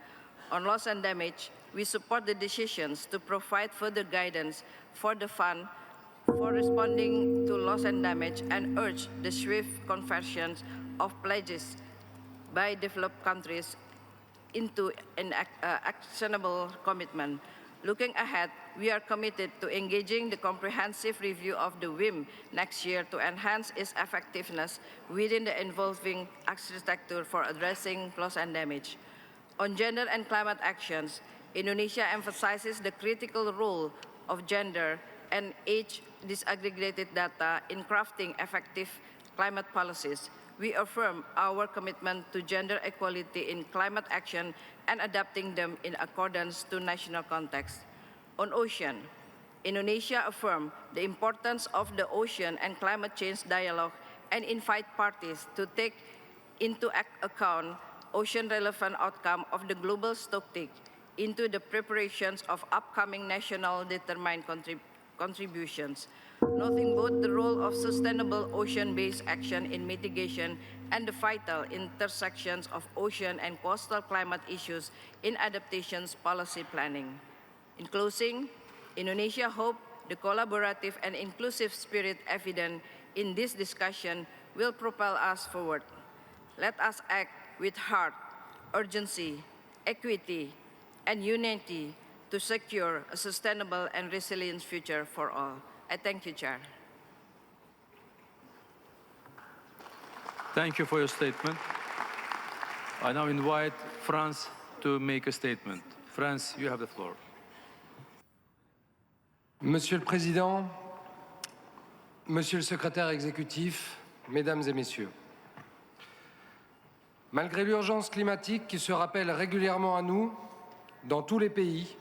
On loss and damage, we support the decisions to provide further guidance for the fund for responding to loss and damage and urge the swift conversions of pledges by developed countries into an actionable commitment. Looking ahead, we are committed to engaging the comprehensive review of the WIM next year to enhance its effectiveness within the evolving architecture for addressing loss and damage. On gender and climate actions, Indonesia emphasizes the critical role of gender and age disaggregated data in crafting effective climate policies. We affirm our commitment to gender equality in climate action and adapting them in accordance to national context. On ocean, Indonesia affirms the importance of the ocean and climate change dialogue and invite parties to take into account ocean-relevant outcome of the global stocktake into the preparations of upcoming national determined contributions, noting both the role of sustainable ocean-based action in mitigation and the vital intersections of ocean and coastal climate issues in adaptations policy planning. In closing, Indonesia hopes the collaborative and inclusive spirit evident in this discussion will propel us forward. Let us act with heart, urgency, equity, and unity to secure a sustainable and resilient future for all. I thank you, Chair. Thank you for your statement. I now invite France to make a statement. France, you have the floor. Monsieur le Président, Monsieur le Secrétaire exécutif, Mesdames et Messieurs, malgré l'urgence climatique qui se rappelle régulièrement à nous, dans tous les pays,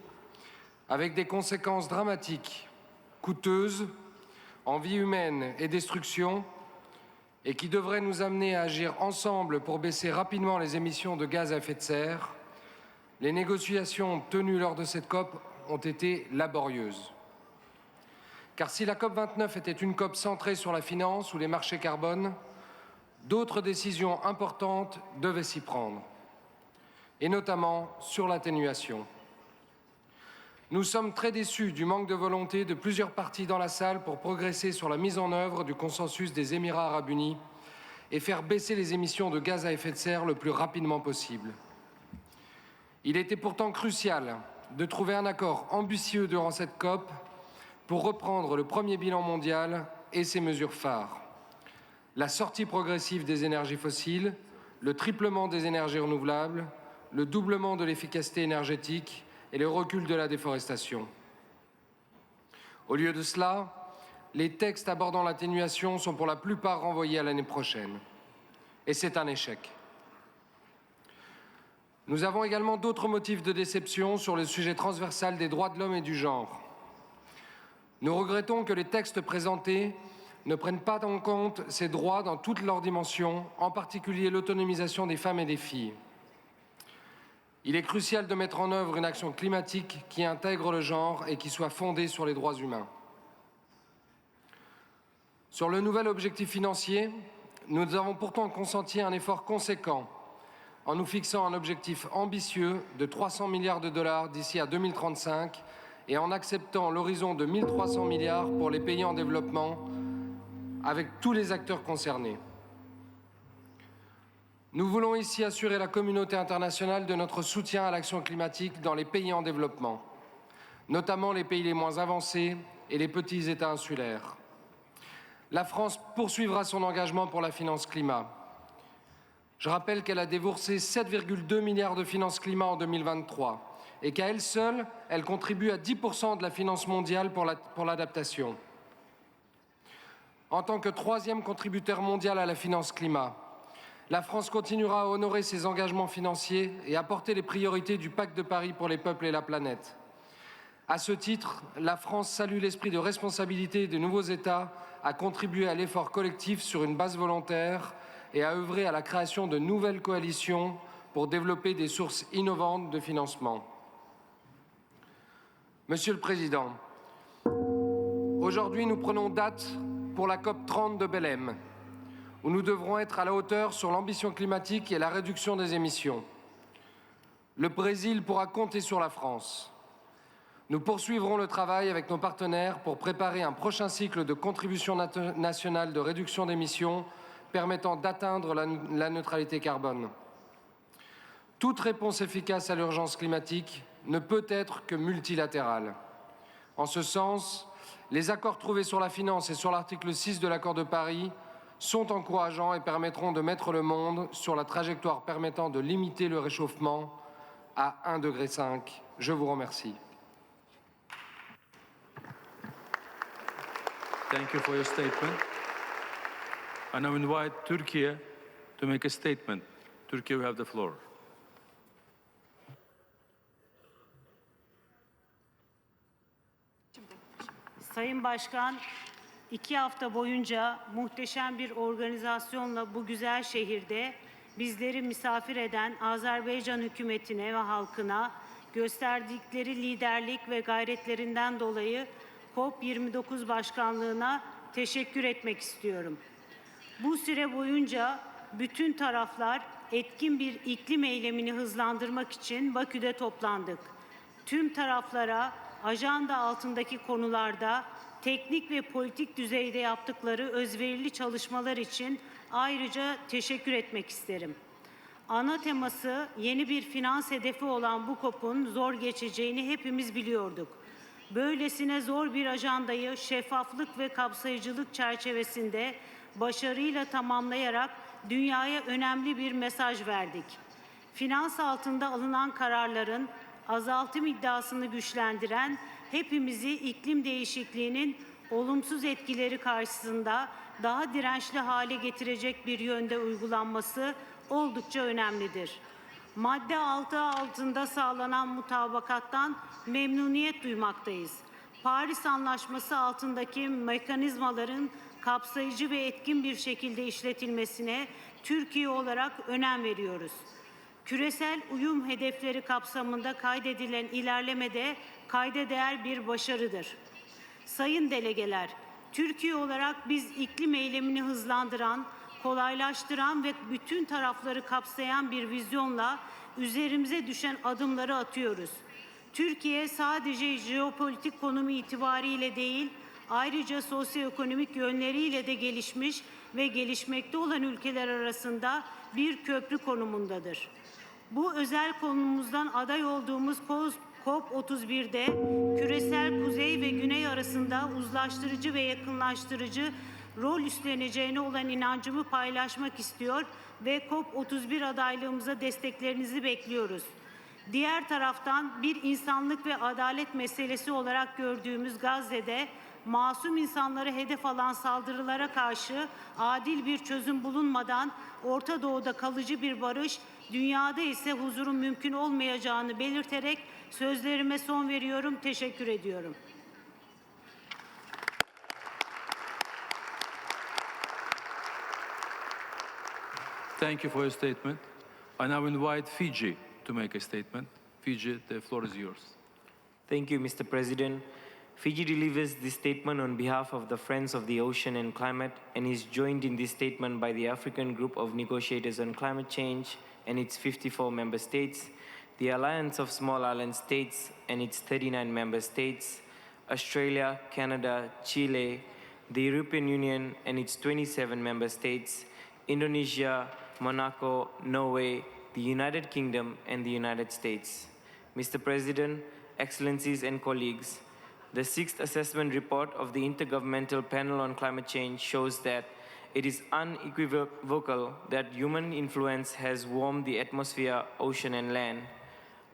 avec des conséquences dramatiques, coûteuses, en vie humaine et destruction, et qui devrait nous amener à agir ensemble pour baisser rapidement les émissions de gaz à effet de serre, les négociations tenues lors de cette COP ont été laborieuses. Car si la COP29 était une COP centrée sur la finance ou les marchés carbone, d'autres décisions importantes devaient s'y prendre, et notamment sur l'atténuation. Nous sommes très déçus du manque de volonté de plusieurs parties dans la salle pour progresser sur la mise en œuvre du consensus des Émirats arabes unis et faire baisser les émissions de gaz à effet de serre le plus rapidement possible. Il était pourtant crucial de trouver un accord ambitieux durant cette COP pour reprendre le premier bilan mondial et ses mesures phares. La sortie progressive des énergies fossiles, le triplement des énergies renouvelables, le doublement de l'efficacité énergétique et le recul de la déforestation. Au lieu de cela, les textes abordant l'atténuation sont pour la plupart renvoyés à l'année prochaine. Et c'est un échec. Nous avons également d'autres motifs de déception sur le sujet transversal des droits de l'homme et du genre. Nous regrettons que les textes présentés ne prennent pas en compte ces droits dans toutes leurs dimensions, en particulier l'autonomisation des femmes et des filles. Il est crucial de mettre en œuvre une action climatique qui intègre le genre et qui soit fondée sur les droits humains. Sur le nouvel objectif financier, nous avons pourtant consenti un effort conséquent en nous fixant un objectif ambitieux de 300 milliards de dollars d'ici à 2035 et en acceptant l'horizon de 1 300 milliards pour les pays en développement avec tous les acteurs concernés. Nous voulons ici assurer la communauté internationale de notre soutien à l'action climatique dans les pays en développement, notamment les pays les moins avancés et les petits États insulaires. La France poursuivra son engagement pour la finance climat. Je rappelle qu'elle a déboursé 7,2 milliards de finances climat en 2023 et qu'à elle seule, elle contribue à 10% de la finance mondiale pour l'adaptation. En tant que troisième contributeur mondial à la finance climat, la France continuera à honorer ses engagements financiers et à porter les priorités du Pacte de Paris pour les peuples et la planète. À ce titre, la France salue l'esprit de responsabilité des nouveaux États à contribuer à l'effort collectif sur une base volontaire et à œuvrer à la création de nouvelles coalitions pour développer des sources innovantes de financement. Monsieur le Président, aujourd'hui nous prenons date pour la COP30 de Belém, où nous devrons être à la hauteur sur l'ambition climatique et la réduction des émissions. Le Brésil pourra compter sur la France. Nous poursuivrons le travail avec nos partenaires pour préparer un prochain cycle de contributions nationales de réduction d'émissions permettant d'atteindre la neutralité carbone. Toute réponse efficace à l'urgence climatique ne peut être que multilatérale. En ce sens, les accords trouvés sur la finance et sur l'article 6 de l'accord de Paris sont encourageants et permettront de mettre le monde sur la trajectoire permettant de limiter le réchauffement à 1,5 degré. Je vous remercie. Thank you for your statement. I now invite Turkey to make a statement. Turkey, you have the floor. Sayın Başkan, 2 hafta boyunca muhteşem bir organizasyonla bu güzel şehirde bizleri misafir eden Azerbaycan hükümetine ve halkına gösterdikleri liderlik ve gayretlerinden dolayı COP29 Başkanlığı'na teşekkür etmek istiyorum. Bu süre boyunca bütün taraflar etkin bir iklim eylemini hızlandırmak için Bakü'de toplandık. Tüm taraflara ajanda altındaki konularda teknik ve politik düzeyde yaptıkları özverili çalışmalar için ayrıca teşekkür etmek isterim. Ana teması yeni bir finans hedefi olan bu COP'un zor geçeceğini hepimiz biliyorduk. Böylesine zor bir ajandayı şeffaflık ve kapsayıcılık çerçevesinde başarıyla tamamlayarak dünyaya önemli bir mesaj verdik. Finans altında alınan kararların azaltım iddiasını güçlendiren, hepimizi iklim değişikliğinin olumsuz etkileri karşısında daha dirençli hale getirecek bir yönde uygulanması oldukça önemlidir. Madde 6 altında sağlanan mutabakattan memnuniyet duymaktayız. Paris Anlaşması altındaki mekanizmaların kapsayıcı ve etkin bir şekilde işletilmesine Türkiye olarak önem veriyoruz. Küresel uyum hedefleri kapsamında kaydedilen ilerleme de kayda değer bir başarıdır. Sayın delegeler, Türkiye olarak biz iklim eylemini hızlandıran, kolaylaştıran ve bütün tarafları kapsayan bir vizyonla üzerimize düşen adımları atıyoruz. Türkiye sadece jeopolitik konumu itibariyle değil, ayrıca sosyoekonomik yönleriyle de gelişmiş ve gelişmekte olan ülkeler arasında bir köprü konumundadır. Bu özel konumumuzdan aday olduğumuz COP31'de küresel kuzey ve güney arasında uzlaştırıcı ve yakınlaştırıcı rol üstleneceğine olan inancımı paylaşmak istiyor ve COP31 adaylığımıza desteklerinizi bekliyoruz. Diğer taraftan bir insanlık ve adalet meselesi olarak gördüğümüz Gazze'de masum insanları hedef alan saldırılara karşı adil bir çözüm bulunmadan Orta Doğu'da kalıcı bir barış, dünyada ise huzurun mümkün olmayacağını belirterek sözlerime son veriyorum. Teşekkür ediyorum. Thank you for your statement. I now invite Fiji to make a statement. Fiji, the floor is yours. Thank you, Mr. President. Fiji delivers this statement on behalf of the Friends of the Ocean and Climate and is joined in this statement by the African Group of Negotiators on Climate Change and its 54 member states, the Alliance of Small Island States and its 39 member states, Australia, Canada, Chile, the European Union and its 27 member states, Indonesia, Monaco, Norway, the United Kingdom, and the United States. Mr. President, Excellencies and colleagues, the 6th assessment report of the Intergovernmental Panel on Climate Change shows that it is unequivocal that human influence has warmed the atmosphere, ocean, and land.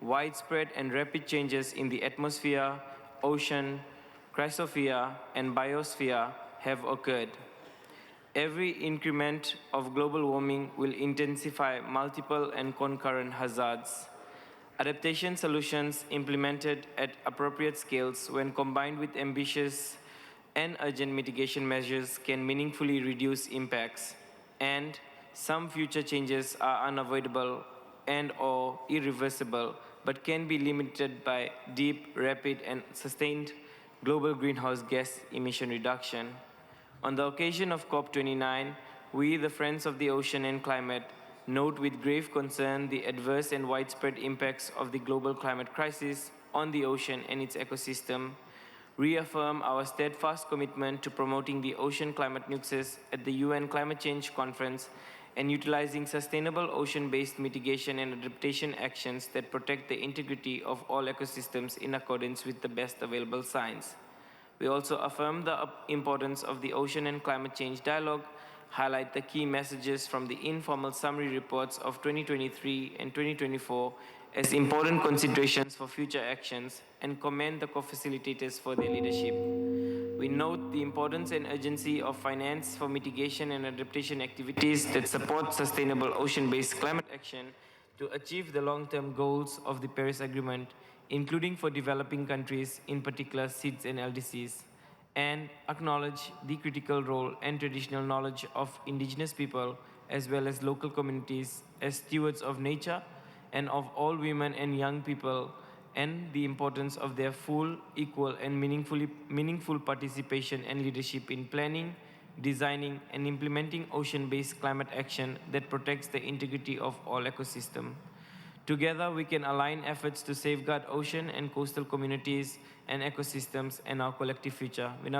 Widespread and rapid changes in the atmosphere, ocean, cryosphere, and biosphere have occurred. Every increment of global warming will intensify multiple and concurrent hazards. Adaptation solutions implemented at appropriate scales when combined with ambitious and urgent mitigation measures can meaningfully reduce impacts, and some future changes are unavoidable and/or irreversible, but can be limited by deep, rapid, and sustained global greenhouse gas emission reduction. On the occasion of COP29, we, the Friends of the Ocean and Climate, note with grave concern the adverse and widespread impacts of the global climate crisis on the ocean and its ecosystem, reaffirm our steadfast commitment to promoting the ocean climate nexus at the UN Climate Change Conference and utilizing sustainable ocean-based mitigation and adaptation actions that protect the integrity of all ecosystems in accordance with the best available science. We also affirm the importance of the ocean and climate change dialogue, highlight the key messages from the informal summary reports of 2023 and 2024 as important considerations for future actions, and commend the co-facilitators for their leadership. We note the importance and urgency of finance for mitigation and adaptation activities that support sustainable ocean-based climate action to achieve the long-term goals of the Paris Agreement, including for developing countries, in particular SIDS and LDCs, and acknowledge the critical role and traditional knowledge of indigenous people as well as local communities as stewards of nature and of all women and young people, and the importance of their full, equal, and meaningful participation and leadership in planning, designing, and implementing ocean-based climate action that protects the integrity of all ecosystems. Together, we can align efforts to safeguard ocean and coastal communities and ecosystems and our collective future.